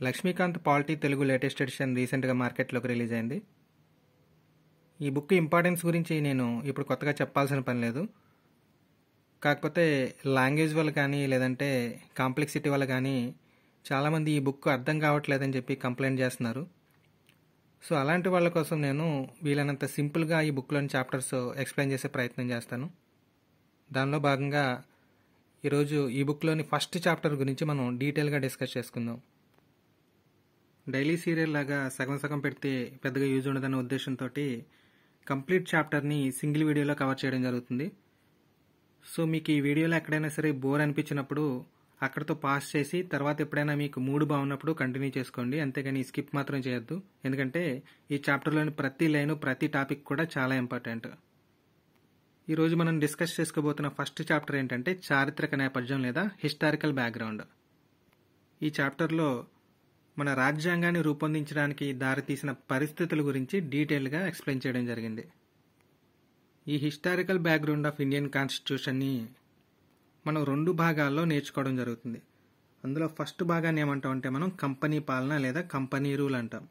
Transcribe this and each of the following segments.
Lakshmikanth polity Telugu latest edition రీసెంట్గా మార్కెట్లోకి release అయింది. ఈ బుక్ ఇంపార్టెన్స్ గురించి నేను ఇప్పుడు కొత్తగా చెప్పాల్సిన పని లేదు. కాకపోతే లాంగ్వేజ్ వల్ల కానీ లేదంటే కాంప్లెక్సిటీ వల్ల కానీ చాలామంది ఈ బుక్ అర్థం కావట్లేదని చెప్పి కంప్లైంట్ చేస్తున్నారు. సో అలాంటి వాళ్ళ కోసం నేను వీలైనంత సింపుల్గా ఈ బుక్లోని చాప్టర్స్ ఎక్స్ప్లెయిన్ చేసే ప్రయత్నం చేస్తాను. దానిలో భాగంగా ఈరోజు ఈ బుక్లోని ఫస్ట్ చాప్టర్ గురించి మనం డీటెయిల్గా డిస్కస్ చేసుకుందాం. డైలీ సీరియల్ లాగా సగం సగం పెడితే పెద్దగా యూజ్ ఉండదనే ఉద్దేశంతో కంప్లీట్ చాప్టర్ని సింగిల్ వీడియోలో కవర్ చేయడం జరుగుతుంది. సో మీకు ఈ వీడియోలో ఎక్కడైనా సరే బోర్ అనిపించినప్పుడు అక్కడితో పాస్ చేసి తర్వాత ఎప్పుడైనా మీకు మూడ్ బాగున్నప్పుడు కంటిన్యూ చేసుకోండి, అంతేగాని స్కిప్ మాత్రం చేయొద్దు. ఎందుకంటే ఈ చాప్టర్లోని ప్రతి లైను ప్రతి టాపిక్ కూడా చాలా ఇంపార్టెంట్. ఈరోజు మనం డిస్కస్ చేసుకోబోతున్న ఫస్ట్ చాప్టర్ ఏంటంటే చారిత్రక నేపథ్యం లేదా హిస్టారికల్ బ్యాక్గ్రౌండ్. ఈ చాప్టర్లో మన రాజ్యాంగాన్ని రూపొందించడానికి దారితీసిన పరిస్థితుల గురించి డీటెయిల్గా ఎక్స్ప్లెయిన్ చేయడం జరిగింది. ఈ హిస్టారికల్ బ్యాక్గ్రౌండ్ ఆఫ్ ఇండియన్ కాన్స్టిట్యూషన్ని మనం రెండు భాగాల్లో నేర్చుకోవడం జరుగుతుంది. అందులో ఫస్ట్ భాగాన్ని ఏమంటామంటే మనం కంపెనీ పాలన లేదా కంపెనీ రూల్ అంటాం.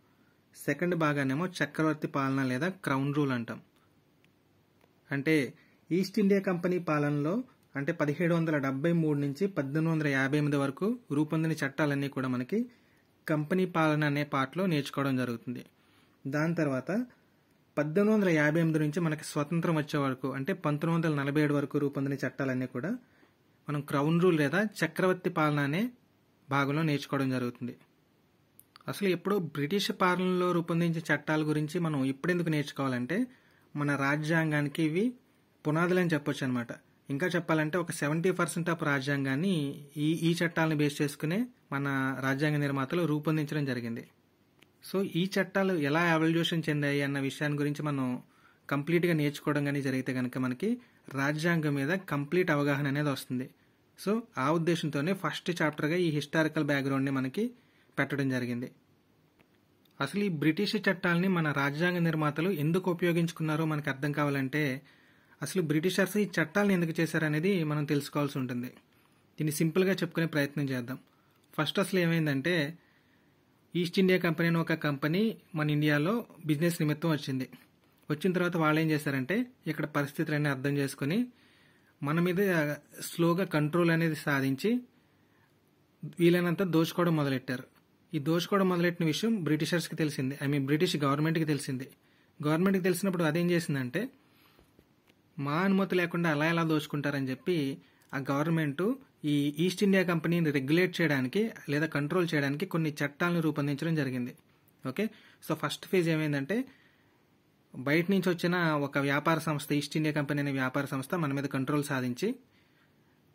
సెకండ్ భాగాన్నేమో చక్రవర్తి పాలన లేదా క్రౌన్ రూల్ అంటాం. అంటే ఈస్ట్ ఇండియా కంపెనీ పాలనలో అంటే 1773 నుంచి 1858 వరకు రూపొందిన చట్టాలన్నీ కూడా మనకి కంపెనీ పాలన అనే పార్ట్లో నేర్చుకోవడం జరుగుతుంది. దాని తర్వాత 1858 నుంచి మనకి స్వతంత్రం వచ్చే వరకు అంటే 1947 వరకు రూపొందిన చట్టాలన్నీ కూడా మనం క్రౌన్ రూల్ లేదా చక్రవర్తి పాలన అనే భాగంలో నేర్చుకోవడం జరుగుతుంది. అసలు ఎప్పుడో బ్రిటిష్ పాలనలో రూపొందించే చట్టాల గురించి మనం ఇప్పుడెందుకు నేర్చుకోవాలంటే మన రాజ్యాంగానికి ఇవి పునాదులని చెప్పొచ్చు అనమాట. ఇంకా చెప్పాలంటే ఒక 70% ఆఫ్ రాజ్యాంగాన్ని ఈ చట్టాలను బేస్ చేసుకునే మన రాజ్యాంగ నిర్మాతలు రూపొందించడం జరిగింది. సో ఈ చట్టాలు ఎలా ఎవల్యూషన్ చెందాయి అన్న విషయాన్ని గురించి మనం కంప్లీట్గా నేర్చుకోవడం కానీ జరిగితే కనుక మనకి రాజ్యాంగం మీద కంప్లీట్ అవగాహన అనేది వస్తుంది. సో ఆ ఉద్దేశంతోనే ఫస్ట్ చాప్టర్గా ఈ హిస్టారికల్ బ్యాక్గ్రౌండ్ని మనకి పెట్టడం జరిగింది. అసలు ఈ బ్రిటిష్ చట్టాలని మన రాజ్యాంగ నిర్మాతలు ఎందుకు ఉపయోగించుకున్నారో మనకు అర్థం కావాలంటే అసలు బ్రిటిషర్స్ ఈ చట్టాలను ఎందుకు చేశారనేది మనం తెలుసుకోవాల్సి ఉంటుంది. దీన్ని సింపుల్గా చెప్పుకునే ప్రయత్నం చేద్దాం. ఫస్ట్ అసలు ఏమైందంటే ఈస్ట్ ఇండియా కంపెనీ అని ఒక కంపెనీ మన ఇండియాలో బిజినెస్ నిమిత్తం వచ్చింది. వచ్చిన తర్వాత వాళ్ళు ఏం చేశారంటే ఇక్కడ పరిస్థితులన్నీ అర్థం చేసుకుని మన మీద స్లోగా కంట్రోల్ అనేది సాధించి వీలైనంత దోచుకోవడం మొదలెట్టారు. ఈ దోచుకోవడం మొదలెట్టిన విషయం బ్రిటిషర్స్కి తెలిసింది, బ్రిటిష్ గవర్నమెంట్కి తెలిసింది. గవర్నమెంట్కి తెలిసినప్పుడు అదేం చేసిందంటే మా అనుమతి లేకుండా అలా ఎలా దోచుకుంటారని చెప్పి ఆ గవర్నమెంట్ ఈ ఈస్ట్ ఇండియా కంపెనీని రెగ్యులేట్ చేయడానికి లేదా కంట్రోల్ చేయడానికి కొన్ని చట్టాలను రూపొందించడం జరిగింది. ఓకే, సో ఫస్ట్ ఫేజ్ ఏమైందంటే బయట నుంచి వచ్చిన ఒక వ్యాపార సంస్థ ఈస్ట్ ఇండియా కంపెనీ అనే వ్యాపార సంస్థ మన మీద కంట్రోల్ సాధించి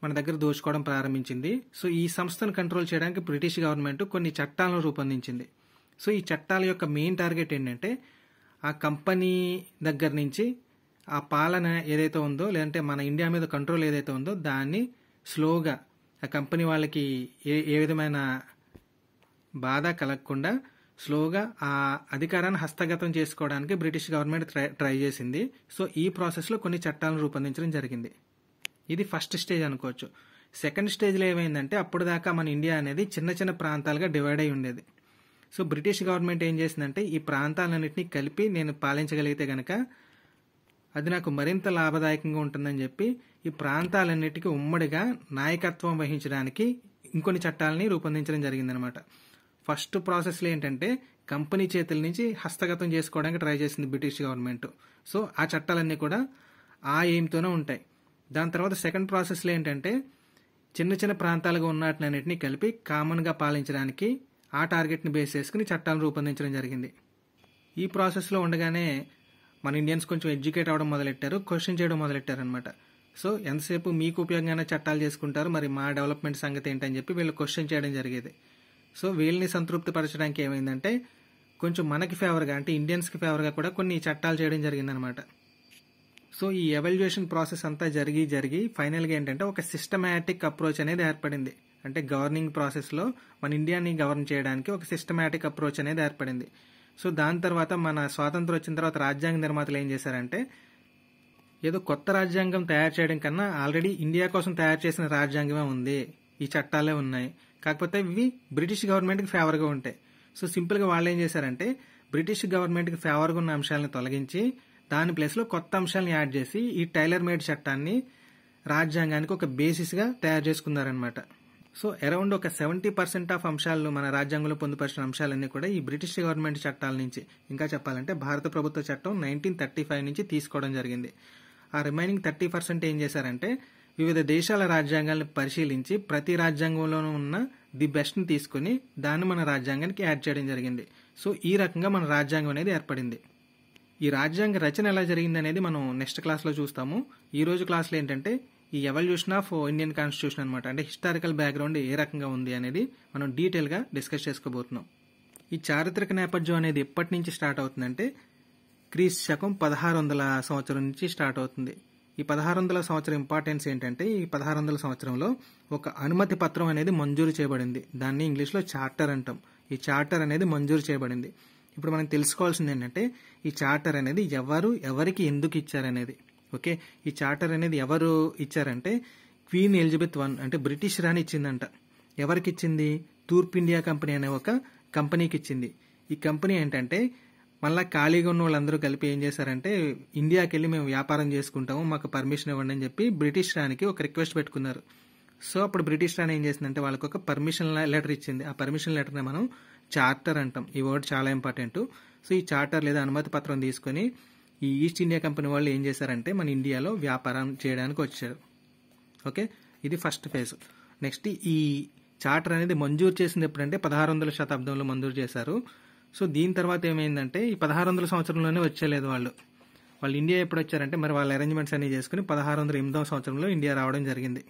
మన దగ్గర దోచుకోవడం ప్రారంభించింది. సో ఈ సంస్థను కంట్రోల్ చేయడానికి బ్రిటిష్ గవర్నమెంట్ కొన్ని చట్టాలను రూపొందించింది. సో ఈ చట్టాల యొక్క మెయిన్ టార్గెట్ ఏంటంటే ఆ కంపెనీ దగ్గర నుంచి ఆ పాలన ఏదైతే ఉందో లేదంటే మన ఇండియా మీద కంట్రోల్ ఏదైతే ఉందో దాన్ని స్లోగా ఆ కంపెనీ వాళ్ళకి ఏ విధమైన బాధ కలగకుండా స్లోగా ఆ అధికారాన్ని హస్తగతం చేసుకోవడానికి బ్రిటిష్ గవర్నమెంట్ ట్రై చేసింది. సో ఈ ప్రాసెస్లో కొన్ని చట్టాలను రూపొందించడం జరిగింది. ఇది ఫస్ట్ స్టేజ్ అనుకోవచ్చు. సెకండ్ స్టేజ్లో ఏమైందంటే అప్పుడు దాకా మన ఇండియా అనేది చిన్న చిన్న ప్రాంతాలుగా డివైడ్ అయి ఉండేది. సో బ్రిటిష్ గవర్నమెంట్ ఏం చేసిందంటే ఈ ప్రాంతాలన్నింటినీ కలిపి నేను పాలించగలిగితే గనక అది నాకు మరింత లాభదాయకంగా ఉంటుందని చెప్పి ఈ ప్రాంతాలన్నిటికీ ఉమ్మడిగా నాయకత్వం వహించడానికి ఇంకొన్ని చట్టాలని రూపొందించడం జరిగిందనమాట. ఫస్ట్ ప్రాసెస్లో ఏంటంటే కంపెనీ చేతుల నుంచి హస్తగతం చేసుకోవడానికి ట్రై చేసింది బ్రిటిష్ గవర్నమెంట్. సో ఆ చట్టాలన్నీ కూడా ఆ ఎయిమ్తోనే ఉంటాయి. దాని తర్వాత సెకండ్ ప్రాసెస్లో ఏంటంటే చిన్న చిన్న ప్రాంతాలుగా ఉన్నటినన్నింటినీ కలిపి కామన్గా పాలించడానికి ఆ టార్గెట్ని బేస్ చేసుకుని చట్టాలను రూపొందించడం జరిగింది. ఈ ప్రాసెస్లో ఉండగానే మన ఇండియన్స్ కొంచెం ఎడ్యుకేట్ అవ్వడం మొదలెట్టారు, క్వశ్చన్ చేయడం మొదలెట్టారు అనమాట. సో ఎంతసేపు మీకు ఉపయోగంగానే చట్టాలు చేసుకుంటారు, మరి మా డెవలప్మెంట్ సంగతి ఏంటని చెప్పి వీళ్ళు క్వశ్చన్ చేయడం జరిగేది. సో వీళ్ళని సంతృప్తి పరచడానికి ఏమైందంటే కొంచెం మనకి ఫేవర్గా అంటే ఇండియన్స్కి ఫేవర్గా కూడా కొన్ని చట్టాలు చేయడం జరిగిందనమాట. సో ఈ ఎవల్యూషన్ ప్రాసెస్ అంతా జరిగి ఫైనల్గా ఏంటంటే ఒక సిస్టమాటిక్ అప్రోచ్ అనేది ఏర్పడింది. అంటే గవర్నింగ్ ప్రాసెస్లో మన ఇండియాని గవర్న్ చేయడానికి ఒక సిస్టమాటిక్ అప్రోచ్ అనేది ఏర్పడింది. సో దాని తర్వాత మన స్వాతంత్రం వచ్చిన తర్వాత రాజ్యాంగ నిర్మాతలు ఏం చేశారంటే ఏదో కొత్త రాజ్యాంగం తయారు చేయడం కన్నా ఆల్రెడీ ఇండియా కోసం తయారు చేసిన రాజ్యాంగమే ఉంది, ఈ చట్టాలే ఉన్నాయి, కాకపోతే ఇవి బ్రిటిష్ గవర్నమెంట్కి ఫేవర్గా ఉంటాయి. సో సింపుల్గా వాళ్ళు ఏం చేశారంటే బ్రిటిష్ గవర్నమెంట్కి ఫేవర్గా ఉన్న అంశాలను తొలగించి దాని ప్లేస్లో కొత్త అంశాలను యాడ్ చేసి ఈ టైలర్ మేడ్ చట్టాన్ని రాజ్యాంగానికి ఒక బేసిస్గా తయారు చేసుకున్నారనమాట. సో అరౌండ్ ఒక 70% ఆఫ్ అంశాలు మన రాజ్యాంగంలో పొందుపరిచిన అంశాలన్నీ కూడా ఈ బ్రిటిష్ గవర్నమెంట్ చట్టాల నుంచి, ఇంకా చెప్పాలంటే భారత ప్రభుత్వ చట్టం 1935 నుంచి తీసుకోవడం జరిగింది. ఆ రిమైనింగ్ 30% ఏం చేశారంటే వివిధ దేశాల రాజ్యాంగాలను పరిశీలించి ప్రతి రాజ్యాంగంలోనూ ఉన్న ది బెస్ట్ని తీసుకుని దాన్ని మన రాజ్యాంగానికి యాడ్ చేయడం జరిగింది. సో ఈ రకంగా మన రాజ్యాంగం అనేది ఏర్పడింది. ఈ రాజ్యాంగ రచన ఎలా జరిగింది అనేది మనం నెక్స్ట్ క్లాస్లో చూస్తాము. ఈ రోజు క్లాస్లో ఏంటంటే ఈ ఎవల్యూషన్ ఆఫ్ ఇండియన్ కాన్స్టిట్యూషన్ అనమాట, అంటే హిస్టారికల్ బ్యాక్గ్రౌండ్ ఏ రకంగా ఉంది అనేది మనం డీటెయిల్గా డిస్కస్ చేసుకోబోతున్నాం. ఈ చారిత్రక నేపథ్యం అనేది ఎప్పటి నుంచి స్టార్ట్ అవుతుందంటే క్రీస్తు శకం 1600 సంవత్సరం నుంచి స్టార్ట్ అవుతుంది. ఈ 1600 సంవత్సరం ఇంపార్టెన్స్ ఏంటంటే ఈ 1600 సంవత్సరంలో ఒక అనుమతి పత్రం అనేది మంజూరు చేయబడింది. దాన్ని ఇంగ్లీష్లో చార్టర్ అంటాం. ఈ చార్టర్ అనేది మంజూరు చేయబడింది. ఇప్పుడు మనం తెలుసుకోవాల్సింది ఏంటంటే ఈ చార్టర్ అనేది ఎవరికి ఎందుకు ఇచ్చారనేది. ఓకే, ఈ చార్టర్ అనేది ఎవరు ఇచ్చారంటే క్వీన్ ఎలిజబెత్ I అంటే బ్రిటిష్ రాణి ఇచ్చిందంట. ఎవరికి ఇచ్చింది? తూర్పు ఇండియా కంపెనీ అనే ఒక కంపెనీకి ఇచ్చింది. ఈ కంపెనీ ఏంటంటే మళ్ళీ ఖాళీగా ఉన్న వాళ్ళందరూ కలిపి ఏం చేశారంటే ఇండియాకి వెళ్ళి మేము వ్యాపారం చేసుకుంటాము, మాకు పర్మిషన్ ఇవ్వండి అని చెప్పి బ్రిటిష్ రాణికి ఒక రిక్వెస్ట్ పెట్టుకున్నారు. సో అప్పుడు బ్రిటిష్ రాణి ఏం చేసిందంటే వాళ్ళకి ఒక పర్మిషన్ లెటర్ ఇచ్చింది. ఆ పర్మిషన్ లెటర్ని మనం చార్టర్ అంటాం. ఈ వర్డ్ చాలా ఇంపార్టెంట్. సో ఈ చార్టర్ లేదా అనుమతి పత్రం తీసుకొని ఈ ఈస్ట్ ఇండియా కంపెనీ వాళ్ళు ఏం చేశారంటే మన ఇండియాలో వ్యాపారం చేయడానికి వచ్చారు. ఓకే, ఇది ఫస్ట్ ఫేజ్. నెక్స్ట్ ఈ చార్టర్ అనేది మంజూరు చేసింది ఎప్పుడంటే 1600 శతాబ్దంలో మంజూరు చేశారు. సో దీని తర్వాత ఏమైందంటే ఈ 1600 సంవత్సరంలోనే వచ్చేలేదు వాళ్ళు ఇండియా ఎప్పుడు వచ్చారంటే మరి వాళ్ళ అరేంజ్మెంట్స్ అన్ని చేసుకుని 1608 సంవత్సరంలో ఇండియా రావడం జరిగింది.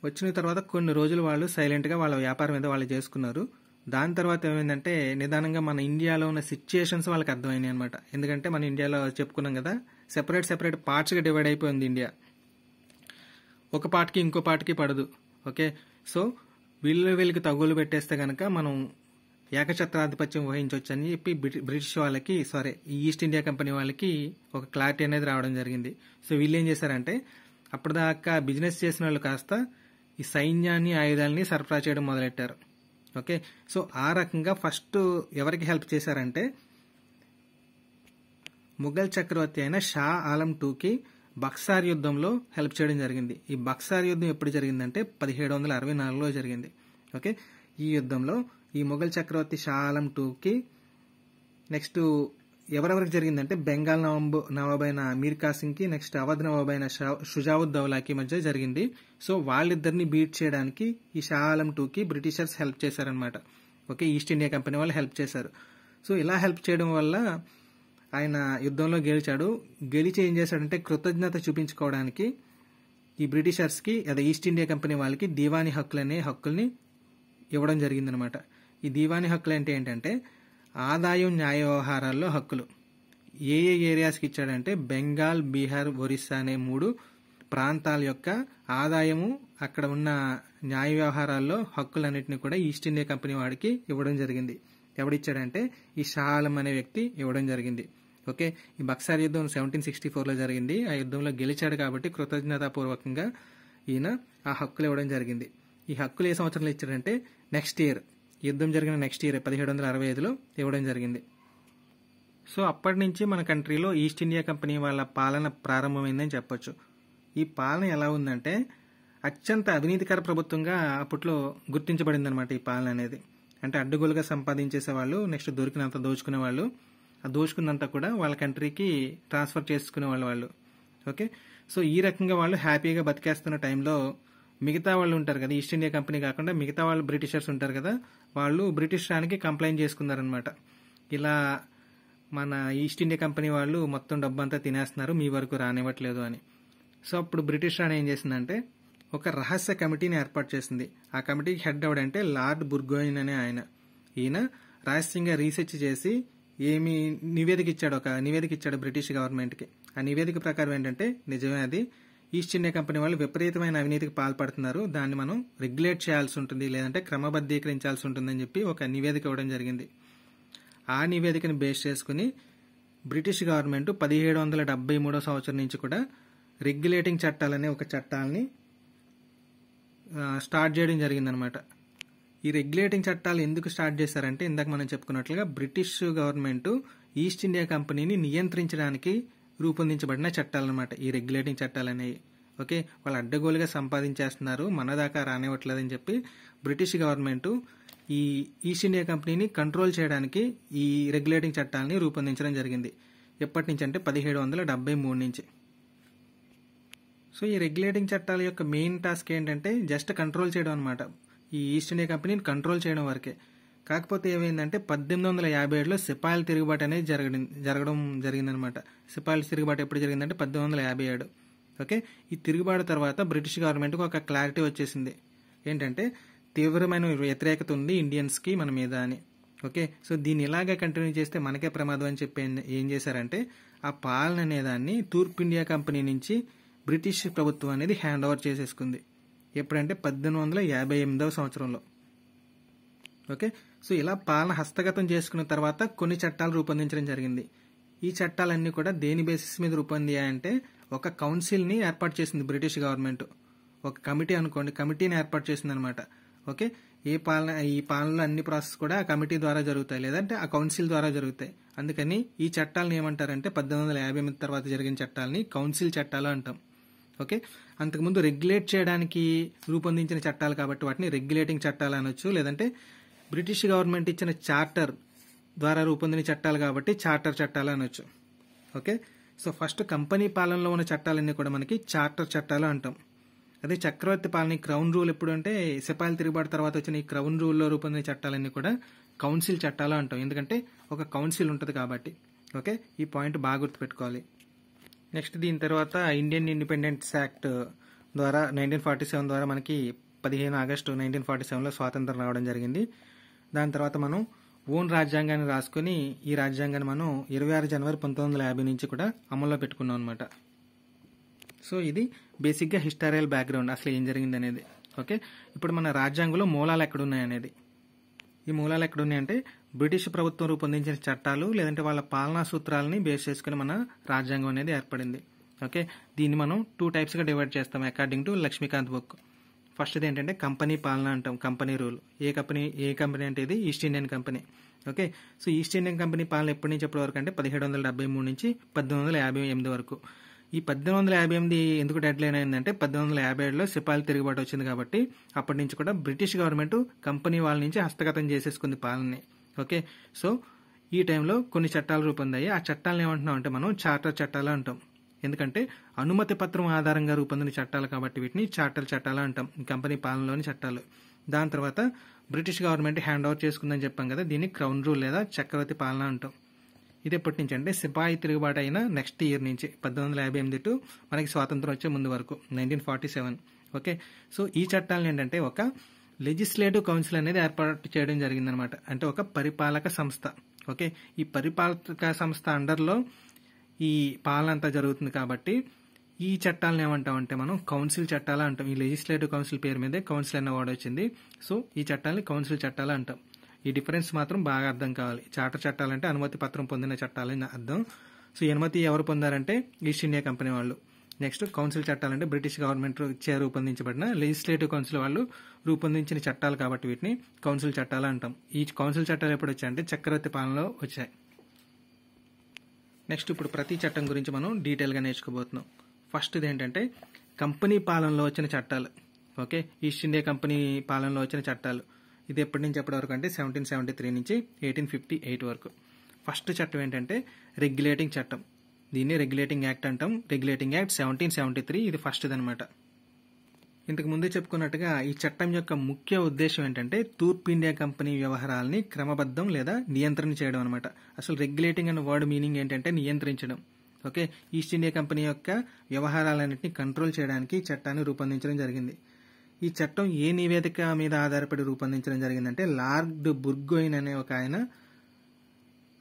వచ్చిన తర్వాత కొన్ని రోజులు వాళ్ళు సైలెంట్గా వాళ్ళ వ్యాపారం మీద వాళ్ళు చేసుకున్నారు. దాని తర్వాత ఏమైందంటే నిదానంగా మన ఇండియాలో ఉన్న సిచ్యుయేషన్స్ వాళ్ళకి అర్థమైనాయి అనమాట. ఎందుకంటే మన ఇండియాలో చెప్పుకున్నాం కదా సెపరేట్ పార్ట్స్గా డివైడ్ అయిపోయింది ఇండియా. ఒక పార్ట్కి ఇంకో పార్ట్కి పడదు. ఓకే, సో వీళ్ళకి తగులు పెట్టేస్తే కనుక మనం ఏకఛత్రాధిపత్యం వహించవచ్చు అని చెప్పి బ్రిటిష్ వాళ్ళకి ఈ ఈస్ట్ ఇండియా కంపెనీ వాళ్ళకి ఒక క్లారిటీ అనేది రావడం జరిగింది. సో వీళ్ళు ఏం చేశారంటే అప్పటిదాకా బిజినెస్ చేసిన వాళ్ళు కాస్త ఈ సైన్యాన్ని ఆయుధాలని సరఫరా చేయడం మొదలెట్టారు. ఓకే, సో ఆ రకంగా ఫస్ట్ ఎవరికి హెల్ప్ చేశారంటే ముఘల్ చక్రవర్తి అయిన షా ఆలం II బక్సార్ యుద్ధంలో హెల్ప్ చేయడం జరిగింది. ఈ బక్సార్ యుద్ధం ఎప్పుడు జరిగిందంటే 1764లో జరిగింది. ఓకే, ఈ యుద్ధంలో ఈ ముఘల్ చక్రవర్తి షా ఆలం II నెక్స్ట్ ఎవరెవరికి జరిగిందంటే బెంగాల్ నవాబ్ అయిన మీర్ కాసింకి, నెక్స్ట్ అవధ్ నవాబ్ అయిన షుజావుద్దౌలాకి మధ్య జరిగింది. సో వాళ్ళిద్దరిని బీట్ చేయడానికి ఈ Shah Alam II Britishers help చేశారనమాట. ఓకే, ఈస్ట్ ఇండియా కంపెనీ వాళ్ళు హెల్ప్ చేశారు. సో ఇలా హెల్ప్ చేయడం వల్ల ఆయన యుద్ధంలో గెలిచాడు. గెలిచి ఏం చేశాడంటే కృతజ్ఞత చూపించుకోవడానికి ఈ బ్రిటిషర్స్కి అదే ఈస్ట్ ఇండియా కంపెనీ వాళ్ళకి దీవానీ హక్కుల్ని ఇవ్వడం జరిగిందనమాట. ఈ దీవానీ హక్కులు అంటే ఏంటంటే ఆదాయం న్యాయ వ్యవహారాల్లో హక్కులు. ఏ ఏరియాస్కి ఇచ్చాడంటే బెంగాల్, బీహార్, ఒరిస్సా అనే 3 ప్రాంతాల యొక్క ఆదాయము, అక్కడ ఉన్న న్యాయ వ్యవహారాల్లో హక్కులన్నింటినీ కూడా ఈస్ట్ ఇండియా కంపెనీ వాడికి ఇవ్వడం జరిగింది. ఎవడిచ్చాడంటే ఈ షా ఆలం అనే వ్యక్తి ఇవ్వడం జరిగింది. ఓకే, ఈ బక్సార్ యుద్ధం 1764లో జరిగింది. ఆ యుద్ధంలో గెలిచాడు కాబట్టి కృతజ్ఞతాపూర్వకంగా ఈయన ఆ హక్కులు ఇవ్వడం జరిగింది. ఈ హక్కులు ఏ సంవత్సరంలో ఇచ్చాడంటే నెక్స్ట్ ఇయర్, యుద్ధం జరిగిన నెక్స్ట్ ఇయర్ 1765లో ఇవ్వడం జరిగింది. సో అప్పటి నుంచి మన కంట్రీలో ఈస్ట్ ఇండియా కంపెనీ వాళ్ళ పాలన ప్రారంభమైందని చెప్పొచ్చు. ఈ పాలన ఎలా ఉందంటే అత్యంత అవినీతికర ప్రభుత్వంగా అప్పట్లో గుర్తించబడిందనమాట ఈ పాలన అనేది. అంటే అడ్డగోలుగా సంపాదించేసేవాళ్ళు, నెక్స్ట్ దొరికినంత దోచుకునేవాళ్ళు, ఆ దోచుకున్నంత కూడా వాళ్ళ కంట్రీకి ట్రాన్స్ఫర్ చేసుకునేవాళ్ళు వాళ్ళు. ఓకే, సో ఈ రకంగా వాళ్ళు హ్యాపీగా బతికేస్తున్న టైంలో మిగతా వాళ్ళు ఉంటారు కదా, ఈస్ట్ ఇండియా కంపెనీ కాకుండా మిగతా వాళ్ళు బ్రిటిషర్స్ ఉంటారు కదా, వాళ్ళు బ్రిటిష్ రానికి కంప్లైంట్ చేసుకున్నారనమాట. ఇలా మన ఈస్ట్ ఇండియా కంపెనీ వాళ్ళు మొత్తం డబ్బు అంతా తినేస్తున్నారు, మీ వరకు రానివ్వట్లేదు అని. సో అప్పుడు బ్రిటిష్ రాణి ఏం చేసిందంటే ఒక రహస్య కమిటీని ఏర్పాటు చేసింది. ఆ కమిటీకి హెడ్ ఎవడంటే లార్డ్ బుర్గోయిన్ అనే ఆయన. ఈయన రహస్యంగా రీసెర్చ్ చేసి ఒక నివేదిక ఇచ్చాడు బ్రిటిష్ గవర్నమెంట్కి. ఆ నివేదిక ప్రకారం ఏంటంటే నిజమే, అది ఈస్ట్ ఇండియా కంపెనీ వాళ్ళు విపరీతమైన అవినీతికి పాల్పడుతున్నారు, దాన్ని మనం రెగ్యులేట్ చేయాల్సి ఉంటుంది, లేదంటే క్రమబద్ధీకరించాల్సి ఉంటుందని చెప్పి ఒక నివేదిక ఇవ్వడం జరిగింది. ఆ నివేదికను బేస్ చేసుకుని బ్రిటిష్ గవర్నమెంట్ 1773 సంవత్సరం నుంచి కూడా రెగ్యులేటింగ్ చట్టాలనే ఒక చట్టాలని స్టార్ట్ చేయడం జరిగిందనమాట. ఈ రెగ్యులేటింగ్ చట్టాలు ఎందుకు స్టార్ట్ చేశారంటే ఇందాక మనం చెప్పుకున్నట్లుగా బ్రిటిష్ గవర్నమెంట్ ఈస్ట్ ఇండియా కంపెనీని నియంత్రించడానికి రూపొందించబడిన చట్టాలన్నమాట ఈ రెగ్యులేటింగ్ చట్టాలు అనేవి. ఓకే, వాళ్ళు అడ్డగోలుగా సంపాదించేస్తున్నారు, మన దాకా రానివ్వట్లేదని చెప్పి బ్రిటిష్ గవర్నమెంట్ ఈ ఈస్ట్ ఇండియా కంపెనీని కంట్రోల్ చేయడానికి ఈ రెగ్యులేటింగ్ చట్టాలని రూపొందించడం జరిగింది. ఎప్పటి నుంచి అంటే 1773 నుంచి. సో ఈ రెగ్యులేటింగ్ చట్టాల యొక్క మెయిన్ టాస్క్ ఏంటంటే జస్ట్ కంట్రోల్ చేయడం అనమాట, ఈ ఈస్ట్ ఇండియా కంపెనీని కంట్రోల్ చేయడం వరకే. కాకపోతే ఏమైందంటే 1857లో సిపాయిల తిరుగుబాటు అనేది జరగడం జరిగిందనమాట. సిపాయిల తిరుగుబాటు ఎప్పుడు జరిగిందంటే 1857. ఓకే, ఈ తిరుగుబాటు తర్వాత బ్రిటిష్ గవర్నమెంట్కి ఒక క్లారిటీ వచ్చేసింది, ఏంటంటే తీవ్రమైన వ్యతిరేకత ఉంది ఇండియన్స్కి మన మీద అని. ఓకే, సో దీన్ని ఇలాగే కంటిన్యూ చేస్తే మనకే ప్రమాదం అని చెప్పి ఏం చేశారంటే ఆ పాలన అనేదాన్ని తూర్పు ఇండియా కంపెనీ నుంచి బ్రిటిష్ ప్రభుత్వం అనేది హ్యాండ్ ఓవర్ చేసేసుకుంది. ఎప్పుడంటే 1858వ సంవత్సరంలో. ఓకే, సో ఇలా పాలన హస్తగతం చేసుకున్న తర్వాత కొన్ని చట్టాలు రూపొందించడం జరిగింది. ఈ చట్టాలన్నీ కూడా దేని బేసిస్ మీద రూపొందాయంటే ఒక కౌన్సిల్ని ఏర్పాటు చేసింది బ్రిటిష్ గవర్నమెంట్. ఒక కమిటీ అనుకోండి, కమిటీని ఏర్పాటు చేసింది అనమాట. ఓకే, ఈ పాలనలో అన్ని ప్రాసెస్ కూడా ఆ కమిటీ ద్వారా జరుగుతాయి, లేదంటే ఆ కౌన్సిల్ ద్వారా జరుగుతాయి. అందుకని ఈ చట్టాలను ఏమంటారంటే 1858 తర్వాత జరిగిన చట్టాలని కౌన్సిల్ చట్టాలు అంటాం. ఓకే, అంతకుముందు రెగ్యులేట్ చేయడానికి రూపొందించిన చట్టాలు కాబట్టి వాటిని రెగ్యులేటింగ్ చట్టాలు అనొచ్చు, లేదంటే బ్రిటిష్ గవర్నమెంట్ ఇచ్చిన చార్టర్ ద్వారా రూపొందిన చట్టాలు కాబట్టి చార్టర్ చట్టాలు అనొచ్చు. ఓకే, సో ఫస్ట్ కంపెనీ పాలనలో ఉన్న చట్టాలన్నీ కూడా మనకి చార్టర్ చట్టాలు అంటాం. అదే చక్రవర్తి పాలన క్రౌన్ రూల్ ఎప్పుడు అంటే సిపాయిల తిరుగుబాటు తర్వాత వచ్చిన ఈ క్రౌన్ రూల్లో రూపొందిన చట్టాలన్నీ కూడా కౌన్సిల్ చట్టాలు అంటాం, ఎందుకంటే ఒక కౌన్సిల్ ఉంటుంది కాబట్టి. ఓకే, ఈ పాయింట్ బాగా గుర్తుపెట్టుకోవాలి. నెక్స్ట్ దీని తర్వాత ఇండియన్ ఇండిపెండెన్స్ యాక్ట్ ద్వారా 1947 ద్వారా మనకి 15 ఆగస్టు 1947లో స్వాతంత్రం రావడం జరిగింది. దాని తర్వాత మనం ఓన్ రాజ్యాంగాన్ని రాసుకుని ఈ రాజ్యాంగాన్ని మనం 26 జనవరి 1950 నుంచి కూడా అమల్లో పెట్టుకున్నాం అనమాట. సో ఇది బేసిక్గా హిస్టారియల్ బ్యాక్గ్రౌండ్, అసలు ఏం జరిగింది అనేది. ఓకే, ఇప్పుడు మన రాజ్యాంగంలో మూలాలు ఎక్కడున్నాయి అనేది. ఈ మూలాలు ఎక్కడున్నాయంటే బ్రిటిష్ ప్రభుత్వం రూపొందించిన చట్టాలు లేదంటే వాళ్ళ పాలనా సూత్రాలని బేస్ చేసుకుని మన రాజ్యాంగం అనేది ఏర్పడింది. ఓకే, దీన్ని మనం 2 టైప్స్గా డివైడ్ చేస్తాం అకార్డింగ్ టు లక్ష్మీకాంత్ బుక్. ఫస్ట్ది ఏంటంటే కంపెనీ పాలన అంటాం, కంపెనీ రూల్. ఏ కంపెనీ అంటే ఇది east Indian company. Okay, so east Indian company పాలన ఎప్పటి నుంచి ఎప్పటి వరకు అంటే 1773 నుంచి 1858 వరకు. ఈ 1858 ఎందుకు డెడ్ లైన్ అయిందంటే 1857లో సిపాయిల తిరుగుబాటు వచ్చింది కాబట్టి అప్పటి నుంచి కూడా బ్రిటిష్ గవర్నమెంట్ కంపెనీ వాళ్ళ నుంచి హస్తగతం చేసేసుకుంది పాలనని. ఓకే, సో ఈ టైంలో కొన్ని చట్టాలు రూపొందాయి. ఆ చట్టాలను ఏమంటున్నాం అంటే మనం చార్టర్ చట్టాలు అంటాం, ఎందుకంటే అనుమతి పత్రం ఆధారంగా రూపొందిన చట్టాలు కాబట్టి వీటిని చార్టర్ చట్టాలు అంటాం, కంపెనీ పాలనలోని చట్టాలు. దాని తర్వాత బ్రిటిష్ గవర్నమెంట్ హ్యాండ్ ఓవర్ చేసుకుందని చెప్పాం కదా, దీన్ని క్రౌన్ రూల్ లేదా చక్రవర్తి పాలన అంటాం. ఇది ఎప్పటి నుంచి అంటే సిపాయి తిరుగుబాటు అయిన నెక్స్ట్ ఇయర్ నుంచి 1858 టు మనకి స్వాతంత్రం వచ్చే ముందు వరకు 1947. ఓకే, సో ఈ చట్టాలను ఏంటంటే ఒక లెజిస్లేటివ్ కౌన్సిల్ అనేది ఏర్పాటు చేయడం జరిగిందనమాట, అంటే ఒక పరిపాలక సంస్థ. ఓకే, ఈ పరిపాలక సంస్థ అండర్లో ఈ పాలన అంతా జరుగుతుంది కాబట్టి ఈ చట్టాలను ఏమంటామంటే మనం కౌన్సిల్ చట్టాలు అంటాం. ఈ లెజిస్లేటివ్ కౌన్సిల్ పేరు మీదే కౌన్సిల్ అన్న వర్డ్ వచ్చింది. సో ఈ చట్టాలని కౌన్సిల్ చట్టాలు అంటాం. ఈ డిఫరెన్స్ మాత్రం బాగా అర్థం కావాలి. చార్టర్ చట్టాలంటే అనుమతి పత్రం పొందిన చట్టాలని అర్థం. సో ఈ అనుమతి ఎవరు పొందారంటే ఈస్ట్ ఇండియా కంపెనీ వాళ్ళు. నెక్స్ట్ కౌన్సిల్ చట్టాలంటే బ్రిటిష్ గవర్నమెంట్ చే రూపొందించబడిన లెజిస్లేటివ్ కౌన్సిల్ వాళ్ళు రూపొందించిన చట్టాలు కాబట్టి వీటిని కౌన్సిల్ చట్టాలు అంటాం. ఈ కౌన్సిల్ చట్టాలు ఎప్పుడు వచ్చాయంటే చక్రవర్తి పాలనలో వచ్చాయి. నెక్స్ట్ ఇప్పుడు ప్రతి చట్టం గురించి మనం డీటెయిల్గా నేర్చుకోబోతున్నాం. ఫస్ట్ది ఏంటంటే కంపెనీ పాలనలో వచ్చిన చట్టాలు. ఓకే, ఈస్ట్ ఇండియా కంపెనీ పాలనలో వచ్చిన చట్టాలు. ఇది ఎప్పటి నుంచి ఎప్పటి వరకు అంటే 1773 నుంచి 1858 వరకు. ఫస్ట్ చట్టం ఏంటంటే రెగ్యులేటింగ్ చట్టం, దీన్ని రెగ్యులేటింగ్ యాక్ట్ అంటాం. రెగ్యులేటింగ్ యాక్ట్ 1773 ఇది ఫస్ట్ది అనమాట. ఇంతకు ముందే చెప్పుకున్నట్టుగా ఈ చట్టం యొక్క ముఖ్య ఉద్దేశం ఏంటంటే తూర్పు ఇండియా కంపెనీ వ్యవహారాలని క్రమబద్ధం లేదా నియంత్రణ చేయడం అనమాట. అసలు రెగ్యులేటింగ్ అనే వర్డ్ మీనింగ్ ఏంటంటే నియంత్రించడం. ఓకే, ఈస్ట్ ఇండియా కంపెనీ యొక్క వ్యవహారాలన్నింటినీ కంట్రోల్ చేయడానికి ఈ చట్టాన్ని రూపొందించడం జరిగింది. ఈ చట్టం ఏ నివేదిక మీద ఆధారపడి రూపొందించడం జరిగిందంటే లార్డ్ బుర్గోయిన్ అనే ఒక ఆయన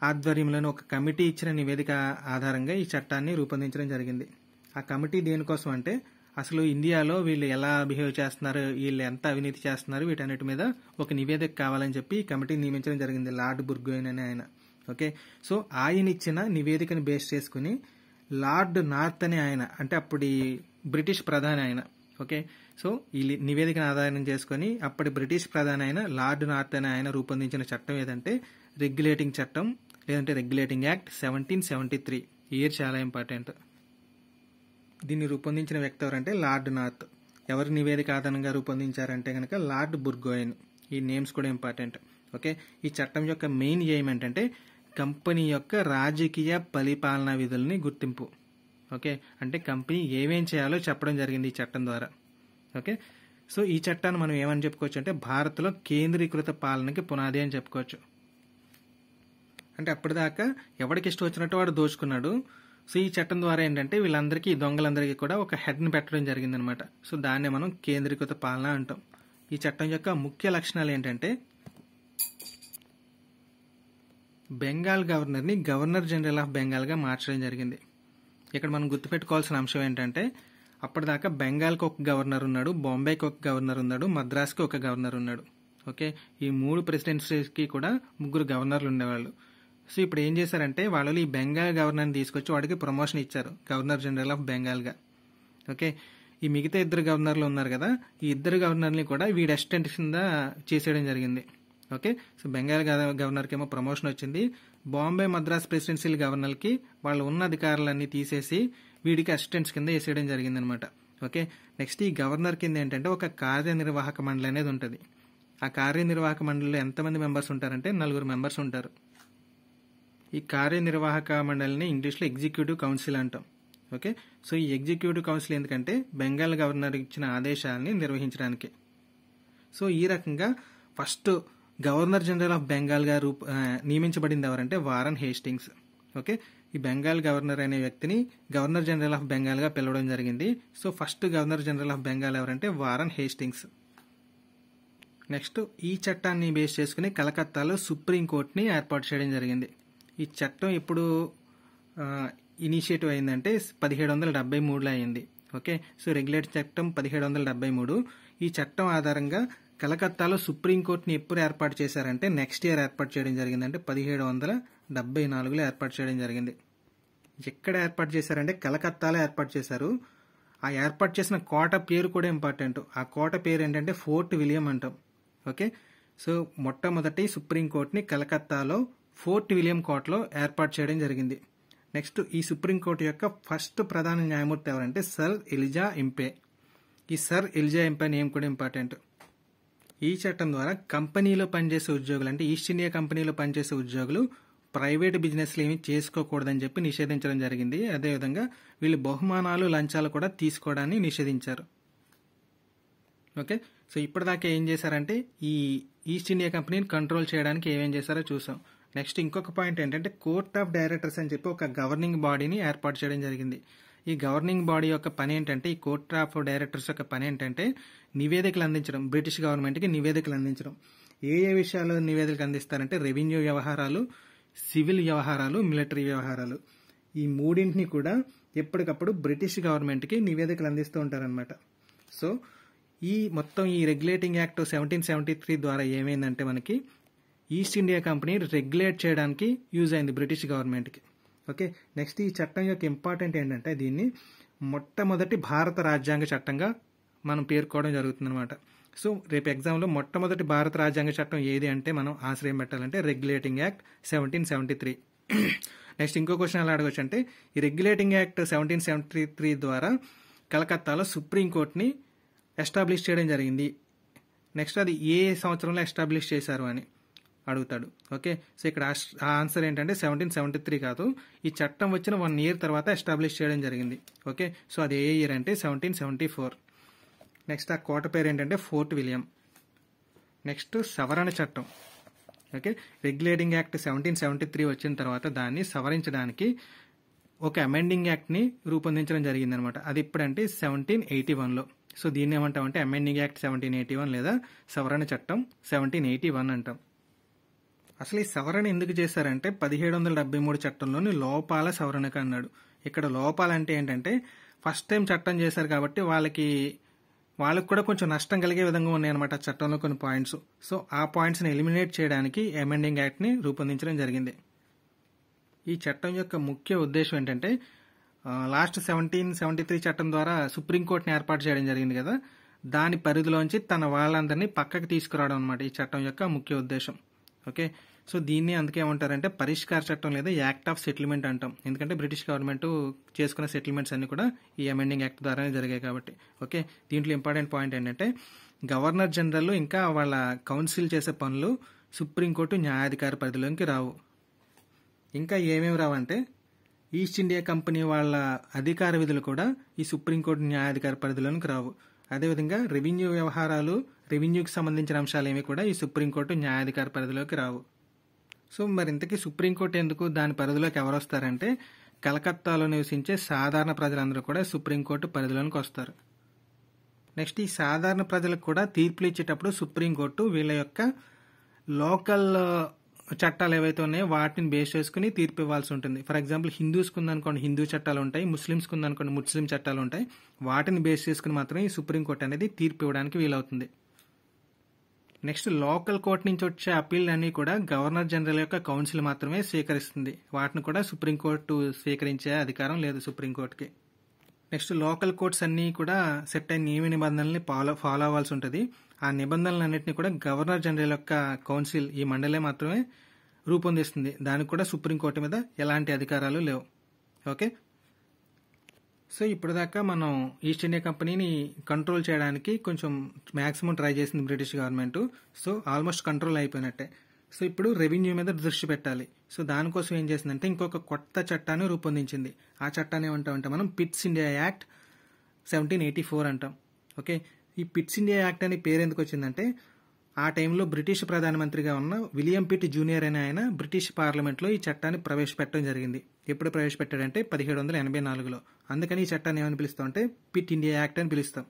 ఆధ్వర్యంలోని ఒక కమిటీ ఇచ్చిన నివేదిక ఆధారంగా ఈ చట్టాన్ని రూపొందించడం జరిగింది. ఆ కమిటీ దేనికోసం అంటే అసలు ఇండియాలో వీళ్ళు ఎలా బిహేవ్ చేస్తున్నారు, వీళ్ళు ఎంత అవినీతి చేస్తున్నారు, వీటన్నిటి మీద ఒక నివేదిక కావాలని చెప్పి ఈ కమిటీ నియమించడం జరిగింది, లార్డ్ బుర్గోయిన్ అనే ఆయన. ఓకే, సో ఆయన ఇచ్చిన నివేదికను బేస్ చేసుకుని లార్డ్ నార్త్ అనే ఆయన, అంటే అప్పుడు బ్రిటిష్ ప్రధాని ఆయన. ఓకే, సో ఈ నివేదికను ఆధారం చేసుకొని అప్పటి బ్రిటిష్ ప్రధాని అయిన లార్డ్ నార్త్ అనే ఆయన రూపొందించిన చట్టం ఏదంటే రెగ్యులేటింగ్ చట్టం లేదంటే రెగ్యులేటింగ్ యాక్ట్ 1773. ఇయర్ చాలా ఇంపార్టెంట్. దీన్ని రూపొందించిన వ్యక్తి ఎవరంటే లార్డ్ నార్త్. ఎవరి నివేదిక ఆధారంగా రూపొందించారంటే కనుక లార్డ్ బుర్గోయిన్. ఈ నేమ్స్ కూడా ఇంపార్టెంట్. ఓకే, ఈ చట్టం యొక్క మెయిన్ ఎయిమ్ ఏంటంటే కంపెనీ యొక్క రాజకీయ పరిపాలనా విధుల్ని గుర్తింపు. ఓకే, అంటే కంపెనీ ఏమేం చేయాలో చెప్పడం జరిగింది ఈ చట్టం ద్వారా. ఓకే, సో ఈ చట్టాన్ని మనం ఏమని చెప్పుకోవచ్చు అంటే భారత్లో కేంద్రీకృత పాలనకి పునాది అని చెప్పుకోవచ్చు. అంటే అప్పటిదాకా ఎవరికి ఇష్టం వచ్చినట్టు వాడు దోచుకున్నాడు. సో ఈ చట్టం ద్వారా ఏంటంటే వీళ్ళందరికీ, దొంగలందరికీ కూడా ఒక హెడ్ని పెట్టడం జరిగిందనమాట. సో దాన్నే మనం కేంద్రీకృత పాలన అంటాం. ఈ చట్టం యొక్క ముఖ్య లక్షణాలు ఏంటంటే బెంగాల్ గవర్నర్ని గవర్నర్ జనరల్ ఆఫ్ బెంగాల్గా మార్చడం జరిగింది. ఇక్కడ మనం గుర్తుపెట్టుకోవాల్సిన అంశం ఏంటంటే అప్పటిదాకా బెంగాల్కి ఒక గవర్నర్ ఉన్నాడు, బాంబేకి ఒక గవర్నర్ ఉన్నాడు, మద్రాస్కి ఒక గవర్నర్ ఉన్నాడు. ఓకే, ఈ 3 ప్రెసిడెన్సీకి కూడా 3 గవర్నర్లు ఉండేవాళ్ళు. సో ఇప్పుడు ఏం చేశారంటే వాళ్ళు ఈ బెంగాల్ గవర్నర్ని తీసుకొచ్చి వాడికి ప్రమోషన్ ఇచ్చారు, గవర్నర్ జనరల్ ఆఫ్ బెంగాల్గా. ఓకే, ఈ మిగతా 2 గవర్నర్లు ఉన్నారు కదా, ఈ 2 గవర్నర్ని కూడా వీడి అసిస్టెంట్ కింద చేసేయడం జరిగింది. ఓకే, సో బెంగాల్ గవర్నర్కి ఏమో ప్రమోషన్ వచ్చింది, బాంబే మద్రాస్ ప్రెసిడెన్సీల గవర్నర్కి వాళ్ళు ఉన్న అధికారులన్నీ తీసేసి వీడికి అసిస్టెంట్స్ కింద వేసేయడం జరిగిందనమాట. ఓకే, నెక్స్ట్ ఈ గవర్నర్ కింద ఏంటంటే ఒక కార్యనిర్వాహక మండలి అనేది ఉంటుంది. ఆ కార్యనిర్వాహక మండలిలో ఎంతమంది మెంబర్స్ ఉంటారంటే 4 మెంబర్స్ ఉంటారు. ఈ కార్యనిర్వాహక మండలిని ఇంగ్లీష్లో ఎగ్జిక్యూటివ్ కౌన్సిల్ అంటాం. ఓకే, సో ఈ ఎగ్జిక్యూటివ్ కౌన్సిల్ ఎందుకంటే బెంగాల్ గవర్నర్ ఇచ్చిన ఆదేశాలని నిర్వహించడానికి. సో ఈ రకంగా ఫస్ట్ గవర్నర్ జనరల్ ఆఫ్ బెంగాల్గా నియమించబడింది ఎవరంటే వారన్ హేస్టింగ్స్. ఓకే, ఈ బెంగాల్ గవర్నర్ అనే వ్యక్తిని గవర్నర్ జనరల్ ఆఫ్ బెంగాల్గా పిలవడం జరిగింది. So first governor general of Bengal ఎవరంటే వారన్ హేస్టింగ్స్. నెక్స్ట్ ఈ చట్టాన్ని బేస్ చేసుకుని కలకత్తాలో సుప్రీంకోర్టుని ఏర్పాటు చేయడం జరిగింది. ఈ చట్టం ఎప్పుడు ఇనిషియేటివ్ అయిందంటే 1773లో అయింది. ఓకే, సో రెగ్యులేట్ చట్టం 1773. ఈ చట్టం ఆధారంగా కలకత్తాలో సుప్రీంకోర్టుని ఎప్పుడు ఏర్పాటు చేశారంటే నెక్స్ట్ ఇయర్ ఏర్పాటు చేయడం జరిగింది. అంటే 1774లో ఏర్పాటు చేయడం జరిగింది. ఎక్కడ ఏర్పాటు చేశారంటే కలకత్తాలో ఏర్పాటు చేశారు. ఆ ఏర్పాటు చేసిన కోట పేరు కూడా ఇంపార్టెంట్. ఆ కోట పేరు ఏంటంటే ఫోర్ట్ విలియం అంటాం. ఓకే, సో మొట్టమొదటి సుప్రీంకోర్టుని కలకత్తాలో ఫోర్ట్ విలియం కోర్టులో ఏర్పాటు చేయడం జరిగింది. నెక్స్ట్ ఈ సుప్రీంకోర్టు యొక్క ఫస్ట్ ప్రధాన న్యాయమూర్తి ఎవరంటే సర్ ఎలిజా ఇంపే. ఈ సర్ ఎలిజా ఇంపే నేమ్ కూడా ఇంపార్టెంట్. ఈ చట్టం ద్వారా కంపెనీలో పనిచేసే ఉద్యోగులు, అంటే ఈస్ట్ ఇండియా కంపెనీలో పనిచేసే ఉద్యోగులు ప్రైవేట్ బిజినెస్లు ఏమి చేసుకోకూడదని చెప్పి నిషేధించడం జరిగింది. అదేవిధంగా వీళ్ళు బహుమానాలు, లంచాలు కూడా తీసుకోవడాన్ని నిషేధించారు. ఓకే, సో ఇప్పటిదాకా ఏం చేశారంటే ఈ ఈస్ట్ ఇండియా కంపెనీని కంట్రోల్ చేయడానికి ఏమేం చేశారో చూసాం. నెక్స్ట్ ఇంకొక పాయింట్ ఏంటంటే కోర్ట్ ఆఫ్ డైరెక్టర్స్ అని చెప్పి ఒక గవర్నింగ్ బాడీని ఏర్పాటు చేయడం జరిగింది. ఈ గవర్నింగ్ బాడీ యొక్క పని ఏంటంటే, ఈ కోర్ట్ ఆఫ్ డైరెక్టర్స్ యొక్క పని ఏంటంటే నివేదికలు అందించడం, బ్రిటిష్ గవర్నమెంట్కి నివేదికలు అందించడం. ఏ ఏ విషయాల్లో నివేదికలు అందిస్తారంటే రెవెన్యూ వ్యవహారాలు, సివిల్ వ్యవహారాలు, మిలిటరీ వ్యవహారాలు. ఈ మూడింటిని కూడా ఎప్పటికప్పుడు బ్రిటిష్ గవర్నమెంట్కి నివేదికలు అందిస్తూ ఉంటారనమాట. సో ఈ మొత్తం ఈ రెగ్యులేటింగ్ యాక్ట్ 1773 ద్వారా ఏమైందంటే మనకి ఈస్ట్ ఇండియా కంపెనీ రెగ్యులేట్ చేయడానికి యూజ్ అయింది బ్రిటిష్ గవర్నమెంట్కి. ఓకే, నెక్స్ట్ ఈ చట్టం యొక్క ఇంపార్టెంట్ ఏంటంటే దీన్ని మొట్టమొదటి భారత రాజ్యాంగ చట్టంగా మనం పేర్కోవడం జరుగుతుందన్నమాట. సో రేపు ఎగ్జామ్లో మొట్టమొదటి భారత రాజ్యాంగ చట్టం ఏది అంటే మనం ఆశ్రయం పెట్టాలంటే రెగ్యులేటింగ్ యాక్ట్ 1773. నెక్స్ట్ ఇంకో క్వశ్చన్ ఎలా అడగచ్చు అంటే ఈ రెగ్యులేటింగ్ యాక్ట్ 1773 ద్వారా కలకత్తాలో సుప్రీంకోర్టుని ఎస్టాబ్లిష్ చేయడం జరిగింది. నెక్స్ట్ అది ఏ సంవత్సరంలో ఎస్టాబ్లిష్ చేశారు అని అడుగుతాడు. ఓకే, సో ఇక్కడ ఆన్సర్ ఏంటంటే 1773 కాదు, ఈ చట్టం వచ్చిన 1 year తర్వాత ఎస్టాబ్లిష్ చేయడం జరిగింది. ఓకే, సో అది ఏ ఇయర్ అంటే 1774. నెక్స్ట్ ఆ కోట పేరు ఏంటంటే ఫోర్ట్ విలియం. నెక్స్ట్ సవరణ చట్టం. ఓకే, రెగ్యులేటింగ్ యాక్ట్ 1773 వచ్చిన తర్వాత దాన్ని సవరించడానికి ఒక అమెండింగ్ యాక్ట్ని రూపొందించడం జరిగిందనమాట. అది ఇప్పుడంటే 1781లో. సో దీన్ని ఏమంటామంటే అమెండింగ్ యాక్ట్ 1781 లేదా సవరణ చట్టం 1781 అంటాం. అసలు ఈ సవరణ ఎందుకు చేశారంటే 1773 చట్టంలోని లోపాల సవరణకు అన్నాడు. ఇక్కడ లోపాలంటే ఏంటంటే ఫస్ట్ టైం చట్టం చేశారు కాబట్టి వాళ్ళకి కూడా కొంచెం నష్టం కలిగే విధంగా ఉన్నాయన్నమాట చట్టంలో కొన్ని పాయింట్స్. సో ఆ పాయింట్స్ని ఎలిమినేట్ చేయడానికి అమెండింగ్ యాక్ట్ని రూపొందించడం జరిగింది. ఈ చట్టం యొక్క ముఖ్య ఉద్దేశం ఏంటంటే లాస్ట్ 1773 చట్టం ద్వారా సుప్రీంకోర్టుని ఏర్పాటు చేయడం జరిగింది కదా, దాని పరిధిలోంచి తన వాళ్ళందరినీ పక్కకి తీసుకురావడం అనమాట ఈ చట్టం యొక్క ముఖ్య ఉద్దేశం. ఓకే, సో దీన్ని అందుకే ఏమంటారంటే పరిష్కార చట్టం లేదా యాక్ట్ ఆఫ్ సెటిల్మెంట్ అంటాం. ఎందుకంటే బ్రిటిష్ గవర్నమెంట్ చేసుకున్న సెటిల్మెంట్స్ అన్ని కూడా ఈ అమెండింగ్ యాక్ట్ ద్వారానే జరిగాయి కాబట్టి. ఓకే, దీంట్లో ఇంపార్టెంట్ పాయింట్ ఏంటంటే గవర్నర్ జనరల్ ఇంకా వాళ్ళ కౌన్సిల్ చేసే పనులు సుప్రీంకోర్టు న్యాయాధికార పరిధిలోకి రావు. ఇంకా ఏమేమి రావంటే ఈస్ట్ ఇండియా కంపెనీ వాళ్ళ అధికార విధులు కూడా ఈ సుప్రీంకోర్టు న్యాయాధికార పరిధిలోకి రావు. అదేవిధంగా రెవెన్యూ వ్యవహారాలు, రెవెన్యూకి సంబంధించిన అంశాలు ఏమి కూడా ఈ సుప్రీంకోర్టు న్యాయాధికార పరిధిలోకి రావు. సో మరి ఇంతకీ సుప్రీంకోర్టు ఎందుకు దాని పరిధిలోకి ఎవరు వస్తారంటే కలకత్తాలో నివసించే సాధారణ ప్రజలందరూ కూడా సుప్రీంకోర్టు పరిధిలోకి వస్తారు. నెక్స్ట్ ఈ సాధారణ ప్రజలకు కూడా తీర్పులు ఇచ్చేటప్పుడు సుప్రీంకోర్టు వీళ్ళ యొక్క లోకల్ చట్టాలు ఏవైతే ఉన్నాయో వాటిని బేస్ చేసుకుని తీర్పు ఇవ్వాల్సి ఉంటుంది. ఫర్ ఎగ్జాంపుల్ హిందూస్కి ఉందనుకోండి హిందూ చట్టాలు ఉంటాయి, ముస్లిమ్స్కి ఉందనుకోండి ముస్లిం చట్టాలు ఉంటాయి. వాటిని బేస్ చేసుకుని మాత్రమే ఈ సుప్రీంకోర్టు అనేది తీర్పు ఇవ్వడానికి వీలవుతుంది. నెక్స్ట్ లోకల్ కోర్టు నుంచి వచ్చే అప్పీల్ అన్ని కూడా గవర్నర్ జనరల్ యొక్క కౌన్సిల్ మాత్రమే స్వీకరిస్తుంది. వాటిని కూడా సుప్రీంకోర్టు స్వీకరించే అధికారం లేదు సుప్రీంకోర్టుకి. నెక్స్ట్ లోకల్ కోర్ట్స్ అన్ని కూడా సెట్ అయిన నియమ నిబంధనల్ని ఫాలో అవ్వాల్సి ఉంటుంది. ఆ నిబంధనలన్నింటినీ కూడా గవర్నర్ జనరల్ యొక్క కౌన్సిల్ ఈ మండలే మాత్రమే రూపొందిస్తుంది. దానికి కూడా సుప్రీంకోర్టు మీద ఎలాంటి అధికారాలు లేవు. ఓకే, సో ఇప్పుడు దాకా మనం ఈస్ట్ ఇండియా కంపెనీని కంట్రోల్ చేయడానికి కొంచెం మ్యాక్సిమం ట్రై చేసింది British government. So almost control అయిపోయినట్టే. సో ఇప్పుడు రెవెన్యూ మీద దృష్టి పెట్టాలి. సో దానికోసం ఏం చేసిందంటే ఇంకొక కొత్త చట్టాన్ని రూపొందించింది. ఆ చట్టాన్ని ఏమంటామంటే మనం పిట్స్ ఇండియా యాక్ట్ 1784 అంటాం. ఓకే, ఈ పిట్స్ ఇండియా యాక్ట్ అనే పేరు ఎందుకు వచ్చిందంటే ఆ టైంలో బ్రిటిష్ ప్రధానమంత్రిగా ఉన్న విలియం పిట్ జూనియర్ అనే ఆయన బ్రిటిష్ పార్లమెంట్లో ఈ చట్టాన్ని ప్రవేశపెట్టడం జరిగింది. ఎప్పుడు ప్రవేశపెట్టాడంటే 1784లో. అందుకని ఈ చట్టాన్ని ఏమని పిలుస్తాం అంటే పిట్ ఇండియా యాక్ట్ అని పిలుస్తాం.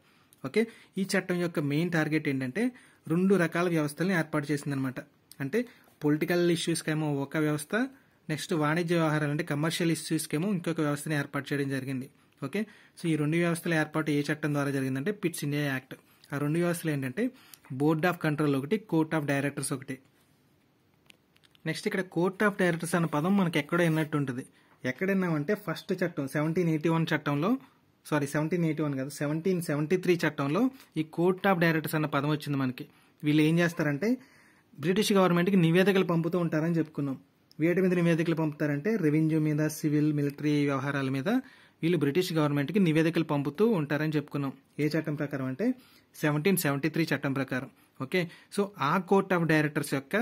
ఓకే, ఈ చట్టం యొక్క మెయిన్ టార్గెట్ ఏంటంటే 2 రకాల వ్యవస్థల్ని ఏర్పాటు చేసిందనమాట. అంటే పొలిటికల్ ఇష్యూస్కేమో ఒక వ్యవస్థ, నెక్స్ట్ వాణిజ్య వ్యవహారాలు అంటే కమర్షియల్ ఇష్యూస్కేమో ఇంకొక వ్యవస్థని ఏర్పాటు చేయడం జరిగింది. ఓకే, సో ఈ 2 వ్యవస్థల ఏర్పాటు ఏ చట్టం ద్వారా జరిగిందంటే పిట్స్ ఇండియా యాక్ట్. ఆ 2 వ్యవస్థలు ఏంటంటే బోర్డ్ ఆఫ్ కంట్రోల్ ఒకటి, కోర్ట్ ఆఫ్ డైరెక్టర్స్ ఒకటి. నెక్స్ట్ ఇక్కడ కోర్ట్ ఆఫ్ డైరెక్టర్స్ అన్న పదం మనకి ఎక్కడో విన్నట్టు ఉంటుంది. ఎక్కడన్నామంటే ఫస్ట్ చట్టం 1781 చట్టంలో 1781 కాదు 1773 చట్టంలో ఈ కోర్ట్ ఆఫ్ డైరెక్టర్స్ అన్న పదం వచ్చింది మనకి. వీళ్ళు ఏం చేస్తారంటే బ్రిటిష్ గవర్నమెంట్కి నివేదికలు పంపుతూ ఉంటారని చెప్పుకున్నాం. వేటి మీద నివేదికలు పంపుతారంటే రెవెన్యూ మీద, సివిల్, మిలిటరీ వ్యవహారాల మీద వీళ్ళు బ్రిటిష్ గవర్నమెంట్కి నివేదికలు పంపుతూ ఉంటారని చెప్పుకున్నాం. ఏ చట్టం ప్రకారం అంటే 1773 చట్టం ప్రకారం. ఓకే, సో ఆ కోర్ట్ ఆఫ్ డైరెక్టర్స్ యొక్క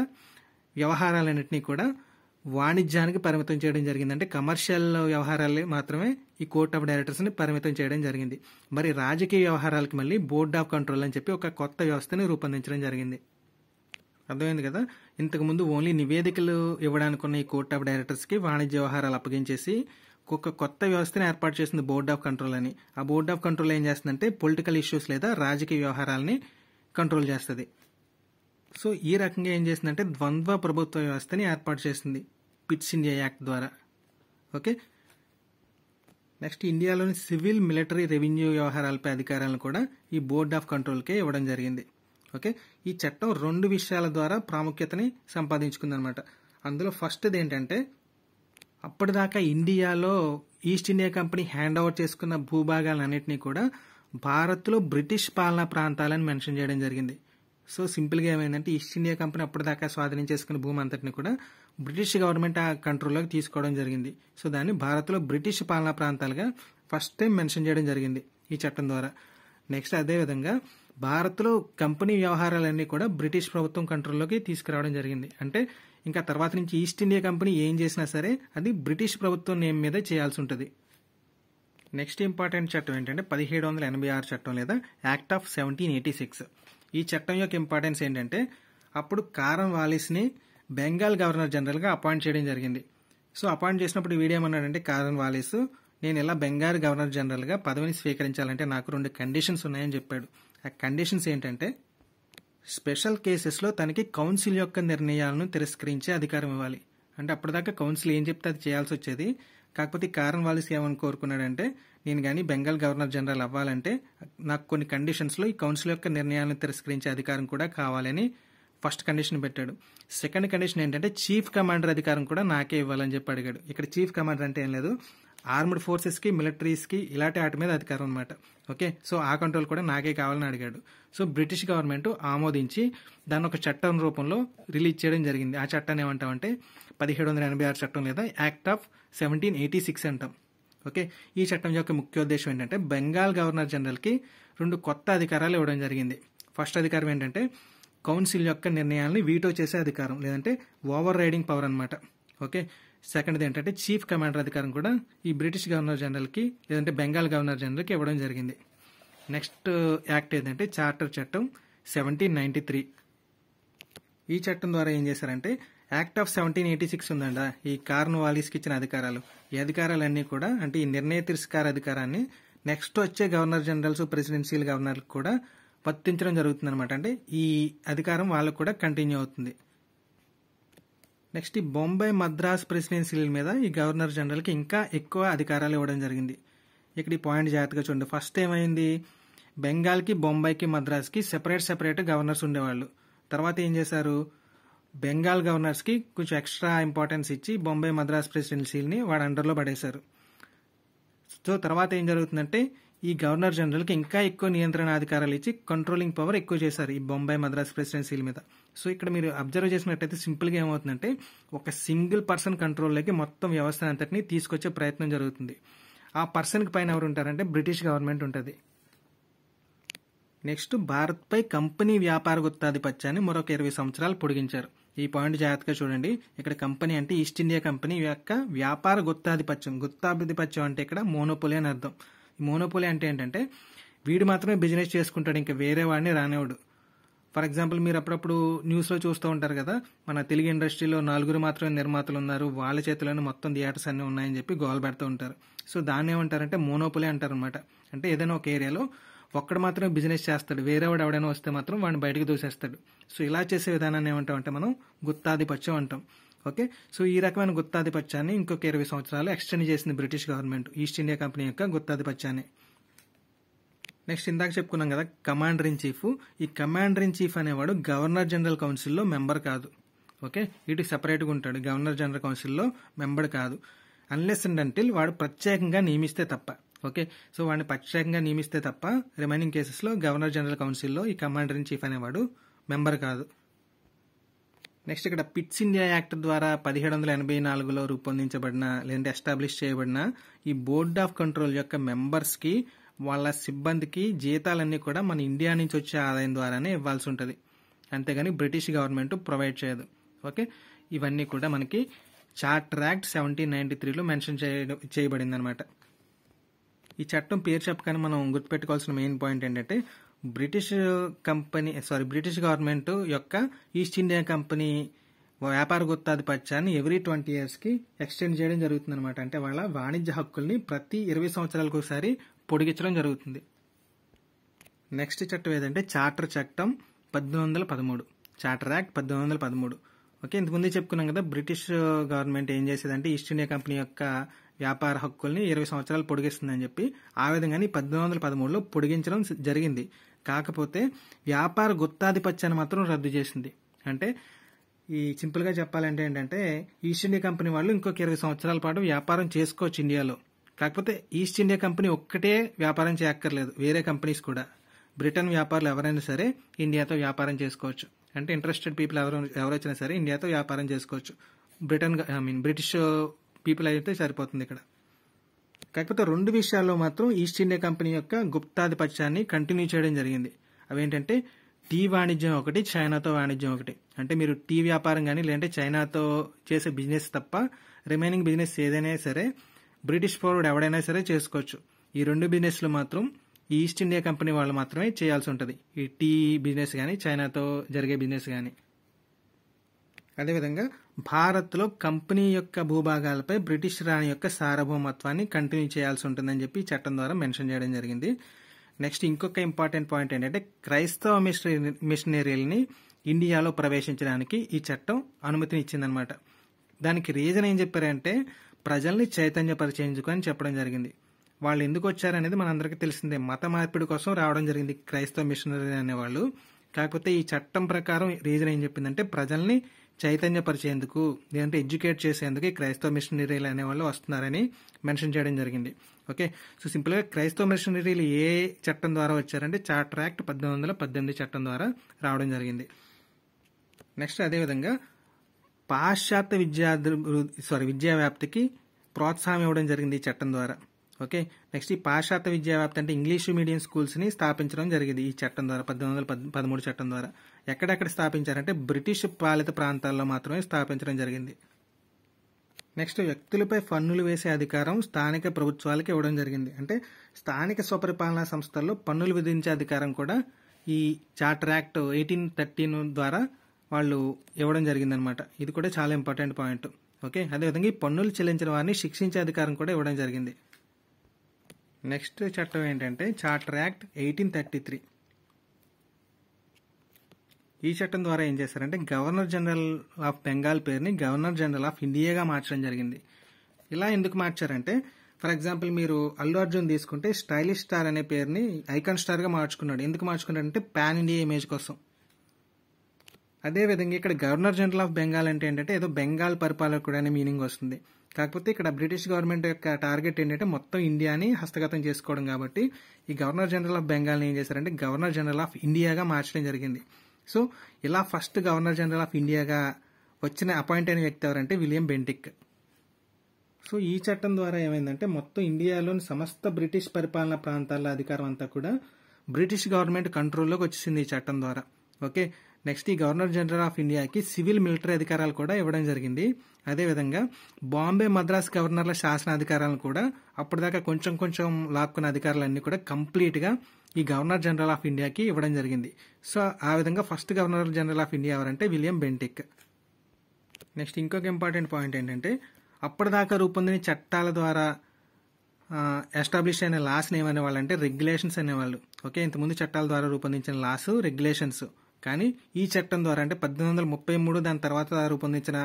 వ్యవహారాలన్నింటినీ కూడా వాణిజ్యానికి పరిమితం చేయడం జరిగింది. అంటే కమర్షియల్ వ్యవహారాలు మాత్రమే ఈ కోర్ట్ ఆఫ్ డైరెక్టర్స్ని పరిమితం చేయడం జరిగింది. మరి రాజకీయ వ్యవహారాలకి మళ్ళీ బోర్డ్ ఆఫ్ కంట్రోల్ అని చెప్పి ఒక కొత్త వ్యవస్థని రూపొందించడం జరిగింది. అర్థమైంది కదా. ఇంతకుముందు ఓన్లీ నివేదికలు ఇవ్వడానికి ఉన్న ఈ కోర్ట్ ఆఫ్ డైరెక్టర్స్కి వాణిజ్య వ్యవహారాలు అప్పగించేసి ఒక కొత్త వ్యవస్థను ఏర్పాటు చేసింది బోర్డ్ ఆఫ్ కంట్రోల్ అని. ఆ బోర్డ్ ఆఫ్ కంట్రోల్ ఏం చేస్తుందంటే పొలిటికల్ ఇష్యూస్ లేదా రాజకీయ వ్యవహారాలని కంట్రోల్ చేస్తుంది. సో ఈ రకంగా ఏం చేసిందంటే ద్వంద్వ ప్రభుత్వ వ్యవస్థని ఏర్పాటు చేసింది పిట్స్ ఇండియా యాక్ట్ ద్వారా. ఓకే, నెక్స్ట్ ఇండియాలోని సివిల్, మిలిటరీ, రెవెన్యూ వ్యవహారాలపై అధికారాలను కూడా ఈ బోర్డ్ ఆఫ్ కంట్రోల్కే ఇవ్వడం జరిగింది. ఓకే, ఈ చట్టం 2 విషయాల ద్వారా ప్రాముఖ్యతని సంపాదించుకుందనమాట. అందులో ఫస్ట్ది ఏంటంటే అప్పటిదాకా ఇండియాలో east India company hand over చేసుకున్న భూభాగాలన్నింటినీ కూడా భారత్లో బ్రిటిష్ పాలనా ప్రాంతాలని మెన్షన్ చేయడం జరిగింది. సో సింపుల్గా ఏమైందంటే ఈస్ట్ ఇండియా కంపెనీ అప్పటిదాకా స్వాధీనం చేసుకున్న భూమి అంతటిని కూడా బ్రిటిష్ గవర్నమెంట్ ఆ కంట్రోల్లోకి తీసుకోవడం జరిగింది. సో దాన్ని భారత్లో బ్రిటిష్ పాలనా ప్రాంతాలుగా ఫస్ట్ టైం మెన్షన్ చేయడం జరిగింది ఈ చట్టం ద్వారా. నెక్స్ట్ అదేవిధంగా భారత్లో కంపెనీ వ్యవహారాలన్నీ కూడా బ్రిటిష్ ప్రభుత్వం కంట్రోల్లోకి తీసుకురావడం జరిగింది. అంటే ఇంకా తర్వాత నుంచి ఈస్ట్ ఇండియా కంపెనీ ఏం చేసినా సరే అది బ్రిటిష్ ప్రభుత్వం నేమ్ మీద చేయాల్సి ఉంటుంది. నెక్స్ట్ ఇంపార్టెంట్ చట్టం ఏంటంటే 1786 చట్టం లేదా యాక్ట్ ఆఫ్ 1786. ఈ చట్టం యొక్క ఇంపార్టెన్స్ ఏంటంటే అప్పుడు కారన్ వాలిస్ని బెంగాల్ గవర్నర్ జనరల్గా అపాయింట్ చేయడం జరిగింది. సో అపాయింట్ చేసినప్పుడు వీడేమన్నాడంటే కారన్ వాలిస్, నేను ఇలా బెంగాల్ గవర్నర్ జనరల్గా పదవిని స్వీకరించాలంటే నాకు 2 కండిషన్స్ ఉన్నాయని చెప్పాడు. ఆ కండిషన్స్ ఏంటంటే స్పెషల్ కేసెస్లో తనకి కౌన్సిల్ యొక్క నిర్ణయాలను తిరస్కరించే అధికారం ఇవ్వాలి. అంటే అప్పటిదాకా కౌన్సిల్ ఏం చెప్తే అది చేయాల్సి వచ్చేది. కాకపోతే కారన్ వాలిస్ ఏమని కోరుకున్నాడంటే నేను కానీ బెంగాల్ గవర్నర్ జనరల్ అవ్వాలంటే నాకు కొన్ని కండిషన్స్లో ఈ కౌన్సిల్ యొక్క నిర్ణయాలను తిరస్కరించే అధికారం కూడా కావాలని ఫస్ట్ కండిషన్ పెట్టాడు. సెకండ్ కండిషన్ ఏంటంటే చీఫ్ కమాండర్ అధికారం కూడా నాకే ఇవ్వాలని చెప్పి అడిగాడు. ఇక్కడ చీఫ్ కమాండర్ అంటే ఏం లేదు, ఆర్మ్డ్ ఫోర్సెస్కి, మిలిటరీస్కి ఇలాంటి వాటి మీద అధికారం అనమాట. ఓకే, సో ఆ కంట్రోల్ కూడా నాకే కావాలని అడిగాడు. సో బ్రిటిష్ గవర్నమెంట్ ఆమోదించి దాన్ని ఒక చట్టం రూపంలో రిలీజ్ చేయడం జరిగింది. ఆ చట్టాన్ని ఏమంటామంటే 1786 చట్టం లేదా యాక్ట్ ఆఫ్ 1786 అంటాం. ఓకే, ఈ చట్టం యొక్క ముఖ్య ఉద్దేశం ఏంటంటే బెంగాల్ గవర్నర్ జనరల్కి 2 కొత్త అధికారాలు ఇవ్వడం జరిగింది. ఫస్ట్ అధికారం ఏంటంటే కౌన్సిల్ యొక్క నిర్ణయాల్ని వీటో చేసే అధికారం, లేదంటే ఓవర్ రైడింగ్ పవర్ అనమాట. ఓకే, సెకండ్ది ఏంటంటే చీఫ్ కమాండర్ అధికారం కూడా ఈ బ్రిటిష్ గవర్నర్ జనరల్కి లేదంటే బెంగాల్ గవర్నర్ జనరల్కి ఇవ్వడం జరిగింది. నెక్స్ట్ యాక్ట్ ఏంటంటే చార్టర్ చట్టం 1793. ఈ చట్టం ద్వారా ఏం చేశారంటే యాక్ట్ ఆఫ్ 1786 ఉందంట, ఈ కార్న్వాలిస్కి ఇచ్చిన అధికారాలు, ఈ అధికారాలన్నీ కూడా అంటే ఈ నిర్ణయ తిరస్కార అధికారాన్ని నెక్స్ట్ వచ్చే గవర్నర్ జనరల్స్, ప్రెసిడెన్షియల్ గవర్నర్లకు కూడా వర్తించడం జరుగుతుంది అనమాట. అంటే ఈ అధికారం వాళ్ళకు కూడా కంటిన్యూ అవుతుంది. నెక్స్ట్ ఈ బొంబాయి మద్రాస్ ప్రెసిడెన్సీల మీద ఈ గవర్నర్ జనరల్కి ఇంకా ఎక్కువ అధికారాలు ఇవ్వడం జరిగింది. ఇక్కడ ఈ పాయింట్ జాగ్రత్తగా చూడండి. ఫస్ట్ ఏమైంది, బెంగాల్కి, బొంబాయికి, మద్రాస్కి సెపరేట్ గవర్నర్స్ ఉండేవాళ్ళు. తర్వాత ఏం చేశారు, బెంగాల్ గవర్నర్స్కి కొంచెం ఎక్స్ట్రా ఇంపార్టెన్స్ ఇచ్చి బొంబాయి మద్రాస్ ప్రెసిడెన్సీని వాడి అండర్లో పడేశారు. సో తర్వాత ఏం జరుగుతుందంటే ఈ గవర్నర్ జనరల్కి ఇంకా ఎక్కువ నియంత్రణ అధికారాలు ఇచ్చి కంట్రోలింగ్ పవర్ ఎక్కువ చేశారు ఈ బొంబాయి మద్రాస్ ప్రెసిడెన్సీల మీద. సో ఇక్కడ మీరు అబ్జర్వ్ చేసినట్టయితే సింపుల్గా ఏమవుతుందంటే ఒక సింగిల్ పర్సన్ కంట్రోల్లోకి మొత్తం వ్యవస్థ అంతటిని తీసుకొచ్చే ప్రయత్నం జరుగుతుంది. ఆ పర్సన్కి పైన ఎవరు ఉంటారంటే బ్రిటిష్ గవర్నమెంట్ ఉంటుంది. నెక్స్ట్ భారత్పై కంపెనీ వ్యాపార గుత్తాధిపత్యాన్ని మరొక 20 సంవత్సరాలు పొడిగించారు. ఈ పాయింట్ జాగ్రత్తగా చూడండి. ఇక్కడ కంపెనీ అంటే ఈస్ట్ ఇండియా కంపెనీ యొక్క వ్యాపార గుత్తాధిపత్యం అంటే ఇక్కడ మోనోపోలీ అని అర్థం. మోనోపోలీ అంటే ఏంటంటే వీడు మాత్రమే బిజినెస్ చేసుకుంటాడు, ఇంకా వేరే వాడిని రానివాడు. ఫర్ ఎగ్జాంపుల్ మీరు అప్పుడప్పుడు న్యూస్లో చూస్తూ ఉంటారు కదా, మన తెలుగు ఇండస్ట్రీలో 4 మాత్రమే నిర్మాతలు ఉన్నారు, వాళ్ళ చేతిలోనే మొత్తం థియేటర్స్ అన్నీ ఉన్నాయని చెప్పి గోల్ పెడుతూ ఉంటారు. సో దాన్ని ఏమంటారంటే మోనోపోలీ అంటారు అనమాట. అంటే ఏదైనా ఒక ఏరియాలో ఒక్కడు మాత్రమే బిజినెస్ చేస్తాడు, వేరే వాడు ఎవడైనా వస్తే మాత్రం వాడిని బయటకు దూసేస్తాడు. సో ఇలా చేసే విధానాన్ని ఏమంటామంటే మనం గుత్తాధిపత్యం అంటాం. ఓకే, సో ఈ రకమైన గుత్తాధిపత్యాన్ని ఇంకొక 20 సంవత్సరాలు ఎక్స్టెండ్ చేసింది British government east India company యొక్క గుత్తాధిపత్యాన్ని. నెక్స్ట్ ఇందాక చెప్పుకున్నాం కదా కమాండర్ ఇన్ చీఫ్. ఈ కమాండర్ ఇన్ చీఫ్ అనేవాడు గవర్నర్ జనరల్ కౌన్సిల్లో మెంబర్ కాదు. ఓకే, ఇటు సెపరేట్గా ఉంటాడు, గవర్నర్ జనరల్ కౌన్సిల్లో మెంబర్ కాదు అన్లెస్ అండ్ అంటిల్ వాడు ప్రత్యేకంగా నియమిస్తే తప్ప. ఓకే, సో వాడిని ప్రత్యేకంగా నియమిస్తే తప్ప రిమైనింగ్ కేసెస్లో గవర్నర్ జనరల్ కౌన్సిల్లో ఈ కమాండర్ ఇన్ చీఫ్ అనేవాడు మెంబర్ కాదు. నెక్స్ట్ ఇక్కడ పిట్స్ ఇండియా యాక్ట్ ద్వారా 1784లో రూపొందించబడిన లేదంటే ఎస్టాబ్లిష్ చేయబడిన ఈ బోర్డ్ ఆఫ్ కంట్రోల్ యొక్క మెంబర్స్కి వాళ్ళ సిబ్బందికి జీతాలన్నీ కూడా మన ఇండియా నుంచి వచ్చే ఆదాయం ద్వారానే ఇవ్వాల్సి ఉంటుంది, అంతేగాని బ్రిటిష్ గవర్నమెంట్ ప్రొవైడ్ చేయదు. ఓకే, ఇవన్నీ కూడా మనకి చార్టర్ యాక్ట్ 1793లో మెన్షన్ చేయబడింది అనమాట. ఈ చట్టం పేరు చెప్పగానే మనం గుర్తుపెట్టుకోవాల్సిన మెయిన్ పాయింట్ ఏంటంటే బ్రిటిష్ గవర్నమెంట్ యొక్క ఈస్ట్ ఇండియా కంపెనీ వ్యాపార గుత్తాధిపత్యాన్ని ఎవ్రీ 20 yearsకి ఎక్స్టెండ్ చేయడం జరుగుతుంది అనమాట. అంటే వాళ్ళ వాణిజ్య హక్కుల్ని ప్రతి 20 సంవత్సరాలకు ఒకసారి పొడిగించడం జరుగుతుంది. నెక్స్ట్ చట్టం ఏదంటే చార్టర్ చట్టం 1813, చార్టర్ యాక్ట్ 1813. ఓకే, ఇంతకుముందే చెప్పుకున్నాం కదా బ్రిటిష్ గవర్నమెంట్ ఏం చేసేదంటే ఈస్ట్ ఇండియా కంపెనీ యొక్క వ్యాపార హక్కుల్ని 20 సంవత్సరాలు పొడిగిస్తుందని చెప్పి ఆ విధంగానే 1813లో పొడిగించడం జరిగింది. కాకపోతే వ్యాపార గుత్తాధిపత్యాన్ని మాత్రం రద్దు చేసింది. అంటే ఈ సింపుల్గా చెప్పాలంటే ఏంటంటే ఈస్ట్ ఇండియా కంపెనీ వాళ్ళు ఇంకొక 20 సంవత్సరాల పాటు వ్యాపారం చేసుకోవచ్చు ఇండియాలో. కాకపోతే ఈస్ట్ ఇండియా కంపెనీ ఒక్కటే వ్యాపారం చేయక్కర్లేదు, వేరే కంపెనీస్ కూడా బ్రిటన్ వ్యాపారులు ఎవరైనా సరే ఇండియాతో వ్యాపారం చేసుకోవచ్చు. అంటే ఇంట్రెస్టెడ్ పీపుల్ ఎవరొచ్చినా సరే ఇండియాతో వ్యాపారం చేసుకోవచ్చు. బ్రిటిష్ పీపుల్ అయితే సరిపోతుంది ఇక్కడ. కాకపోతే 2 విషయాల్లో మాత్రం ఈస్ట్ ఇండియా కంపెనీ యొక్క గుప్తాధిపత్యాన్ని కంటిన్యూ చేయడం జరిగింది. అవేంటంటే టీ వాణిజ్యం ఒకటి, చైనాతో వాణిజ్యం ఒకటి. అంటే మీరు టీ వ్యాపారం కానీ లేదంటే చైనాతో చేసే బిజినెస్ తప్ప రిమైనింగ్ బిజినెస్ ఏదైనా సరే బ్రిటిష్ పౌరుడు ఎవడైనా సరే చేసుకోవచ్చు. ఈ 2 బిజినెస్లు మాత్రం ఈ ఈస్ట్ ఇండియా కంపెనీ వాళ్ళు మాత్రమే చేయాల్సి ఉంటుంది, ఈ టీ బిజినెస్ కానీ చైనాతో జరిగే బిజినెస్ కానీ. అదేవిధంగా భారత్లో కంపెనీ యొక్క భూభాగాలపై బ్రిటిష్ రాణి యొక్క సార్వభౌమత్వాన్ని కంటిన్యూ చేయాల్సి ఉంటుందని చెప్పి చట్టం ద్వారా మెన్షన్ చేయడం జరిగింది. నెక్స్ట్ ఇంకొక ఇంపార్టెంట్ పాయింట్ ఏంటంటే క్రైస్తవ మిషనరీలని ఇండియాలో ప్రవేశించడానికి ఈ చట్టం అనుమతిని ఇచ్చిందనమాట. దానికి రీజన్ ఏం చెప్పారంటే ప్రజల్ని చైతన్యపరిచేందుకు అని చెప్పడం జరిగింది. వాళ్ళు ఎందుకు వచ్చారనేది మనందరికీ తెలిసిందే, మత మార్పిడి కోసం రావడం జరిగింది క్రైస్తవ మిషనరీ అనేవాళ్ళు. కాకపోతే ఈ చట్టం ప్రకారం రీజన్ ఏం చెప్పిందంటే ప్రజల్ని చైతన్యపరిచేందుకు, లేదంటే ఎడ్యుకేట్ చేసేందుకు ఈ క్రైస్తవ మిషనరీలు అనేవాళ్ళు వస్తున్నారని మెన్షన్ చేయడం జరిగింది. ఓకే, సో సింపుల్గా క్రైస్తవ మిషనరీలు ఏ చట్టం ద్వారా వచ్చారంటే చార్టర్ యాక్ట్ 1818 చట్టం ద్వారా రావడం జరిగింది. నెక్స్ట్ అదేవిధంగా పాశ్చాత్య విద్యా వ్యాప్తికి ప్రోత్సాహం ఇవ్వడం జరిగింది ఈ చట్టం ద్వారా. ఓకే, నెక్స్ట్ ఈ పాశ్చాత్య విద్యా వ్యాప్తి అంటే ఇంగ్లీష్ మీడియం స్కూల్స్ని స్థాపించడం జరిగింది ఈ చట్టం ద్వారా, 1813 చట్టం ద్వారా. ఎక్కడెక్కడ స్థాపించారంటే బ్రిటిష్ పాలిత ప్రాంతాల్లో మాత్రమే స్థాపించడం జరిగింది. నెక్స్ట్ వ్యక్తులపై పన్నులు వేసే అధికారం స్థానిక ప్రభుత్వాలకు ఇవ్వడం జరిగింది. అంటే స్థానిక స్వపరిపాలనా సంస్థల్లో పన్నులు విధించే అధికారం కూడా ఈ చార్టర్ యాక్ట్ 1813 ద్వారా వాళ్ళు ఇవ్వడం జరిగిందనమాట. ఇది కూడా చాలా ఇంపార్టెంట్ పాయింట్. ఓకే, అదేవిధంగా ఈ పన్నులు చెల్లించిన వారిని శిక్షించే అధికారం కూడా ఇవ్వడం జరిగింది. నెక్స్ట్ చట్టం ఏంటంటే చార్టర్ యాక్ట్ 1833. ఈ చట్టం ద్వారా ఏం చేశారంటే గవర్నర్ జనరల్ ఆఫ్ బెంగాల్ పేరుని గవర్నర్ జనరల్ ఆఫ్ ఇండియాగా మార్చడం జరిగింది. ఇలా ఎందుకు మార్చారంటే ఫర్ ఎగ్జాంపుల్ మీరు అల్లు అర్జున్ తీసుకుంటే స్టైలిష్ స్టార్ అనే పేరుని ఐకాన్ స్టార్గా మార్చుకున్నాడు. ఎందుకు మార్చుకున్నాడంటే పాన్ ఇండియా ఇమేజ్ కోసం. అదేవిధంగా ఇక్కడ గవర్నర్ జనరల్ ఆఫ్ బెంగాల్ అంటే ఏంటంటే ఏదో బెంగాల్ పరిపాలకుడు అనే మీనింగ్ వస్తుంది. కాకపోతే ఇక్కడ బ్రిటిష్ గవర్నమెంట్ యొక్క టార్గెట్ ఏంటంటే మొత్తం ఇండియాని హస్తగతం చేసుకోవడం కాబట్టి ఈ గవర్నర్ జనరల్ ఆఫ్ బెంగాల్ని ఏం చేశారంటే గవర్నర్ జనరల్ ఆఫ్ ఇండియాగా మార్చడం జరిగింది. సో ఇలా ఫస్ట్ గవర్నర్ జనరల్ ఆఫ్ ఇండియాగా వచ్చిన అపాయింట్ అయిన వ్యక్తి ఎవరంటే విలియం బెంటిక్. సో ఈ చట్టం ద్వారా ఏమైందంటే మొత్తం ఇండియాలోని సమస్త బ్రిటిష్ పరిపాలనా ప్రాంతాల అధికారం అంతా కూడా బ్రిటిష్ గవర్నమెంట్ కంట్రోల్లోకి వచ్చేసింది ఈ చట్టం ద్వారా. ఓకే, నెక్స్ట్ ఈ గవర్నర్ జనరల్ ఆఫ్ ఇండియాకి సివిల్ మిలిటరీ అధికారాలు కూడా ఇవ్వడం జరిగింది. అదేవిధంగా బాంబే మద్రాస్ గవర్నర్ల శాసనాధికారాలను కూడా అప్పటిదాకా కొంచెం కొంచెం లాక్కున్న అధికారాలన్నీ కూడా కంప్లీట్గా ఈ గవర్నర్ జనరల్ ఆఫ్ ఇండియాకి ఇవ్వడం జరిగింది. సో ఆ విధంగా first governor general of India ఎవరంటే విలియం బెంటిక్. నెక్స్ట్ ఇంకొక ఇంపార్టెంట్ పాయింట్ ఏంటంటే అప్పటిదాకా రూపొందిన చట్టాల ద్వారా ఎస్టాబ్లిష్ అయిన లాస్ని ఏమనేవాళ్ళు అంటే రెగ్యులేషన్స్ అనేవాళ్ళు. ఓకే, ఇంతకుముందు చట్టాల ద్వారా రూపొందించిన లాస్ రెగ్యులేషన్స్. కానీ ఈ చట్టం ద్వారా అంటే 1833 దాని తర్వాత రూపొందించిన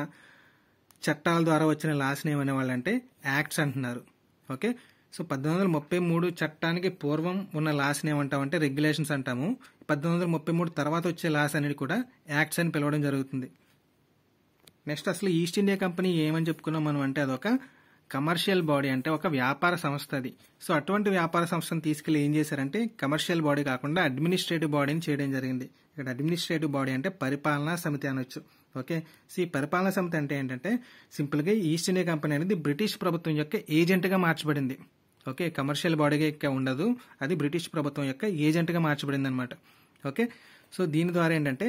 చట్టాల ద్వారా వచ్చిన లాస్ని ఏమనేవాళ్ళు అంటే యాక్ట్స్ అంటున్నారు. ఓకే, సో 1833 చట్టానికి పూర్వం ఉన్న లాస్ని ఏమంటామంటే రెగ్యులేషన్స్ అంటాము. 1833 తర్వాత వచ్చే లాస్ అనేది కూడా యాక్ట్స్ అని పిలవడం జరుగుతుంది. నెక్స్ట్ అసలు ఈస్ట్ ఇండియా కంపెనీ ఏమని చెప్పుకున్నాం మనం అంటే అదొక కమర్షియల్ బాడీ, అంటే ఒక వ్యాపార సంస్థ అది. సో అటువంటి వ్యాపార సంస్థను తీసుకెళ్లి ఏం చేశారంటే కమర్షియల్ బాడీ కాకుండా అడ్మినిస్ట్రేటివ్ బాడీని చేయడం జరిగింది. ఇక్కడ అడ్మినిస్ట్రేటివ్ బాడీ అంటే పరిపాలనా సమితి అనొచ్చు. ఓకే, సో ఈ పరిపాలనా సమితి అంటే ఏంటంటే సింపుల్గా ఈస్ట్ ఇండియా కంపెనీ అనేది బ్రిటిష్ ప్రభుత్వం యొక్క ఏజెంట్గా మార్చబడింది. ఓకే, కమర్షియల్ బాడీగా ఉండదు, అది బ్రిటిష్ ప్రభుత్వం యొక్క ఏజెంట్గా మార్చబడింది అనమాట. ఓకే, సో దీని ద్వారా ఏంటంటే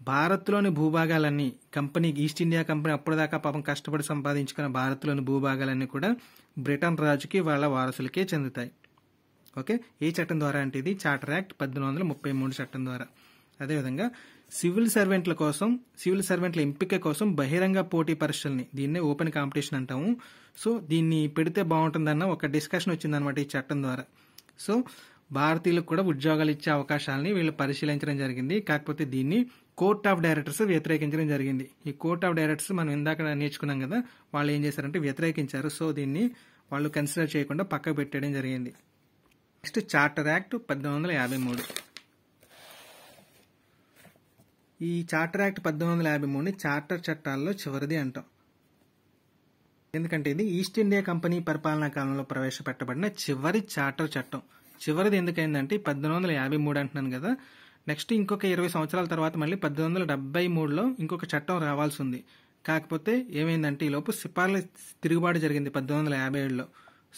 భారత్లోని భూభాగాలన్నీ కంపెనీ ఈస్ట్ ఇండియా కంపెనీ అప్పటిదాకా పాపం కష్టపడి సంపాదించుకున్న భారత్లోని భూభాగాలన్నీ కూడా బ్రిటన్ రాజుకి వాళ్ళ వారసులకే చెందుతాయి. ఓకే, ఏ చట్టం ద్వారా అంటే ఇది చార్టర్ యాక్ట్ 1833 చట్టం ద్వారా. అదేవిధంగా సివిల్ సర్వెంట్ల ఎంపిక కోసం బహిరంగ పోటీ పరీక్షల్ని, దీన్నే ఓపెన్ కాంపిటీషన్ అంటాము. సో దీన్ని పెడితే బాగుంటుందన్న ఒక డిస్కషన్ వచ్చిందనమాట ఈ చట్టం ద్వారా. సో భారతీయులకు కూడా ఉద్యోగాలు ఇచ్చే అవకాశాలని వీళ్ళు పరిశీలించడం జరిగింది. కాకపోతే దీన్ని కోర్ట్ ఆఫ్ డైరెక్టర్స్ వ్యతిరేకించడం జరిగింది. ఈ కోర్ట్ ఆఫ్ డైరెక్టర్స్ మనం ఇందాక నేర్చుకున్నాం కదా, వాళ్ళు ఏం చేశారంటే వ్యతిరేకించారు. సో దీన్ని వాళ్ళు కన్సిడర్ చేయకుండా పక్కకు పెట్టడం జరిగింది. Next charter act 1853. ఈ చార్టర్ యాక్ట్ 1853ని చార్టర్ చట్టాల్లో చివరిది అంటాం. ఎందుకంటే ఇది ఈస్ట్ ఇండియా కంపెనీ పరిపాలనా కాలంలో ప్రవేశపెట్టబడిన చివరి చార్టర్ చట్టం. చివరిది ఎందుకైందంటే 1853 అంటున్నాను కదా, నెక్స్ట్ ఇంకొక 20 సంవత్సరాల తర్వాత మళ్ళీ 1873లో ఇంకొక చట్టం రావాల్సి ఉంది. కాకపోతే ఏమైందంటే ఈలోపు సిపార్ల తిరుగుబాటు జరిగింది 1857లో.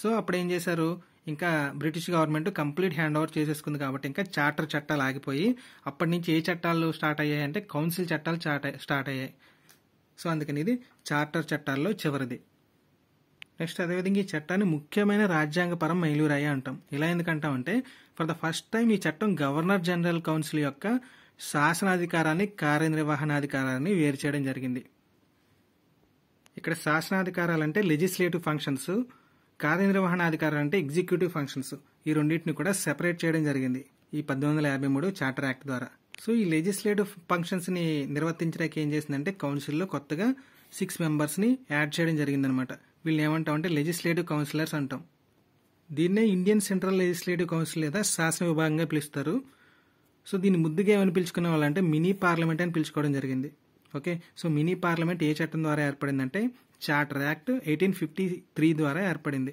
సో అప్పుడు ఏం చేశారు, ఇంకా British government complete hand over చేసేసుకుంది కాబట్టి ఇంకా చార్టర్ చట్టాలు ఆగిపోయి అప్పటి నుంచి ఏ చట్టాలు స్టార్ట్ అయ్యాయి అంటే కౌన్సిల్ చట్టాలు స్టార్ట్ అయ్యాయి. సో అందుకని ఇది చార్టర్ చట్టాల్లో చివరిది. నెక్స్ట్ అదేవిధంగా ఈ చట్టాన్ని ముఖ్యమైన రాజ్యాంగపరం మైలురాయి అంటాం. ఇలా ఎందుకంటాం అంటే ఫర్ ద ఫస్ట్ టైం ఈ చట్టం గవర్నర్ జనరల్ కౌన్సిల్ యొక్క శాసనాధికారాన్ని కార్యనిర్వహణాధికారాన్ని వేరు చేయడం జరిగింది. ఇక్కడ శాసనాధికారాలు అంటే లెజిస్లేటివ్ ఫంక్షన్స్, కార్యనిర్వహణాధికారాలు అంటే ఎగ్జిక్యూటివ్ ఫంక్షన్స్, ఈ రెండింటిని కూడా సెపరేట్ చేయడం జరిగింది ఈ 1853 చార్టర్ యాక్ట్ ద్వారా. సో ఈ లెజిస్లేటివ్ ఫంక్షన్స్ని నిర్వర్తించడానికి ఏం చేసిందంటే కౌన్సిల్లో కొత్తగా 6 మెంబర్స్ని యాడ్ చేయడం జరిగిందనమాట. వీళ్ళని ఏమంటాం అంటే లెజిస్లేటివ్ కౌన్సిలర్స్ అంటాం. దీన్నే ఇండియన్ సెంట్రల్ లెజిస్లేటివ్ కౌన్సిల్ లేదా శాసన విభాగంగా పిలుస్తారు. సో దీన్ని ముద్దుగా ఏమని పిలుచుకునే వాళ్ళంటే మినీ పార్లమెంట్ అని పిలుచుకోవడం జరిగింది. ఓకే, సో మినీ పార్లమెంట్ ఏ చట్టం ద్వారా ఏర్పడిందంటే చార్టర్ యాక్ట్ 1853 ద్వారా ఏర్పడింది.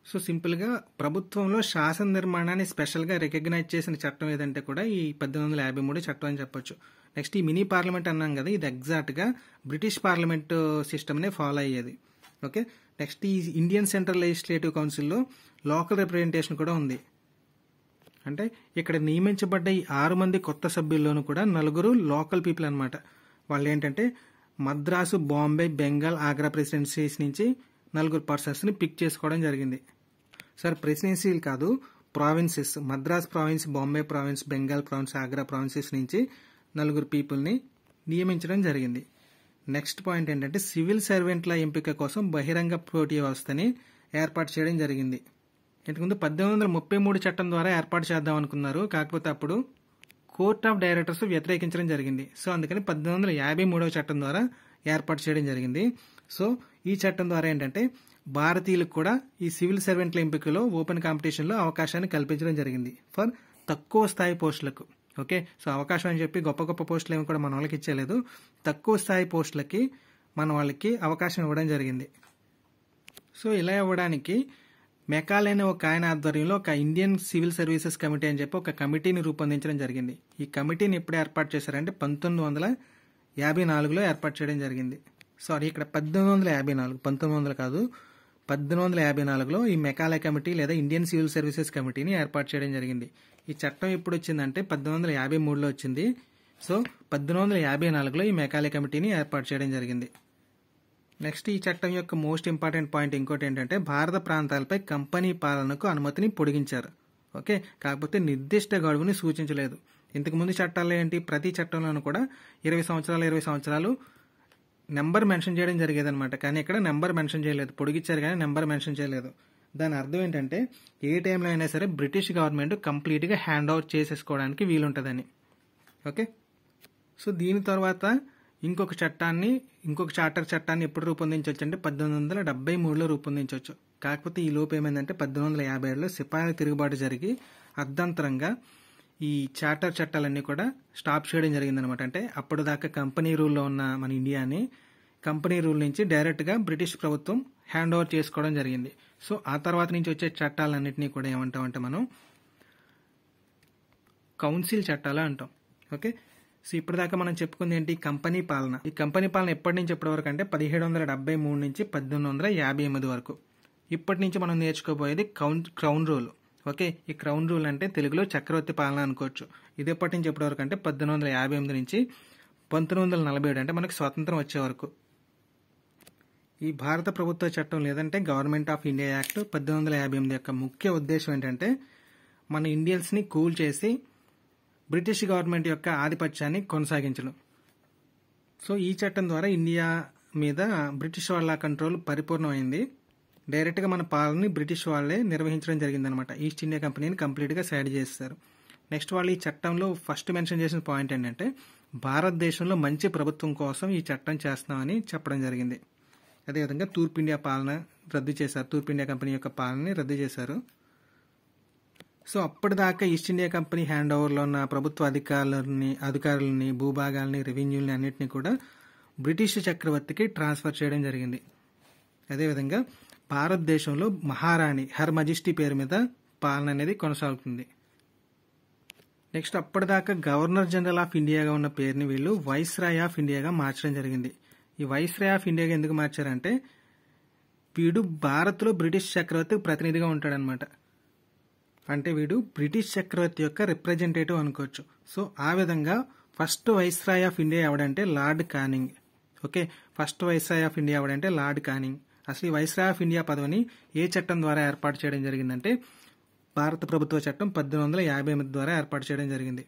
సో సింపుల్గా ప్రభుత్వంలో శాసన నిర్మాణాన్ని స్పెషల్గా రికగ్నైజ్ చేసిన చట్టం ఏదంటే కూడా ఈ 1853 చట్టం అని చెప్పొచ్చు. నెక్స్ట్ ఈ మినీ పార్లమెంట్ అన్నాం కదా, ఇది ఎగ్జాక్ట్గా బ్రిటిష్ పార్లమెంట్ సిస్టమ్నే ఫాలో అయ్యేది. ఓకే, నెక్స్ట్ ఈ ఇండియన్ సెంట్రల్ లెజిస్లేటివ్ కౌన్సిల్లో లోకల్ రిప్రజెంటేషన్ కూడా ఉంది. అంటే ఇక్కడ నియమించబడ్డ ఈ 6 మంది కొత్త సభ్యుల్లోనూ కూడా 4 లోకల్ పీపుల్ అనమాట. వాళ్ళు ఏంటంటే మద్రాసు, బాంబే, బెంగాల్, ఆగ్రా ప్రెసిడెన్సీస్ నుంచి 4 పర్సన్స్ని పిక్ చేసుకోవడం జరిగింది. సార్ ప్రెసిడెన్సీలు కాదు, provinces. Madras province, Bombay province, Bengal province, Agra provinces నుంచి 4 పీపుల్ని నియమించడం జరిగింది. నెక్స్ట్ పాయింట్ ఏంటంటే సివిల్ సర్వెంట్ల ఎంపిక కోసం బహిరంగ పోటీ వ్యవస్థని ఏర్పాటు చేయడం జరిగింది. ఇంతకుముందు 1833 చట్టం ద్వారా ఏర్పాటు చేద్దాం అనుకున్నారు, కాకపోతే అప్పుడు కోర్ట్ ఆఫ్ డైరెక్టర్స్ వ్యతిరేకించడం జరిగింది. సో అందుకని 1853 చట్టం ద్వారా ఏర్పాటు చేయడం జరిగింది. సో ఈ చట్టం ద్వారా ఏంటంటే భారతీయులకు కూడా ఈ సివిల్ సర్వెంట్ల ఎంపికలో ఓపెన్ కాంపిటీషన్లో అవకాశాన్ని కల్పించడం జరిగింది ఫర్ తక్కువ స్థాయి పోస్టులకు. ఓకే, సో అవకాశం అని చెప్పి గొప్ప గొప్ప పోస్టులు ఏమి కూడా మన వాళ్ళకి ఇచ్చేయలేదు, తక్కువ స్థాయి పోస్టులకి మన వాళ్ళకి అవకాశం ఇవ్వడం జరిగింది. సో ఇలా ఇవ్వడానికి మెకాలే అనే ఒక ఆయన ఆధ్వర్యంలో ఒక ఇండియన్ సివిల్ సర్వీసెస్ కమిటీ అని చెప్పి ఒక కమిటీని రూపొందించడం జరిగింది. ఈ కమిటీని ఎప్పుడు ఏర్పాటు చేశారంటే 1954లో ఏర్పాటు చేయడం జరిగింది. సారీ, ఇక్కడ 1854, 1900 కాదు, 1854లో ఈ మెకాలే కమిటీ లేదా ఇండియన్ సివిల్ సర్వీసెస్ కమిటీని ఏర్పాటు చేయడం జరిగింది. ఈ చట్టం ఎప్పుడు వచ్చిందంటే 1853లో వచ్చింది. సో 1854లో ఈ మెకాలే కమిటీని ఏర్పాటు చేయడం జరిగింది. నెక్స్ట్ ఈ చట్టం యొక్క మోస్ట్ ఇంపార్టెంట్ పాయింట్ ఇంకోటి ఏంటంటే భారత ప్రాంతాలపై కంపెనీ పాలనకు అనుమతిని పొడిగించారు. ఓకే, కాకపోతే నిర్దిష్ట గడువుని సూచించలేదు. ఇంతకుముందు చట్టాల్లో ఏంటి, ప్రతి చట్టంలోనూ కూడా 20 సంవత్సరాలు నెంబర్ మెన్షన్ చేయడం జరిగేది అనమాట. కానీ ఇక్కడ నెంబర్ మెన్షన్ చేయలేదు, పొడిగించారు కానీ నెంబర్ మెన్షన్ చేయలేదు. దాని అర్థం ఏంటంటే ఏ టైంలో అయినా సరే బ్రిటిష్ గవర్నమెంట్ కంప్లీట్గా హ్యాండ్ ఓవర్ చేసేసుకోవడానికి వీలుంటుందని. ఓకే, సో దీని తర్వాత ఇంకొక చార్టర్ చట్టాన్ని ఎప్పుడు రూపొందించవచ్చు అంటే 1873లో రూపొందించవచ్చు. కాకపోతే ఈ లోపు ఏమైందంటే 1857లో సిపాయిల తిరుగుబాటు జరిగి అర్ధంతరంగా ఈ చార్టర్ చట్టాలన్నీ కూడా స్టాప్ చేయడం జరిగిందనమాట. అంటే అప్పుడు దాకా కంపెనీ రూల్లో ఉన్న మన ఇండియాని కంపెనీ రూల్ నుంచి డైరెక్ట్గా బ్రిటిష్ ప్రభుత్వం హ్యాండ్ ఓవర్ చేసుకోవడం జరిగింది. సో ఆ తర్వాత నుంచి వచ్చే చట్టాలన్నింటినీ కూడా ఏమంటామంటే మనం కౌన్సిల్ చట్టాలు అంటాం. ఓకే, సో ఇప్పటిదాకా మనం చెప్పుకుంది ఏంటి, కంపెనీ పాలన. ఈ కంపెనీ పాలన ఎప్పటి నుంచి ఎప్పటి వరకు అంటే 1773 నుంచి 1858 వరకు. ఇప్పటి నుంచి మనం నేర్చుకోబోయేది క్రౌన్ రూల్. ఓకే, ఈ క్రౌన్ రూల్ అంటే తెలుగులో చక్రవర్తి పాలన అనుకోవచ్చు. ఇది ఎప్పటి నుంచి ఎప్పటి వరకు అంటే 1858 నుంచి 1947 అంటే మనకు స్వాతంత్రం వచ్చే వరకు. ఈ భారత ప్రభుత్వ చట్టం లేదంటే గవర్నమెంట్ ఆఫ్ ఇండియా యాక్ట్ 1858 యొక్క ముఖ్య ఉద్దేశం ఏంటంటే మన ఇండియన్స్ని కూల్ చేసి బ్రిటిష్ గవర్నమెంట్ యొక్క ఆధిపత్యాన్ని కొనసాగించడం. సో ఈ చట్టం ద్వారా ఇండియా మీద బ్రిటిష్ వాళ్ళ కంట్రోల్ పరిపూర్ణమైంది. డైరెక్ట్గా మన పాలనని బ్రిటిష్ వాళ్ళే నిర్వహించడం జరిగిందనమాట. ఈస్ట్ ఇండియా కంపెనీని కంప్లీట్గా సైడ్ చేస్తారు. నెక్స్ట్ వాళ్ళు ఈ చట్టంలో ఫస్ట్ మెన్షన్ చేసిన పాయింట్ ఏంటంటే భారతదేశంలో మంచి ప్రభుత్వం కోసం ఈ చట్టం చేస్తున్నామని చెప్పడం జరిగింది. అదేవిధంగా తూర్పు ఇండియా పాలన రద్దు చేశారు, తూర్పు ఇండియా కంపెనీ యొక్క పాలనని రద్దు చేశారు. సో అప్పటిదాకా ఈస్ట్ ఇండియా కంపెనీ హ్యాండ్ ఓవర్లో ఉన్న ప్రభుత్వ అధికారులని భూభాగాల్ని, రెవెన్యూని అన్నింటినీ కూడా బ్రిటిష్ చక్రవర్తికి ట్రాన్స్ఫర్ చేయడం జరిగింది. అదేవిధంగా భారతదేశంలో మహారాణి హర్ మజిస్టీ పేరు మీద పాలన అనేది కొనసాగుతుంది. నెక్స్ట్ అప్పటిదాకా గవర్నర్ జనరల్ ఆఫ్ ఇండియాగా ఉన్న పేరుని వీళ్ళు వైస్రాయ్ ఆఫ్ ఇండియాగా మార్చడం జరిగింది. ఈ వైస్రాయ్ ఆఫ్ ఇండియాగా ఎందుకు మార్చారంటే వీడు భారత్లో బ్రిటిష్ చక్రవర్తి ప్రతినిధిగా ఉంటాడనమాట. అంటే వీడు బ్రిటిష్ చక్రవర్తి యొక్క రిప్రజెంటేటివ్ అనుకోవచ్చు. సో ఆ విధంగా ఫస్ట్ వైస్రాయ్ ఆఫ్ ఇండియా ఎవడంటే Lord Canning. Okay, first viceroy of India ఎవడంటే లార్డ్ కానింగ్. అసలు ఈ వైస్రాయ్ ఆఫ్ ఇండియా పదవిని ఏ చట్టం ద్వారా ఏర్పాటు చేయడం జరిగిందంటే భారత ప్రభుత్వ చట్టం 1858 ద్వారా ఏర్పాటు చేయడం జరిగింది.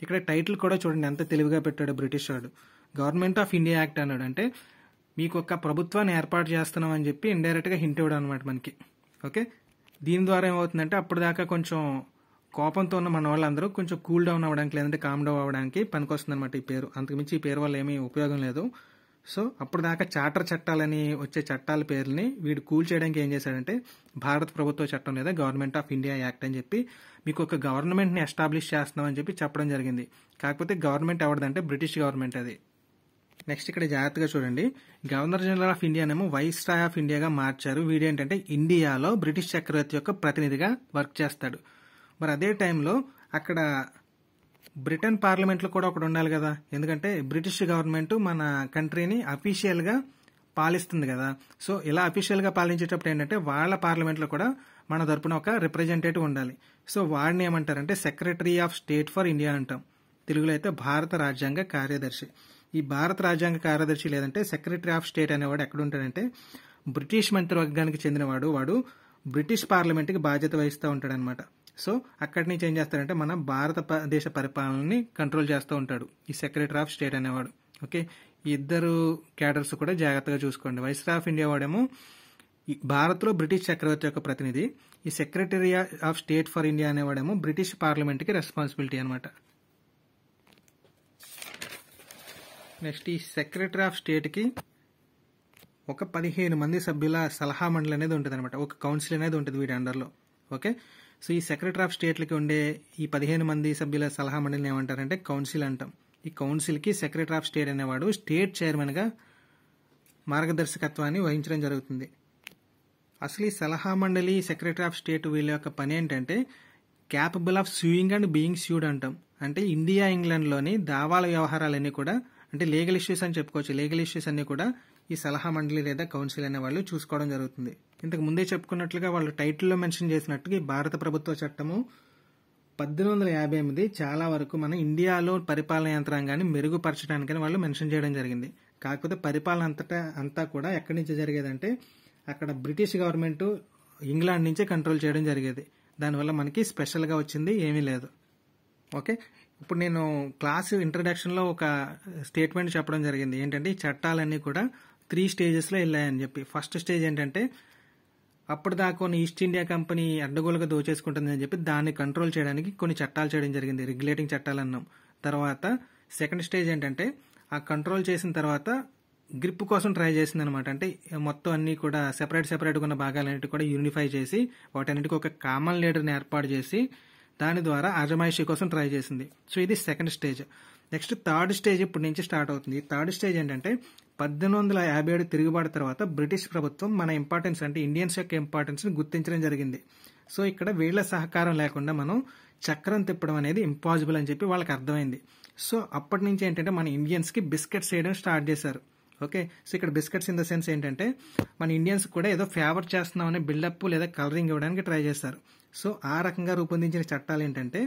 ఇక్కడ టైటిల్ కూడా చూడండి ఎంత తెలివిగా పెట్టాడు బ్రిటిష్ వాడు. గవర్నమెంట్ ఆఫ్ ఇండియా యాక్ట్ అన్నాడు, అంటే మీకు ఒక ప్రభుత్వాన్ని ఏర్పాటు చేస్తున్నాం అని చెప్పి ఇండైరెక్ట్గా హింట్ ఇవ్వడం అనమాట మనకి. ఓకే, దీని ద్వారా ఏమవుతుందంటే అప్పటిదాకా కొంచెం కోపంతో ఉన్న మన వాళ్ళందరూ కొంచెం కూల్ డౌన్ అవ్వడానికి లేదంటే కామ్ డౌన్ అవ్వడానికి పనికొస్తుంది అనమాట ఈ పేరు. అంతకుమించి ఈ పేరు వల్ల ఏమీ ఉపయోగం లేదు. సో అప్పుడు దాకా చార్టర్ చట్టాలని వచ్చే చట్టాల పేర్లని వీడు కూల్ చేయడానికి ఏం చేశాడంటే భారత ప్రభుత్వ చట్టం లేదా గవర్నమెంట్ ఆఫ్ ఇండియా యాక్ట్ అని చెప్పి మీకు ఒక గవర్నమెంట్ని ఎస్టాబ్లిష్ చేస్తున్నాం అని చెప్పి చెప్పడం జరిగింది. కాకపోతే గవర్నమెంట్ ఎవరిదంటే బ్రిటిష్ గవర్నమెంట్ అది. నెక్స్ట్ ఇక్కడ జాగ్రత్తగా చూడండి, గవర్నర్ జనరల్ ఆఫ్ ఇండియానేమో వైస్రాయ్ ఆఫ్ ఇండియాగా మార్చారు. వీడేంటంటే ఇండియాలో బ్రిటిష్ చక్రవర్తి యొక్క ప్రతినిధిగా వర్క్ చేస్తాడు. మరి అదే టైంలో అక్కడ బ్రిటన్ పార్లమెంట్లో కూడా ఒకటి ఉండాలి కదా, ఎందుకంటే బ్రిటిష్ గవర్నమెంట్ మన కంట్రీని అఫీషియల్గా పాలిస్తుంది కదా. సో ఇలా అఫీషియల్గా పాలించేటప్పుడు ఏంటంటే వాళ్ళ పార్లమెంట్లో కూడా మన తరపున ఒక రిప్రజెంటేటివ్ ఉండాలి. సో వాడిని ఏమంటారంటే secretary of state for India అంటాం. తెలుగులో అయితే భారత రాజ్యాంగ కార్యదర్శి. ఈ భారత రాజ్యాంగ కార్యదర్శి లేదంటే సెక్రటరీ ఆఫ్ స్టేట్ అనేవాడు ఎక్కడ ఉంటాడంటే బ్రిటిష్ మంత్రివర్గానికి చెందినవాడు. వాడు బ్రిటిష్ పార్లమెంట్కి బాధ్యత వహిస్తూ ఉంటాడనమాట. సో అక్కడి నుంచి ఏం చేస్తాడంటే మన భారతదేశ పరిపాలనని కంట్రోల్ చేస్తూ ఉంటాడు ఈ సెక్రటరీ ఆఫ్ స్టేట్ అనేవాడు. ఓకే, ఈ ఇద్దరు క్యాడర్స్ కూడా జాగ్రత్తగా చూసుకోండి. వైస్రాయ్ ఆఫ్ ఇండియా వాడేమో భారత్లో బ్రిటిష్ చక్రవర్తి యొక్క ప్రతినిధి, ఈ secretary of state for India అనేవాడేమో బ్రిటిష్ పార్లమెంట్కి రెస్పాన్సిబిలిటీ అనమాట. నెక్స్ట్ ఈ సెక్రటరీ ఆఫ్ స్టేట్కి ఒక 15 మంది సభ్యుల సలహా మండలి అనేది ఉంటుంది అనమాట. ఒక కౌన్సిల్ అనేది ఉంటుంది వీడి అండర్లో. ఓకే, సో ఈ సెక్రటరీ ఆఫ్ స్టేట్లకి ఉండే ఈ 15 మంది సభ్యుల సలహా మండలిని ఏమంటారంటే కౌన్సిల్ అంటాం. ఈ కౌన్సిల్కి సెక్రటరీ ఆఫ్ స్టేట్ అనేవాడు స్టేట్ చైర్మన్గా మార్గదర్శకత్వాన్ని వహించడం జరుగుతుంది. అసలు ఈ సలహా మండలి సెక్రటరీ ఆఫ్ స్టేట్ వీళ్ళ యొక్క పని ఏంటంటే capable of sewing and being sued అంటాం. అంటే ఇండియా ఇంగ్లాండ్లోని దావాల వ్యవహారాలన్నీ కూడా అంటే లీగల్ ఇష్యూస్ అని చెప్పుకోవచ్చు. లీగల్ ఇష్యూస్ అన్ని కూడా ఈ సలహా మండలి లేదా కౌన్సిల్ అనే వాళ్ళు చూసుకోవడం జరుగుతుంది. ఇంతకు ముందే చెప్పుకున్నట్లుగా వాళ్ళు టైటిల్లో మెన్షన్ చేసినట్టుగా ఈ భారత ప్రభుత్వ చట్టము 1858 చాలా వరకు మన ఇండియాలో పరిపాలన యంత్రాంగాన్ని మెరుగుపరచడానికని వాళ్ళు మెన్షన్ చేయడం జరిగింది. కాకపోతే పరిపాలన అంతా కూడా ఎక్కడి నుంచి జరిగేదంటే అక్కడ బ్రిటిష్ గవర్నమెంట్ ఇంగ్లాండ్ నుంచే కంట్రోల్ చేయడం జరిగేది. దానివల్ల మనకి స్పెషల్గా వచ్చింది ఏమీ లేదు. ఓకే, ఇప్పుడు నేను క్లాస్ ఇంట్రడక్షన్లో ఒక స్టేట్మెంట్ చెప్పడం జరిగింది. ఏంటంటే ఈ చట్టాలన్నీ కూడా 3 స్టేజెస్లో వెళ్ళాయని చెప్పి. ఫస్ట్ స్టేజ్ ఏంటంటే అప్పటిదాకా కొన్ని ఈస్ట్ ఇండియా కంపెనీ అడ్డగోలుగా దోచేసుకుంటుందని చెప్పి దాన్ని కంట్రోల్ చేయడానికి కొన్ని చట్టాలు చేయడం జరిగింది, రెగ్యులేటింగ్ చట్టాలు అన్నాం. తర్వాత సెకండ్ స్టేజ్ ఏంటంటే ఆ కంట్రోల్ చేసిన తర్వాత గ్రిప్ కోసం ట్రై చేసింది అనమాట. అంటే మొత్తం అన్ని కూడా సెపరేట్గా ఉన్న భాగాలన్నిటి కూడా యూనిఫై చేసి వాటన్నిటికీ ఒక కామన్ లీడర్ని ఏర్పాటు చేసి దాని ద్వారా అజమాయిషీ కోసం ట్రై చేసింది. సో ఇది second stage. Next third stage ఇప్పుడు నుంచి స్టార్ట్ అవుతుంది. థర్డ్ స్టేజ్ ఏంటంటే 1857 తిరుగుబాటు తర్వాత బ్రిటిష్ ప్రభుత్వం మన ఇంపార్టెన్స్ అంటే ఇండియన్స్ యొక్క ఇంపార్టెన్స్ని గుర్తించడం జరిగింది. సో ఇక్కడ వీళ్ల సహకారం లేకుండా మనం చక్రం తిప్పడం అనేది ఇంపాసిబుల్ అని చెప్పి వాళ్ళకి అర్థమైంది. సో అప్పటి నుంచి ఏంటంటే మన ఇండియన్స్కి బిస్కెట్స్ వేయడం స్టార్ట్ చేశారు. ఓకే, సో ఇక్కడ బిస్కెట్స్ ఇన్ ద సెన్స్ ఏంటంటే మన ఇండియన్స్ కూడా ఏదో ఫేవర్ చేస్తున్నామనే బిల్డప్ లేదా కలరింగ్ ఇవ్వడానికి ట్రై చేశారు. సో ఆ రకంగా రూపొందించిన చట్టాలు ఏంటంటే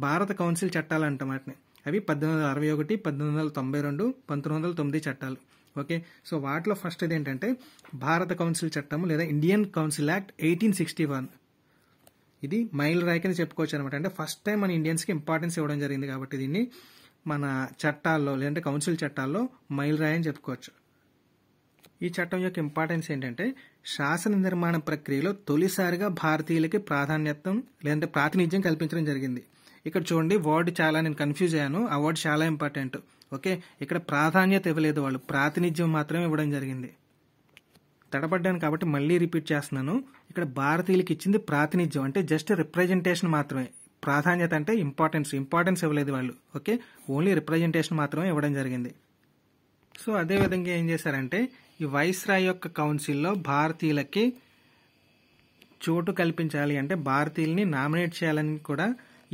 భారత కౌన్సిల్ చట్టాలు అంటాం వాటిని. అవి 1861, 1892, 1909 చట్టాలు. ఓకే, సో వాటిలో ఫస్ట్ ఏంటంటే భారత కౌన్సిల్ చట్టం లేదా ఇండియన్ కౌన్సిల్ యాక్ట్ 1861. ఇది మైల్ రాయికి అని చెప్పుకోవచ్చు అనమాట. అంటే ఫస్ట్ టైం మన ఇండియన్స్కి ఇంపార్టెన్స్ ఇవ్వడం జరిగింది కాబట్టి దీన్ని మన చట్టాల్లో లేదంటే కౌన్సిల్ చట్టాల్లో మైల్ రాయి అని చెప్పుకోవచ్చు. ఈ చట్టం యొక్క ఇంపార్టెన్స్ ఏంటంటే శాసన నిర్మాణ ప్రక్రియలో తొలిసారిగా భారతీయులకి లేదంటే ప్రాతినిధ్యం కల్పించడం జరిగింది. ఇక్కడ చూడండి వర్డ్ చాలా నేను కన్ఫ్యూజ్ అయ్యాను. ఆ వర్డ్ చాలా ఇంపార్టెంట్. ఓకే, ఇక్కడ ప్రాధాన్యత ఇవ్వలేదు, వాళ్ళు ప్రాతినిధ్యం మాత్రమే ఇవ్వడం జరిగింది. తడబడ్డాను కాబట్టి మళ్ళీ రిపీట్ చేస్తున్నాను. ఇక్కడ భారతీయులకి ఇచ్చింది ప్రాతినిధ్యం అంటే జస్ట్ రిప్రజెంటేషన్ మాత్రమే. ప్రాధాన్యత అంటే ఇంపార్టెన్స్ ఇవ్వలేదు వాళ్ళు. ఓకే, ఓన్లీ రిప్రజెంటేషన్ మాత్రమే ఇవ్వడం జరిగింది. సో అదే విధంగా ఏం చేశారంటే ఈ వైస్రాయ్ యొక్క కౌన్సిల్లో భారతీయులకి చోటు కల్పించాలి అంటే భారతీయుల్ని నామినేట్ చేయాలని కూడా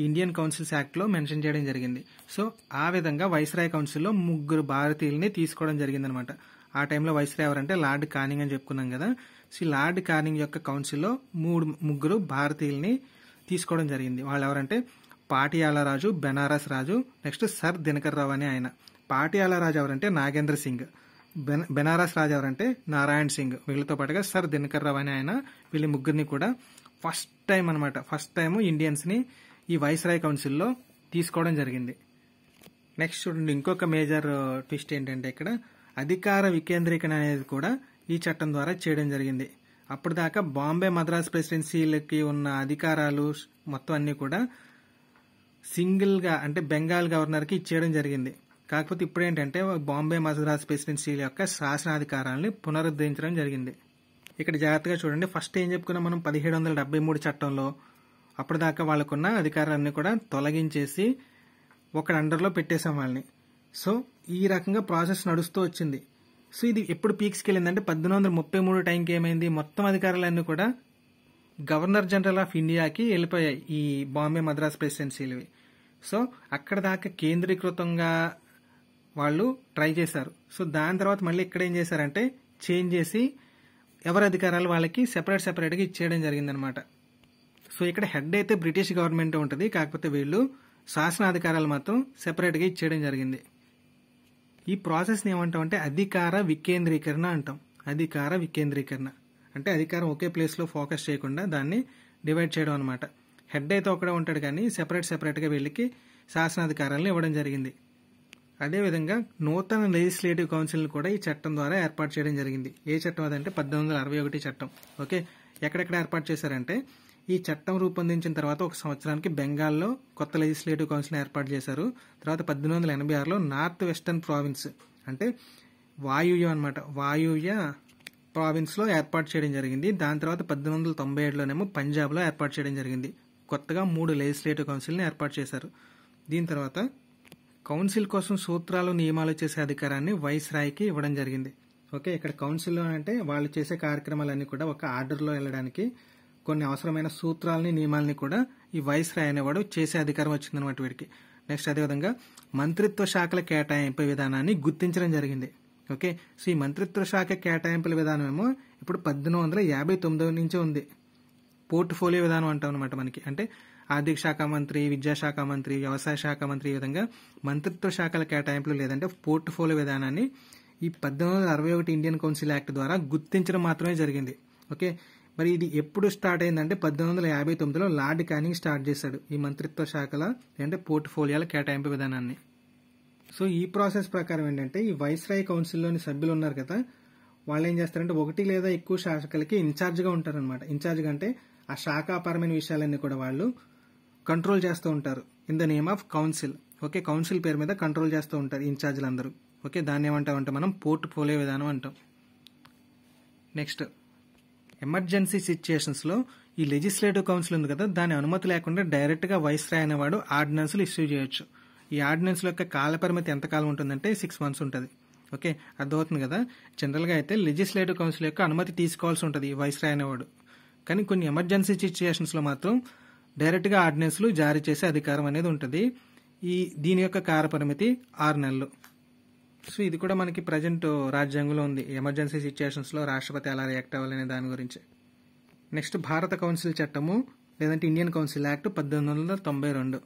ఇండియన్ కౌన్సిల్స్ యాక్ట్లో మెన్షన్ చేయడం జరిగింది. సో ఆ విధంగా వైస్రాయ్ కౌన్సిల్లో 3 భారతీయుల్ని తీసుకోవడం జరిగిందనమాట. ఆ టైంలో వైస్రాయ్ ఎవరంటే లార్డ్ కానింగ్ అని చెప్పుకున్నాం కదా. సో లార్డ్ కానింగ్ యొక్క కౌన్సిల్లో 3 భారతీయుల్ని తీసుకోవడం జరిగింది. వాళ్ళు ఎవరంటే పాటియాలా రాజు, బెనారస్ రాజు, నెక్స్ట్ సర్ దినకర్ రావు అనే ఆయన. పాటియాలా రాజు ఎవరంటే నాగేంద్ర సింగ్, బెనారస్ రాజు ఎవరంటే నారాయణ్ సింగ్, వీళ్ళతో పాటుగా సర్ దినకర్ రావు అనే ఆయన. వీళ్ళ 3 కూడా ఫస్ట్ టైం ఇండియన్స్ని ఈ వైస్రాయ్ కౌన్సిల్లో తీసుకోవడం జరిగింది. నెక్స్ట్ చూడండి, ఇంకొక మేజర్ ట్విస్ట్ ఏంటంటే ఇక్కడ అధికార వికేంద్రీకరణ అనేది కూడా ఈ చట్టం ద్వారా చేయడం జరిగింది. అప్పుడు దాకా బాంబే మద్రాస్ ప్రెసిడెన్సీలకి ఉన్న అధికారాలు మొత్తం అన్ని కూడా సింగిల్గా అంటే బెంగాల్ గవర్నర్కి ఇచ్చేయడం జరిగింది. కాకపోతే ఇప్పుడు ఏంటంటే బాంబే మద్రాస్ ప్రెసిడెన్సీల యొక్క శాసనాధికారాన్ని పునరుద్ధరించడం జరిగింది. ఇక్కడ జాగ్రత్తగా చూడండి. ఫస్ట్ ఏం చెప్పుకున్నాం మనం, 1773 చట్టంలో అప్పటిదాకా వాళ్ళకున్న అధికారాలన్నీ కూడా తొలగించేసి ఒకటి అండర్లో పెట్టేశాం వాళ్ళని. సో ఈ రకంగా ప్రాసెస్ నడుస్తూ వచ్చింది. సో ఇది ఎప్పుడు పీక్స్కి వెళ్ళిందంటే 1833 టైంకి ఏమైంది, మొత్తం అధికారాలన్నీ కూడా గవర్నర్ జనరల్ ఆఫ్ ఇండియాకి వెళ్ళిపోయాయి ఈ బాంబే మద్రాస్ ప్రెసిడెన్సీలవి. సో అక్కడ దాకా కేంద్రీకృతంగా వాళ్ళు ట్రై చేశారు. సో దాని తర్వాత మళ్ళీ ఇక్కడ ఏం చేశారంటే చేంజ్ చేసి ఎవరి అధికారాలు వాళ్ళకి సెపరేట్గా ఇచ్చేయడం జరిగిందనమాట. సో ఇక్కడ హెడ్ అయితే బ్రిటిష్ గవర్నమెంట్ ఉంటుంది, కాకపోతే వీళ్ళు శాసనాధికారాలు మాత్రం సెపరేట్గా ఇచ్చేయడం జరిగింది. ఈ ప్రాసెస్ని ఏమంటామంటే అధికార వికేంద్రీకరణ అంటాం. అధికార వికేంద్రీకరణ అంటే అధికారం ఒకే ప్లేస్లో ఫోకస్ చేయకుండా దాన్ని డివైడ్ చేయడం అనమాట. హెడ్ అయితే ఒకడే ఉంటాడు, కానీ సెపరేట్గా వీళ్ళకి శాసనాధికారాలను ఇవ్వడం జరిగింది. అదేవిధంగా నూతన లెజిస్లేటివ్ కౌన్సిల్ని కూడా ఈ చట్టం ద్వారా ఏర్పాటు చేయడం జరిగింది. ఏ చట్టం అదంటే 1861 చట్టం. ఓకే, ఎక్కడెక్కడ ఏర్పాటు చేశారంటే ఈ చట్టం రూపొందించిన తర్వాత ఒక సంవత్సరానికి బెంగాల్లో కొత్త లెజిస్లేటివ్ కౌన్సిల్ ఏర్పాటు చేశారు. తర్వాత 1886లో నార్త్ వెస్టర్న్ ప్రావిన్స్ అంటే వాయువ్యం అనమాట, వాయువ్య ప్రావిన్స్లో ఏర్పాటు చేయడం జరిగింది. దాని తర్వాత 1897లోనేమో పంజాబ్లో ఏర్పాటు చేయడం జరిగింది. కొత్తగా 3 లెజిస్లేటివ్ కౌన్సిల్ని ఏర్పాటు చేశారు. దీని తర్వాత కౌన్సిల్ కోసం సూత్రాలు నియమాలు చేసే అధికారాన్ని వైస్రాయ్కి ఇవ్వడం జరిగింది. ఓకే, ఇక్కడ కౌన్సిల్లో అంటే వాళ్ళు చేసే కార్యక్రమాలన్నీ కూడా ఒక ఆర్డర్లో వెళ్ళడానికి కొన్ని అవసరమైన సూత్రాలని నియమాలని కూడా ఈ వైస్రాయ్ అనేవాడు చేసే అధికారం వచ్చిందనమాట వీడికి. నెక్స్ట్ అదేవిధంగా మంత్రిత్వ శాఖల కేటాయింపు విధానాన్ని గుర్తించడం జరిగింది. ఓకే, సో ఈ మంత్రిత్వ శాఖ కేటాయింపుల విధానం ఏమో ఇప్పుడు 1859 నుంచి ఉంది. పోర్ట్ఫోలియో విధానం అంటాం అనమాట మనకి. అంటే ఆర్థిక శాఖ మంత్రి, విద్యాశాఖ మంత్రి, వ్యవసాయ శాఖ మంత్రి, ఈ విధంగా మంత్రిత్వ శాఖల కేటాయింపులు లేదంటే పోర్ట్ఫోలియో విధానాన్ని ఈ 1861 ఇండియన్ కౌన్సిల్ యాక్ట్ ద్వారా గుర్తించడం మాత్రమే జరిగింది. ఓకే, మరి ఇది ఎప్పుడు స్టార్ట్ అయిందంటే 1859లో లార్డ్ క్యానింగ్ స్టార్ట్ చేశాడు ఈ మంత్రిత్వ శాఖల అంటే పోర్ట్ఫోలియోల కేటాయింపు విధానాన్ని. సో ఈ ప్రాసెస్ ప్రకారం ఏంటంటే ఈ వైస్రాయ్ కౌన్సిల్లోని సభ్యులు ఉన్నారు కదా, వాళ్ళు ఏం చేస్తారంటే ఒకటి లేదా ఎక్కువ శాఖలకి ఇన్ఛార్జ్గా ఉంటారనమాట. ఇన్ఛార్జ్గా అంటే ఆ శాఖాపరమైన విషయాలన్నీ కూడా వాళ్ళు కంట్రోల్ చేస్తూ ఉంటారు in the name of council. Okay, council పేరు మీద కంట్రోల్ చేస్తూ ఉంటారు ఇన్ఛార్జ్లు అందరూ. ఓకే, దాన్ని ఏమంటామంటే మనం పోర్ట్ఫోలియో విధానం అంటాం. నెక్స్ట్ ఎమర్జెన్సీ సిచ్యుయేషన్స్లో ఈ లెజిస్లేటివ్ కౌన్సిల్ ఉంది కదా, దాని అనుమతి లేకుండా డైరెక్ట్గా వైస్రాయ్ అనేవాడు ఆర్డినెన్స్లు ఇష్యూ చేయొచ్చు. ఈ ఆర్డినెన్స్ల యొక్క కాలపరిమితి ఎంతకాలం ఉంటుందంటే 6 months ఉంటుంది. ఓకే, అర్థమవుతుంది కదా. జనరల్గా అయితే లెజిస్లేటివ్ కౌన్సిల్ యొక్క అనుమతి తీసుకోవాల్సి ఉంటుంది ఈ వైస్రాయ్ అనేవాడు. కానీ కొన్ని ఎమర్జెన్సీ సిచ్యుయేషన్స్లో మాత్రం డైరెక్ట్గా ఆర్డినెన్స్లు జారీ చేసే అధికారం అనేది ఉంటుంది. దీని యొక్క కాలపరిమితి 6 నెలలు. సో ఇది కూడా మనకి ప్రజెంట్ రాజ్యాంగంలో ఉంది, ఎమర్జెన్సీ సిచ్యుయేషన్స్లో రాష్ట్రపతి ఎలా రియాక్ట్ అవ్వాలనే దాని గురించి. నెక్స్ట్ భారత కౌన్సిల్ చట్టము లేదంటే ఇండియన్ కౌన్సిల్ యాక్ట్ 1892.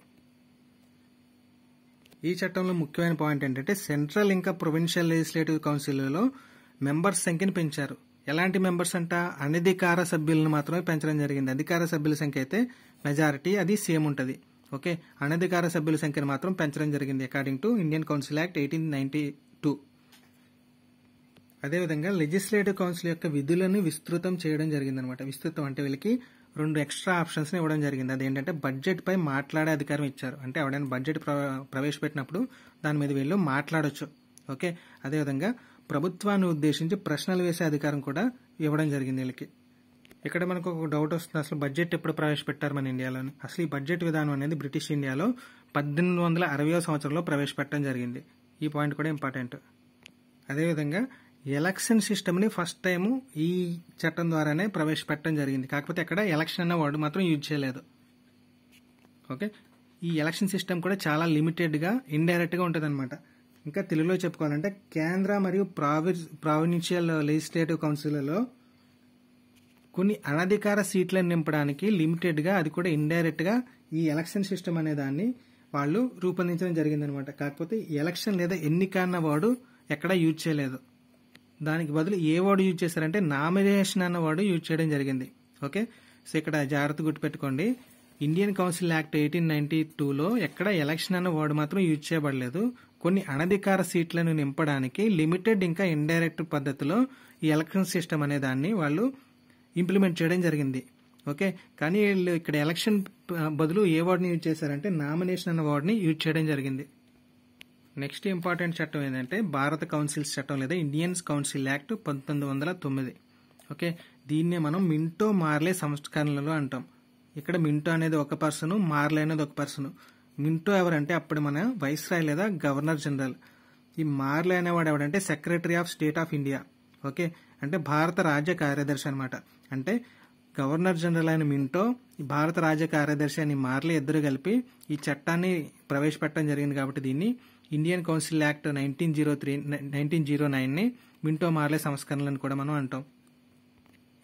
ఈ చట్టంలో ముఖ్యమైన పాయింట్ ఏంటంటే సెంట్రల్ ఇంకా ప్రొవిన్షియల్ లెజిస్లేటివ్ కౌన్సిల్లో మెంబర్స్ సంఖ్యను పెంచారు. ఎలాంటి మెంబర్స్ అంట, అనధికార సభ్యులను మాత్రమే పెంచడం జరిగింది. అధికార సభ్యుల సంఖ్య అయితే మెజారిటీ అది సేమ్ ఉంటుంది. ఓకే, అనధికార సభ్యుల సంఖ్యను మాత్రం పెంచడం జరిగింది according to Indian council act 1892. అదేవిధంగా లెజిస్లేటివ్ కౌన్సిల్ యొక్క విధులను విస్తృతం చేయడం జరిగిందనమాట. విస్తృతం అంటే వీళ్ళకి 2 ఎక్స్ట్రా ఆప్షన్స్ని ఇవ్వడం జరిగింది. అదేంటంటే బడ్జెట్ పై మాట్లాడే అధికారం ఇచ్చారు. అంటే ఎవడైనా బడ్జెట్ ప్రవేశపెట్టినప్పుడు దాని మీద వీళ్ళు మాట్లాడొచ్చు. ఓకే, అదేవిధంగా ప్రభుత్వాన్ని ఉద్దేశించి ప్రశ్నలు వేసే అధికారం కూడా ఇవ్వడం జరిగింది వీళ్ళకి. ఇక్కడ మనకు ఒక డౌట్ వస్తుంది, అసలు బడ్జెట్ ఎప్పుడు ప్రవేశపెట్టారు మన ఇండియాలోని? అసలు ఈ బడ్జెట్ విధానం అనేది బ్రిటిష్ ఇండియాలో 1860వ సంవత్సరంలో ప్రవేశపెట్టడం జరిగింది. ఈ పాయింట్ కూడా ఇంపార్టెంట్. అదేవిధంగా ఎలక్షన్ సిస్టమ్ని ఫస్ట్ టైము ఈ చట్టం ద్వారానే ప్రవేశపెట్టడం జరిగింది. కాకపోతే అక్కడ ఎలక్షన్ అన్న వర్డ్ మాత్రం యూజ్ చేయలేదు. ఓకే, ఈ ఎలక్షన్ సిస్టమ్ కూడా చాలా లిమిటెడ్గా ఇండైరెక్ట్గా ఉంటుంది అనమాట. ఇంకా తెలుగులో చెప్పుకోవాలంటే కేంద్ర మరియు ప్రావిన్షియల్ లెజిస్లేటివ్ కౌన్సిల్లో కొన్ని అనధికార సీట్లను నింపడానికి లిమిటెడ్గా, అది కూడా ఇండైరెక్ట్గా ఈ ఎలక్షన్ సిస్టమ్ అనే దాన్ని వాళ్ళు రూపొందించడం జరిగిందనమాట. కాకపోతే ఎలక్షన్ లేదా ఎన్నిక అన్న వర్డ్ ఎక్కడా యూజ్ చేయలేదు. దానికి బదులు ఏ వర్డ్ యూజ్ చేశారంటే నామినేషన్ అన్న వర్డ్ యూజ్ చేయడం జరిగింది. ఓకే, సో ఇక్కడ జాగ్రత్త గుర్తుపెట్టుకోండి, ఇండియన్ కౌన్సిల్ యాక్ట్ 1892లో ఎక్కడ ఎలక్షన్ అన్న వర్డ్ మాత్రం యూజ్ చేయబడలేదు. కొన్ని అనధికార సీట్లను నింపడానికి లిమిటెడ్ ఇంకా ఇండైరెక్ట్ పద్ధతిలో ఈ ఎలక్షన్ సిస్టమ్ అనే దాన్ని వాళ్ళు ఇంప్లిమెంట్ చేయడం జరిగింది. ఓకే, కానీ వీళ్ళు ఇక్కడ ఎలక్షన్ బదులు ఏ వర్డ్ని యూజ్ చేశారంటే నామినేషన్ అన్న వర్డ్ని యూజ్ చేయడం జరిగింది. నెక్స్ట్ ఇంపార్టెంట్ చట్టం ఏంటంటే భారత కౌన్సిల్స్ చట్టం లేదా ఇండియన్ కౌన్సిల్ యాక్ట్ 1909. ఓకే, దీన్నే మనం మింటో మార్లే సంస్కరణలు అంటాం. ఇక్కడ మింటో అనేది ఒక పర్సన్, మార్లే అనేది ఒక పర్సన్. మింటో ఎవరంటే అప్పుడు మన వైస్రాయ్ లేదా గవర్నర్ జనరల్. ఈ మార్లే అనేవాడు ఎవడంటే secretary of state of India. Okay, అంటే భారత రాజ్య కార్యదర్శి అనమాట. అంటే గవర్నర్ జనరల్ అయిన మింటో, ఈ భారత రాజ్య కార్యదర్శి అని మార్లే ఇద్దరు కలిపి ఈ చట్టాన్ని ప్రవేశపెట్టడం జరిగింది. కాబట్టి దీన్ని ఇండియన్ కౌన్సిల్ యాక్ట్ 1909ని మింటో మార్లే సంస్కరణలను కూడా మనం అంటాం.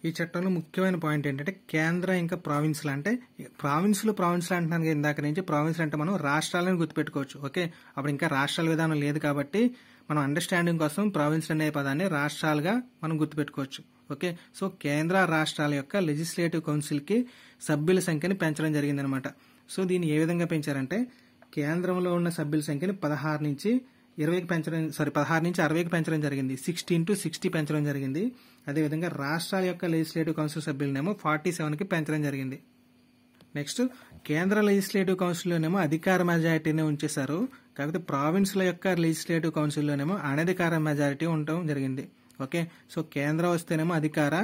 ఈ చట్టంలో ముఖ్యమైన పాయింట్ ఏంటంటే కేంద్ర ఇంకా ప్రావిన్స్లు. అంటే ప్రావిన్స్లు అంటున్నాను ఇందాక నుంచి. ప్రావిన్స్లు అంటే మనం రాష్ట్రాలను గుర్తుపెట్టుకోవచ్చు. ఓకే, అప్పుడు ఇంకా రాష్ట్రాల విధానం లేదు కాబట్టి మనం అండర్స్టాండింగ్ కోసం ప్రావిన్స్ అనే పదాన్ని రాష్ట్రాలుగా మనం గుర్తుపెట్టుకోవచ్చు. ఓకే, సో కేంద్ర రాష్ట్రాల యొక్క లెజిస్లేటివ్ కౌన్సిల్కి సభ్యుల సంఖ్యని పెంచడం జరిగిందనమాట. సో దీన్ని ఏ విధంగా పెంచారంటే కేంద్రంలో ఉన్న సభ్యుల సంఖ్యని 16 నుంచి 60కి పెంచడం జరిగింది. 16 to 60 పెంచడం జరిగింది. అదేవిధంగా రాష్ట్రాల యొక్క లెజిస్లేటివ్ కౌన్సిల్ సభ్యులనేమో 47కి పెంచడం జరిగింది. నెక్స్ట్ కేంద్ర లెజిస్లేటివ్ కౌన్సిల్లోనేమో అధికార మెజారిటీనే ఉంచేశారు. కాకపోతే ప్రావిన్స్ల యొక్క లెజిస్లేటివ్ కౌన్సిల్లోనేమో అనధికార మెజారిటీ ఉండటం జరిగింది. ఓకే, సో కేంద్రం వస్తేనేమో అధికార,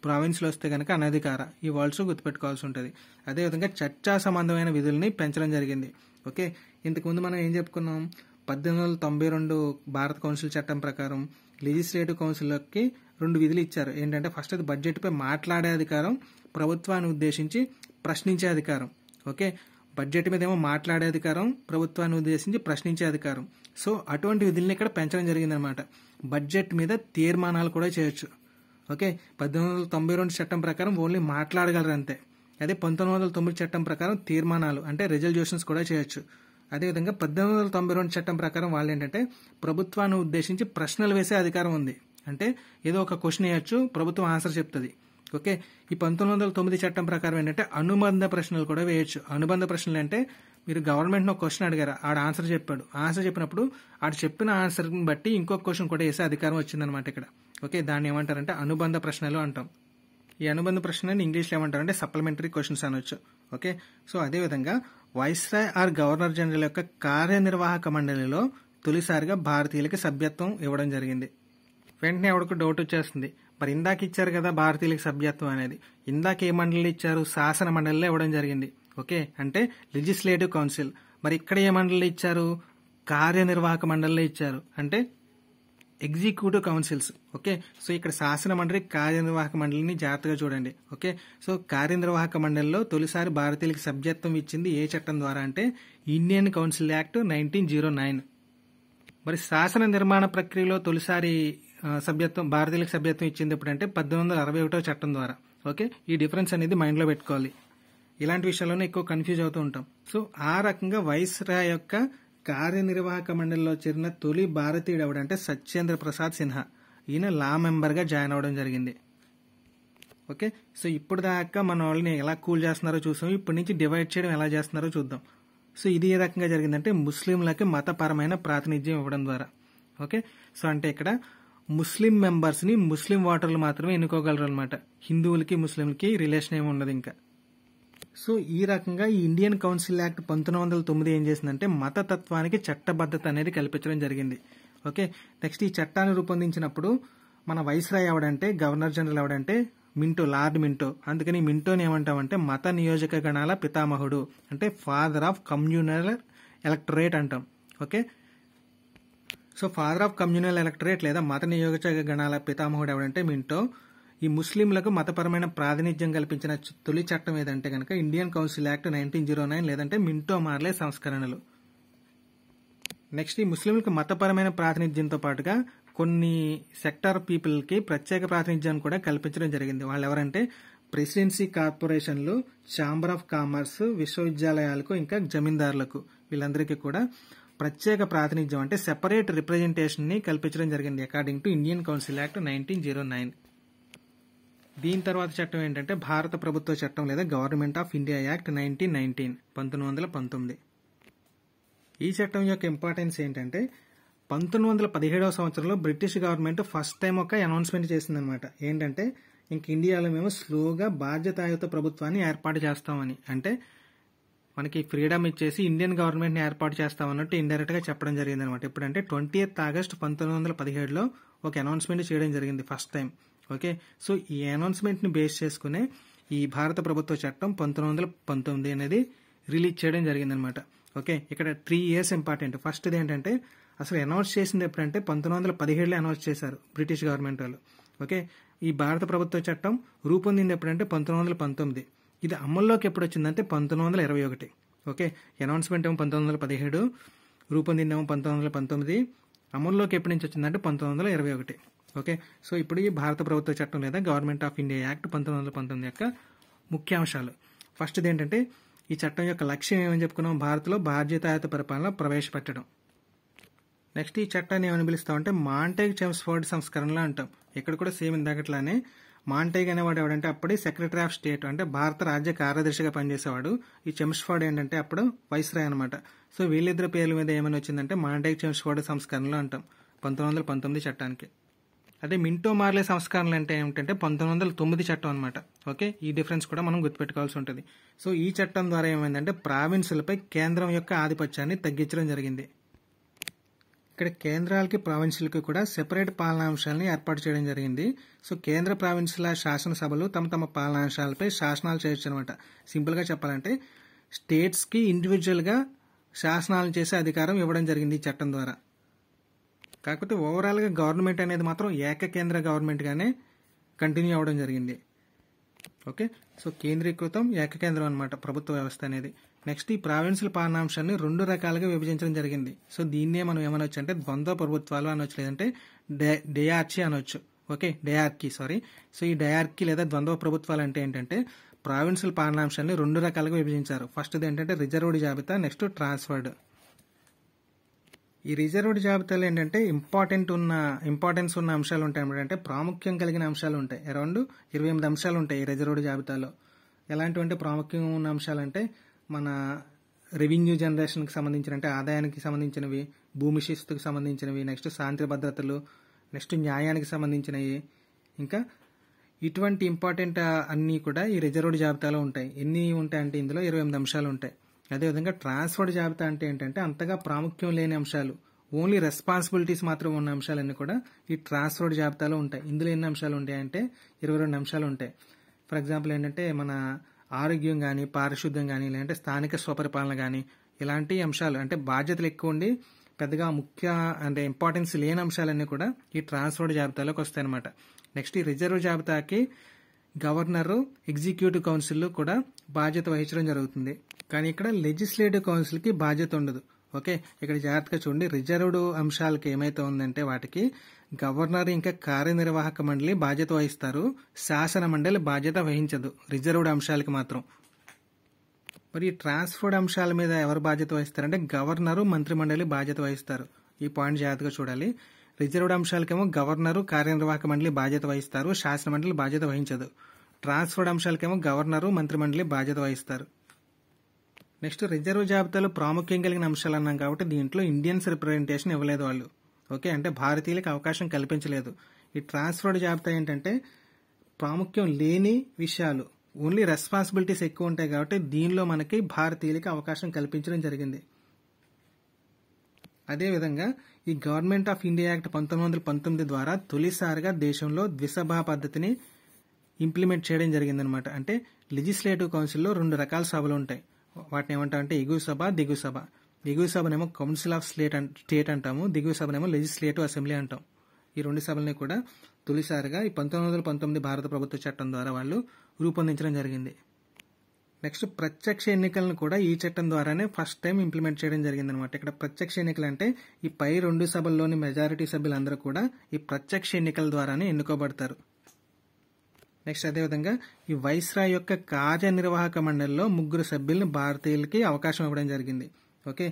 ప్రావిన్స్లో వస్తే కనుక అనధికార. ఈ వర్డ్స్ గుర్తుపెట్టుకోవాల్సి ఉంటుంది. అదేవిధంగా చర్చా సంబంధమైన విధుల్ని పెంచడం జరిగింది. ఓకే, ఇంతకుముందు మనం ఏం చెప్పుకున్నాం, 1892 భారత కౌన్సిల్ చట్టం ప్రకారం లెజిస్లేటివ్ కౌన్సిల్కి 2 విధులు ఇచ్చారు. ఏంటంటే ఫస్ట్ అది బడ్జెట్పై మాట్లాడే అధికారం, ప్రభుత్వాన్ని ఉద్దేశించి ప్రశ్నించే అధికారం. ఓకే, బడ్జెట్ మీద ఏమో మాట్లాడే అధికారం, ప్రభుత్వాన్ని ఉద్దేశించి ప్రశ్నించే అధికారం. సో అటువంటి విధుల్ని ఇక్కడ పెంచడం జరిగిందనమాట. బడ్జెట్ మీద తీర్మానాలు కూడా చేయొచ్చు. ఓకే, 1892 చట్టం ప్రకారం ఓన్లీ మాట్లాడగలరు అంతే. అదే 1909 చట్టం ప్రకారం తీర్మానాలు అంటే రెజల్యూషన్స్ కూడా చేయొచ్చు. అదేవిధంగా 1892 చట్టం ప్రకారం వాళ్ళు ఏంటంటే ప్రభుత్వాన్ని ఉద్దేశించి ప్రశ్నలు వేసే అధికారం ఉంది. అంటే ఏదో ఒక క్వశ్చన్ వేయచ్చు, ప్రభుత్వం ఆన్సర్ చెప్తుంది. ఓకే, ఈ 1909 చట్టం ప్రకారం ఏంటంటే అనుబంధ ప్రశ్నలు కూడా వేయచ్చు. అనుబంధ ప్రశ్నలు అంటే మీరు గవర్నమెంట్ ఒక క్వశ్చన్ అడిగారు, ఆడ ఆన్సర్ చెప్పాడు. ఆన్సర్ చెప్పినప్పుడు ఆడ చెప్పిన ఆన్సర్ని బట్టి ఇంకొక క్వశ్చన్ కూడా వేసే అధికారం వచ్చిందనమాట ఇక్కడ. ఓకే, దాన్ని ఏమంటారంటే అనుబంధ ప్రశ్నలు అంటాం. ఈ అనుబంధ ప్రశ్నని ఇంగ్లీష్లో ఏమంటారంటే సప్లిమెంటరీ క్వశ్చన్స్ అనొచ్చు. ఓకే, సో అదేవిధంగా వైస్రాయ్ ఆర్ గవర్నర్ జనరల్ యొక్క కార్యనిర్వాహక మండలిలో తొలిసారిగా భారతీయులకి సభ్యత్వం ఇవ్వడం జరిగింది. వెంటనే ఎవరికి డౌట్ వచ్చేస్తుంది, మరి ఇందాక ఇచ్చారు కదా భారతీయులకి సభ్యత్వం అనేది, ఇందాక ఏ మండలిలో ఇచ్చారు? శాసన మండలిలో ఇవ్వడం జరిగింది. ఓకే, అంటే లెజిస్లేటివ్ కౌన్సిల్. మరి ఇక్కడ ఏ మండలిలో ఇచ్చారు? కార్యనిర్వాహక మండలిలో ఇచ్చారు, అంటే ఎగ్జిక్యూటివ్ కౌన్సిల్స్. ఓకే, సో ఇక్కడ శాసన మండలి, కార్యనిర్వాహక మండలిని జాగ్రత్తగా చూడండి. ఓకే, సో కార్యనిర్వాహక మండలిలో తొలిసారి భారతీయులకి సభ్యత్వం ఇచ్చింది ఏ చట్టం ద్వారా అంటే ఇండియన్ కౌన్సిల్ యాక్ట్ 1909. మరి శాసన నిర్మాణ ప్రక్రియలో తొలిసారి భారతీయులకు సభ్యత్వం ఇచ్చింది ఎప్పుడంటే 1861 చట్టం ద్వారా. ఓకే, ఈ డిఫరెన్స్ అనేది మైండ్లో పెట్టుకోవాలి. ఇలాంటి విషయాల్లోనే ఎక్కువ కన్ఫ్యూజ్ అవుతూ ఉంటాం. సో ఆ రకంగా వైస్రాయ్ యొక్క కార్యనిర్వాహక మండలిలో చేరిన తొలి భారతీయుడు ఎవడంటే సత్యేంద్ర ప్రసాద్ సిన్హా. ఈయన లా మెంబర్గా జాయిన్ అవ్వడం జరిగింది. ఓకే, సో ఇప్పుడు దాకా మన వాళ్ళని ఎలా కూల్ చేస్తున్నారో చూసాం. ఇప్పటి నుంచి డివైడ్ చేయడం ఎలా చేస్తున్నారో చూద్దాం. సో ఇది ఏ రకంగా జరిగిందంటే ముస్లింలకి మతపరమైన ప్రాతినిధ్యం ఇవ్వడం ద్వారా. ఓకే, సో అంటే ఇక్కడ ముస్లిం మెంబర్స్ని ముస్లిం ఓటర్లు మాత్రమే ఎన్నుకోగలరు అనమాట. హిందువులకి ముస్లింలకి రిలేషన్ ఏమి ఉండదు ఇంకా. సో ఈ రకంగా ఈ ఇండియన్ కౌన్సిల్ యాక్ట్ 1909 ఏం చేసిందంటే మతతత్వానికి చట్టబద్ధత అనేది కల్పించడం జరిగింది. ఓకే, నెక్స్ట్ ఈ చట్టాన్ని రూపొందించినప్పుడు మన వైస్రాయ్ ఎవడంటే గవర్నర్ జనరల్ ఎవడంటే మింటో, లార్డ్ మింటో. అందుకని మింటోని ఏమంటామంటే మత నియోజక గణాల పితామహుడు, అంటే ఫాదర్ ఆఫ్ కమ్యూనల్ ఎలక్టరేట్ అంటాం. Okay, so father of communal electorate లేదా మత నియోజక గణాల పితామహుడు ఎవడంటే మింటో. ఈ ముస్లింలకు మతపరమైన ప్రాతినిధ్యం కల్పించిన తొలి చట్టం ఏదంటే కనుక ఇండియన్ కౌన్సిల్ యాక్ట్ 1909 లేదంటే మింటో మార్లే సంస్కరణలు. నెక్స్ట్ ఈ ముస్లింలకు మతపరమైన ప్రాతినిధ్యంతో పాటుగా కొన్ని సెక్టార్ పీపుల్కి ప్రత్యేక ప్రాతినిధ్యాన్ని కూడా కల్పించడం జరిగింది. వాళ్ళు ఎవరంటే ప్రెసిడెన్సీ కార్పొరేషన్లు, ఛాంబర్ ఆఫ్ కామర్స్, విశ్వవిద్యాలయాలకు, ఇంకా జమీందారులకు, వీళ్ళందరికీ కూడా ప్రత్యేక ప్రాతినిధ్యం అంటే సెపరేట్ రిప్రజెంటేషన్ ని కల్పించడం జరిగింది according to Indian council act 1909. దీని తర్వాత చట్టం ఏంటంటే భారత ప్రభుత్వ చట్టం లేదా గవర్నమెంట్ ఆఫ్ ఇండియా యాక్ట్ 1919. ఈ చట్టం యొక్క ఇంపార్టెన్స్ ఏంటంటే 1917వ సంవత్సరంలో బ్రిటిష్ గవర్నమెంట్ ఫస్ట్ టైం ఒక అనౌన్స్మెంట్ చేసిందనమాట. ఏంటంటే ఇంక ఇండియాలో మేము స్లోగా బాధ్యతాయుత ప్రభుత్వాన్ని ఏర్పాటు చేస్తామని. అంటే మనకి ఫ్రీడమ్ ఇచ్చేసి ఇండియన్ గవర్నమెంట్ని ఏర్పాటు చేస్తామన్నట్టు ఇండైరెక్ట్గా చెప్పడం జరిగింది అనమాట. ఎప్పుడంటే 20th ఆగస్ట్ 1917లో ఒక అనౌన్స్మెంట్ చేయడం జరిగింది ఫస్ట్ టైం. ఓకే, సో ఈ అనౌన్స్మెంట్ని బేస్ చేసుకునే ఈ భారత ప్రభుత్వ చట్టం 1919 అనేది రిలీజ్ చేయడం జరిగిందనమాట. ఓకే, ఇక్కడ 3 years ఇంపార్టెంట్. ఫస్ట్ది ఏంటంటే అసలు అనౌన్స్ చేసింది ఎప్పుడంటే 1917లో అనౌన్స్ చేశారు బ్రిటిష్ గవర్నమెంట్ వాళ్ళు. ఓకే, ఈ భారత ప్రభుత్వ చట్టం రూపొందింది ఎప్పుడంటే 1919. ఇది అమల్లోకి ఎప్పుడు వచ్చిందంటే 1921. ఓకే, అనౌన్స్మెంట్ ఏమో 1917, రూపొందిందేమో 1919, అమల్లోకి ఎప్పటి నుంచి వచ్చిందంటే 1921. ఓకే, సో ఇప్పుడు ఈ భారత ప్రభుత్వ చట్టం లేదా గవర్నమెంట్ ఆఫ్ ఇండియా యాక్ట్ 1919 యొక్క ముఖ్యాంశాలు. ఫస్ట్ది ఏంటంటే ఈ చట్టం యొక్క లక్ష్యం ఏమని చెప్పుకున్నాం, భారత్లో బాధ్యతాయుత పరిపాలన ప్రవేశపెట్టడం. నెక్స్ట్ ఈ చట్టాన్ని ఏమని పిలుస్తామంటే మాంటేగ్ చెమ్స్ఫోర్డ్ సంస్కరణలు అంటాం. ఇక్కడ కూడా సేమ్ ఇందాకట్లానే మాంటేగ్ అనేవాడు ఎవడంటే అప్పుడే సెక్రటరీ ఆఫ్ స్టేట్, అంటే భారత రాజ్య కార్యదర్శిగా పనిచేసేవాడు. ఈ చెమ్స్ఫోర్డ్ ఏంటంటే అప్పుడు వైస్రాయ్ అనమాట. సో వీళ్ళిద్దరి పేర్ల మీద ఏమని వచ్చిందంటే మాంటేగ్ చెమ్స్ఫోర్డ్ సంస్కరణలు అంటాం 1919 చట్టానికి. అదే మింటో మార్లే సంస్కరణలు అంటే ఏమిటంటే 1909 చట్టం అనమాట. ఓకే, ఈ డిఫరెన్స్ కూడా మనం గుర్తుపెట్టుకోవాల్సి ఉంటుంది. సో ఈ చట్టం ద్వారా ఏమైందంటే ప్రావిన్సులపై కేంద్రం యొక్క ఆధిపత్యాన్ని తగ్గించడం జరిగింది. ఇక్కడ కేంద్రాలకి ప్రావిన్సులకి కూడా సెపరేట్ పాలనాంశాలని ఏర్పాటు చేయడం జరిగింది. సో కేంద్ర ప్రావిన్సుల శాసనసభలు తమ తమ పాలనాంశాలపై శాసనాలు చేయొచ్చు అనమాట. సింపుల్గా చెప్పాలంటే స్టేట్స్కి ఇండివిజువల్గా శాసనాలు చేసే అధికారం ఇవ్వడం జరిగింది ఈ చట్టం ద్వారా. కాకపోతే ఓవరాల్గా గవర్నమెంట్ అనేది మాత్రం ఏకకేంద్ర గవర్నమెంట్గానే కంటిన్యూ అవ్వడం జరిగింది. ఓకే, సో కేంద్రీకృతం ఏకకేంద్రం అనమాట ప్రభుత్వ వ్యవస్థ అనేది. నెక్స్ట్ ఈ ప్రావిన్సుల పాలనాంశాన్ని 2 రకాలుగా విభజించడం జరిగింది. సో దీన్నే మనం ఏమనొచ్చు అంటే ద్వంద్వ ప్రభుత్వాలు అనొచ్చు, లేదంటే డయార్చీ అనొచ్చు. Okay, dyarchy sorry. సో ఈ డయార్కీ లేదా ద్వంద్వ ప్రభుత్వాలు అంటే ఏంటంటే ప్రావిన్సుల పాలనాంశాన్ని 2 రకాలుగా విభజించారు. ఫస్ట్ది ఏంటంటే రిజర్వ్డ్ జాబితా, నెక్స్ట్ ట్రాన్స్ఫర్డ్. ఈ రిజర్వ్డ్ జాబితాలో ఏంటంటే ఇంపార్టెన్స్ ఉన్న అంశాలు ఉంటాయి అన్నమాట. అంటే ప్రాముఖ్యం కలిగిన అంశాలు ఉంటాయి. అరౌండ్ 28 అంశాలు ఉంటాయి ఈ రిజర్వ్డ్ జాబితాలో. ఎలాంటివంటే ప్రాముఖ్యం ఉన్న అంశాలంటే మన రెవెన్యూ జనరేషన్కి సంబంధించిన, అంటే ఆదాయానికి సంబంధించినవి, భూమి శిస్తుకు సంబంధించినవి, నెక్స్ట్ శాంతి భద్రతలు, నెక్స్ట్ న్యాయానికి సంబంధించినవి, ఇంకా ఇటువంటి ఇంపార్టెంట్ అన్నీ కూడా ఈ రిజర్వ్డ్ జాబితాలో ఉంటాయి. ఎన్ని ఉంటాయంటే ఇందులో 28 అంశాలు ఉంటాయి. అదేవిధంగా ట్రాన్స్ఫర్డ్ జాబితా అంటే ఏంటంటే అంతగా ప్రాముఖ్యం లేని అంశాలు, ఓన్లీ రెస్పాన్సిబిలిటీస్ మాత్రం ఉన్న అంశాలన్నీ కూడా ఈ ట్రాన్స్ఫర్డ్ జాబితాలో ఉంటాయి. ఇందులో ఎన్ని అంశాలు ఉంటాయంటే 22 అంశాలు ఉంటాయి. ఫర్ ఎగ్జాంపుల్ ఏంటంటే మన ఆరోగ్యం కానీ, పారిశుద్ధ్యం కానీ, లేదంటే స్థానిక స్వపరిపాలన కానీ, ఇలాంటి అంశాలు అంటే బాధ్యతలు ఎక్కువ ఉండి పెద్దగా అంటే ఇంపార్టెన్స్ లేని అంశాలన్నీ కూడా ఈ ట్రాన్స్ఫర్డ్ జాబితాలోకి వస్తాయి అనమాట. నెక్స్ట్ ఈ రిజర్వ్ జాబితాకి గవర్నరు, ఎగ్జిక్యూటివ్ కౌన్సిల్ కూడా బాధ్యత వహించడం జరుగుతుంది. కానీ ఇక్కడ లెజిస్లేటివ్ కౌన్సిల్కి బాధ్యత ఉండదు. ఓకే, ఇక్కడ జాగ్రత్తగా చూడండి. రిజర్వ్డ్ అంశాలకి ఏమైతే ఉందంటే వాటికి గవర్నర్ ఇంకా కార్యనిర్వాహక మండలి బాధ్యత వహిస్తారు, శాసన మండలి బాధ్యత వహించదు రిజర్వ్డ్ అంశాలకి మాత్రం. మరి ట్రాన్స్ఫర్డ్ అంశాల మీద ఎవరు బాధ్యత వహిస్తారంటే గవర్నరు, మంత్రి మండలి బాధ్యత వహిస్తారు. ఈ పాయింట్ జాగ్రత్తగా చూడాలి. రిజర్వ్డ్ అంశాలకేమో గవర్నరు, కార్యనిర్వాహక మండలి బాధ్యత వహిస్తారు, శాసన మండలి బాధ్యత వహించదు. ట్రాన్స్ఫర్డ్ అంశాలకేమో గవర్నరు, మంత్రి మండలి బాధ్యత వహిస్తారు. నెక్స్ట్ రిజర్వ్ జాబితాలో ప్రాముఖ్యం కలిగిన అంశాలు అన్నాం కాబట్టి దీంట్లో ఇండియన్స్ రిప్రజెంటేషన్ ఇవ్వలేదు వాళ్ళు. ఓకే, అంటే భారతీయులకు అవకాశం కల్పించలేదు. ఈ ట్రాన్స్ఫర్డ్ జాబితా ఏంటంటే ప్రాముఖ్యం లేని విషయాలు, ఓన్లీ రెస్పాన్సిబిలిటీస్ ఎక్కువ ఉంటాయి కాబట్టి దీనిలో మనకి భారతీయులకి అవకాశం కల్పించడం జరిగింది. అదేవిధంగా ఈ గవర్నమెంట్ ఆఫ్ ఇండియా యాక్ట్ 1919 ద్వారా తొలిసారిగా దేశంలో ద్విసభా పద్ధతిని ఇంప్లిమెంట్ చేయడం జరిగిందనమాట. అంటే లెజిస్లేటివ్ కౌన్సిల్లో 2 రకాల సభలు ఉంటాయి. వాటిని ఏమంటామంటే ఎగువ సభ, దిగువ సభ. ఎగువ సభనేమో కౌన్సిల్ ఆఫ్ స్టేట్ అంటాము, దిగువ సభనేమో లెజిస్లేటివ్ అసెంబ్లీ అంటాం. ఈ 2 సభలని కూడా తొలిసారిగా ఈ 1919 భారత ప్రభుత్వ చట్టం ద్వారా వాళ్ళు రూపొందించడం జరిగింది. నెక్స్ట్ ప్రత్యక్ష ఎన్నికలను కూడా ఈ చట్టం ద్వారానే ఫస్ట్ టైం ఇంప్లిమెంట్ చేయడం జరిగిందనమాట. ఇక్కడ ప్రత్యక్ష ఎన్నికలు అంటే ఈ పై 2 సభల్లోని మెజారిటీ సభ్యులందరూ కూడా ఈ ప్రత్యక్ష ఎన్నికల ద్వారానే ఎన్నుకోబడతారు. నెక్స్ట్ అదేవిధంగా ఈ వైస్రాయ్ యొక్క కార్యనిర్వాహక మండలిలో 3 సభ్యులను భారతీయులకి అవకాశం ఇవ్వడం జరిగింది. ఓకే,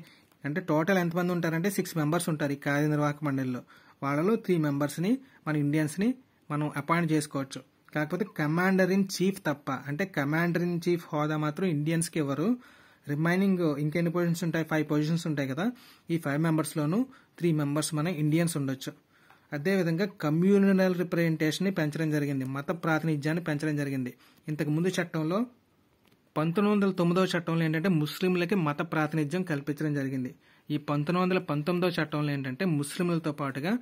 అంటే టోటల్ ఎంతమంది ఉంటారంటే 6 మెంబర్స్ ఉంటారు ఈ కార్యనిర్వాహక మండలిలో. వాళ్ళలో 3 మెంబర్స్ని మన ఇండియన్స్ని మనం అపాయింట్ చేసుకోవచ్చు. కాకపోతే కమాండర్ ఇన్ చీఫ్ తప్ప, అంటే కమాండర్ ఇన్ చీఫ్ హోదా మాత్రం ఇండియన్స్కి ఇవ్వరు. రిమైనింగ్ ఇంకెన్ని పొజిషన్స్ ఉంటాయి, 5 పొజిషన్స్ ఉంటాయి కదా, ఈ 5 మెంబర్స్లోనూ 3 మెంబర్స్ మన ఇండియన్స్ ఉండొచ్చు. అదేవిధంగా కమ్యూనల్ రిప్రజెంటేషన్ని పెంచడం జరిగింది, మత ప్రాతినిధ్యాన్ని పెంచడం జరిగింది. ఇంతకు ముందు చట్టంలో 1909వ చట్టంలో ఏంటంటే ముస్లింలకి మత ప్రాతినిధ్యం కల్పించడం జరిగింది. ఈ 1919వ చట్టంలో ఏంటంటే ముస్లింలతో పాటుగా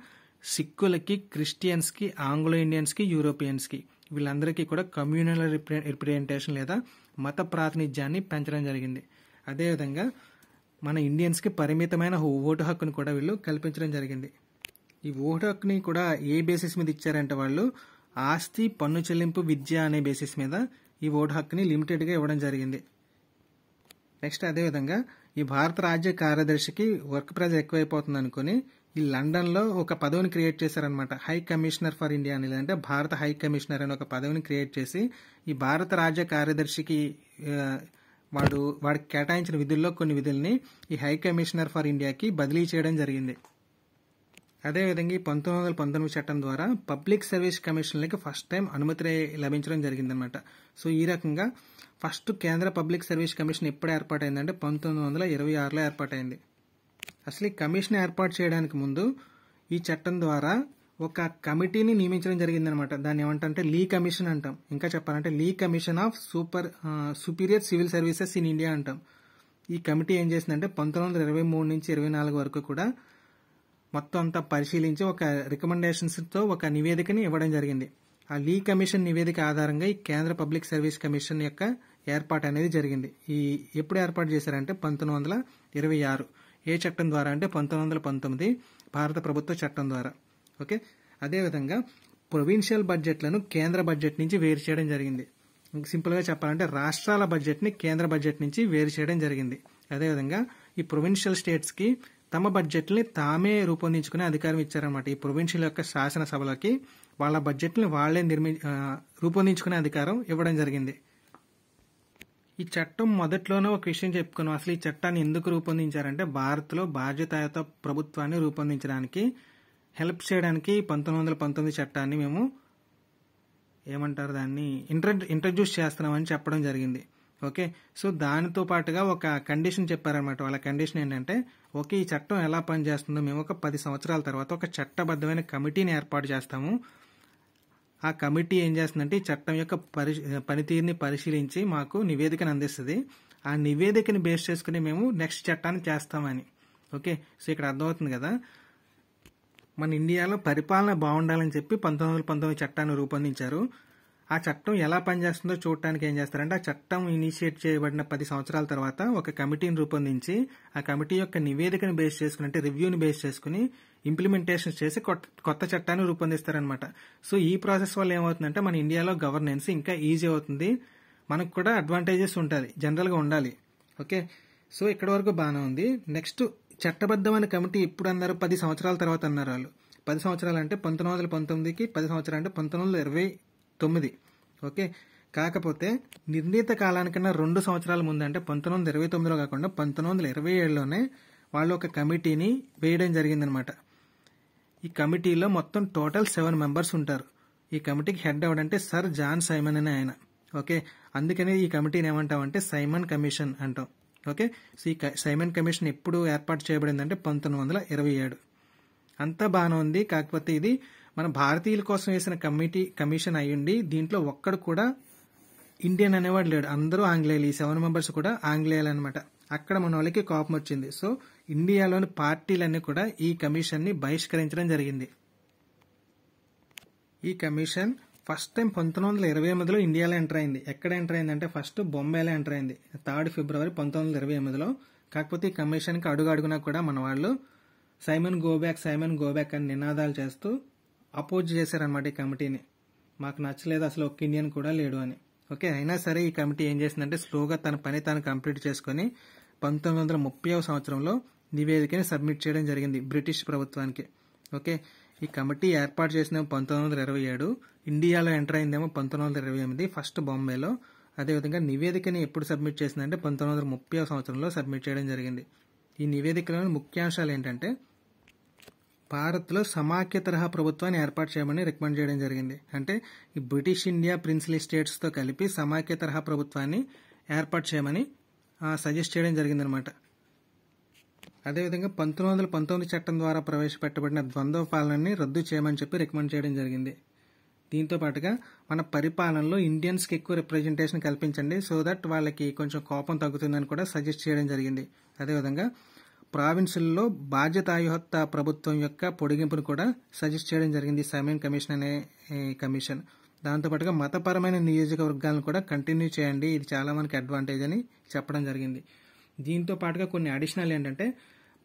సిక్కులకి, క్రిస్టియన్స్కి, ఆంగ్లో ఇండియన్స్కి, యూరోపియన్స్కి వీళ్ళందరికీ కూడా కమ్యూనల్ రిప్రజెంటేషన్ లేదా మత ప్రాతినిధ్యాన్ని పెంచడం జరిగింది. అదేవిధంగా మన ఇండియన్స్కి పరిమితమైన ఓటు హక్కును కూడా వీళ్ళు కల్పించడం జరిగింది. ఈ ఓటు హక్కుని కూడా ఏ బేసిస్ మీద ఇచ్చారంటే వాళ్ళు ఆస్తి, పన్ను చెల్లింపు, విద్య అనే బేసిస్ మీద ఈ ఓటు హక్కుని లిమిటెడ్గా ఇవ్వడం జరిగింది. నెక్స్ట్ అదేవిధంగా ఈ భారత రాజ్య కార్యదర్శికి వర్క్ ప్రెజర్ ఎక్కువైపోతుంది అనుకుని ఈ లండన్లో ఒక పదవిని క్రియేట్ చేశారనమాట. హై కమిషనర్ ఫర్ ఇండియా అని, లేదంటే భారత హై కమిషనర్ అని ఒక పదవిని క్రియేట్ చేసి ఈ భారత రాజ్య కార్యదర్శికి వాడికి కేటాయించిన విధుల్లో కొన్ని విధుల్ని ఈ హై కమిషనర్ ఫర్ ఇండియాకి బదిలీ చేయడం జరిగింది. అదేవిధంగా ఈ 1919 చట్టం ద్వారా పబ్లిక్ సర్వీస్ కమిషన్లకి ఫస్ట్ టైం అనుమతి లభించడం జరిగిందనమాట. సో ఈ రకంగా ఫస్ట్ కేంద్ర పబ్లిక్ సర్వీస్ కమిషన్ ఎప్పుడు ఏర్పాటైందంటే 1926లో ఏర్పాటైంది. అసలు ఈ కమిషన్ ఏర్పాటు చేయడానికి ముందు ఈ చట్టం ద్వారా ఒక కమిటీని నియమించడం జరిగిందనమాట. దాన్ని ఏమంటే లీ కమిషన్ అంటాం. ఇంకా చెప్పాలంటే Lee commission of superior civil services in India అంటాం. ఈ కమిటీ ఏం చేసిందంటే 1923 నుంచి 24 వరకు కూడా మొత్తం అంతా పరిశీలించి ఒక రికమెండేషన్స్తో ఒక నివేదికని ఇవ్వడం జరిగింది. ఆ లీ కమిషన్ నివేదిక ఆధారంగా ఈ కేంద్ర పబ్లిక్ సర్వీస్ కమిషన్ యొక్క ఏర్పాటు అనేది జరిగింది. ఈ ఎప్పుడు ఏర్పాటు చేశారంటే 1926. ఏ చట్టం ద్వారా అంటే 1919 భారత ప్రభుత్వ చట్టం ద్వారా. ఓకే, అదేవిధంగా ప్రొవిన్షియల్ బడ్జెట్లను కేంద్ర బడ్జెట్ నుంచి వేరు చేయడం జరిగింది. సింపుల్గా చెప్పాలంటే రాష్ట్రాల బడ్జెట్ని కేంద్ర బడ్జెట్ నుంచి వేరు చేయడం జరిగింది. అదేవిధంగా ఈ ప్రొవిన్షియల్ స్టేట్స్కి తమ బడ్జెట్ని తామే రూపొందించుకునే అధికారం ఇచ్చారన్నమాట. ఈ ప్రొవిన్షియల్ యొక్క శాసనసభలకి వాళ్ళ బడ్జెట్ని వాళ్లే రూపొందించుకునే అధికారం ఇవ్వడం జరిగింది. ఈ చట్టం మొదట్లోనే ఒక విషయం చెప్పుకున్నాం. అసలు ఈ చట్టాన్ని ఎందుకు రూపొందించారంటే భారత్లో బాధ్యతాయుత ప్రభుత్వాన్ని రూపొందించడానికి హెల్ప్ చేయడానికి 1919 చట్టాన్ని మేము ఏమంటారు దాన్ని ఇంట్రడ్యూస్ చేస్తున్నామని చెప్పడం జరిగింది. ఓకే, సో దానితో పాటుగా ఒక కండిషన్ చెప్పారనమాట. వాళ్ళ కండిషన్ ఏంటంటే ఓకే, ఈ చట్టం ఎలా పనిచేస్తుందో మేము ఒక 10 సంవత్సరాల తర్వాత ఒక చట్టబద్ధమైన కమిటీని ఏర్పాటు చేస్తాము. ఆ కమిటీ ఏం చేస్తుందంటే ఈ చట్టం యొక్క పనితీరుని పరిశీలించి మాకు నివేదికను అందిస్తుంది. ఆ నివేదికని బేస్ చేసుకుని మేము నెక్స్ట్ చట్టాన్ని చేస్తామని. ఓకే, సో ఇక్కడ అర్థమవుతుంది కదా, మన ఇండియాలో పరిపాలన బాగుండాలని చెప్పి 1919 చట్టాన్ని రూపొందించారు. ఆ చట్టం ఎలా పనిచేస్తుందో చూడటానికి ఏం చేస్తారంటే ఆ చట్టం ఇనిషియేట్ చేయబడిన 10 సంవత్సరాల తర్వాత ఒక కమిటీని రూపొందించి ఆ కమిటీ యొక్క నివేదికను బేస్ చేసుకుని అంటే రివ్యూని బేస్ చేసుకుని ఇంప్లిమెంటేషన్ చేసి కొత్త చట్టాన్ని రూపొందిస్తారనమాట. సో ఈ ప్రాసెస్ వల్ల ఏమవుతుందంటే మన ఇండియాలో గవర్నెన్స్ ఇంకా ఈజీ అవుతుంది, మనకు కూడా అడ్వాంటేజెస్ ఉంటుంది, జనరల్గా ఉండాలి. ఓకే, సో ఇక్కడ వరకు బాగానే ఉంది. నెక్స్ట్ చట్టబద్ధమైన కమిటీ ఎప్పుడు అన్నారు? 10 సంవత్సరాల తర్వాత అన్నారు వాళ్ళు. 10 సంవత్సరాలు అంటే 1919కి 10 సంవత్సరాలు అంటే 1929. ఓకే, కాకపోతే నిర్ణీత కాలానికన్నా 2 సంవత్సరాల ముందు అంటే 1929లో కాకుండా 1927లోనే వాళ్ళు ఒక కమిటీని వేయడం జరిగిందనమాట. ఈ కమిటీలో మొత్తం టోటల్ 7 మెంబర్స్ ఉంటారు. ఈ కమిటీకి హెడ్ ఎవడంటే సర్ జాన్ సైమన్ అనే ఆయన. ఓకే, అందుకని ఈ కమిటీని ఏమంటామంటే సైమన్ కమిషన్ అంటాం. ఓకే, సో ఈ సైమన్ కమిషన్ ఎప్పుడు ఏర్పాటు చేయబడిందంటే 1927. అంతా బాగానే ఉంది. కాకపోతే ఇది మన భారతీయుల కోసం వేసిన కమిషన్ అయ్యుండి దీంట్లో ఒక్కడు కూడా ఇండియన్ అనేవాడు లేడు, అందరూ ఆంగ్లేయులు. ఈ 7 మెంబర్స్ కూడా ఆంగ్లేయులు అనమాట. అక్కడ మన వాళ్ళకి కోపం వచ్చింది. సో ఇండియాలోని పార్టీలన్నీ కూడా ఈ కమిషన్ ని బహిష్కరించడం జరిగింది. ఈ కమిషన్ ఫస్ట్ టైం 1928లో ఇండియాలో ఎంటర్ అయింది. ఎక్కడ ఎంటర్ అయిందంటే ఫస్ట్ బొంబాయిలో ఎంటర్ అయింది 3 ఫిబ్రవరి 1928లో. కాకపోతే ఈ కమిషన్కి అడుగునా కూడా మన వాళ్ళు సైమన్ గోబ్యాక్ అని నినాదాలు చేస్తూ అపోజ్ చేశారనమాట ఈ కమిటీని. మాకు నచ్చలేదు, అసలు ఒక్క ఇండియన్ కూడా లేడు అని. ఓకే, అయినా సరే ఈ కమిటీ ఏం చేసిందంటే స్లోగా తన పని తాను కంప్లీట్ చేసుకుని 1930వ సంవత్సరంలో నివేదికని సబ్మిట్ చేయడం జరిగింది బ్రిటిష్ ప్రభుత్వానికి. ఓకే, ఈ కమిటీ ఏర్పాటు చేసిన 1927, ఇండియాలో ఎంటర్ అయిందేమో 1928 ఫస్ట్ బాంబేలో. అదేవిధంగా నివేదికని ఎప్పుడు సబ్మిట్ చేసిందంటే 1930వ సంవత్సరంలో సబ్మిట్ చేయడం జరిగింది. ఈ నివేదికలోని ముఖ్యాంశాలు ఏంటంటే భారత్లో సమాఖ్య తరహా ప్రభుత్వాన్ని ఏర్పాటు చేయమని రికమెండ్ చేయడం జరిగింది. అంటే ఈ బ్రిటిష్ ఇండియా ప్రిన్స్లీ స్టేట్స్తో కలిపి సమాఖ్య తరహా ప్రభుత్వాన్ని ఏర్పాటు చేయమని సజెస్ట్ చేయడం జరిగిందనమాట. అదేవిధంగా 1919 చట్టం ద్వారా ప్రవేశపెట్టబడిన ద్వంద్వ పాలనని రద్దు చేయమని చెప్పి రికమెండ్ చేయడం జరిగింది. దీంతో పాటుగా మన పరిపాలనలో ఇండియన్స్కి ఎక్కువ రిప్రజెంటేషన్ కల్పించండి, సో దట్ వాళ్ళకి కొంచెం కోపం తగ్గుతుందని కూడా సజెస్ట్ చేయడం జరిగింది. అదేవిధంగా ప్రావిన్సుల్లో బాధ్యతాయుత ప్రభుత్వం యొక్క పొడిగింపును కూడా సజెస్ట్ చేయడం జరిగింది సైమన్ కమిషన్ అనే కమిషన్. దాంతోపాటుగా మతపరమైన నియోజకవర్గాలను కూడా కంటిన్యూ చేయండి, ఇది చాలా మనకి అడ్వాంటేజ్ అని చెప్పడం జరిగింది. దీంతో పాటుగా కొన్ని అడిషనల్ ఏంటంటే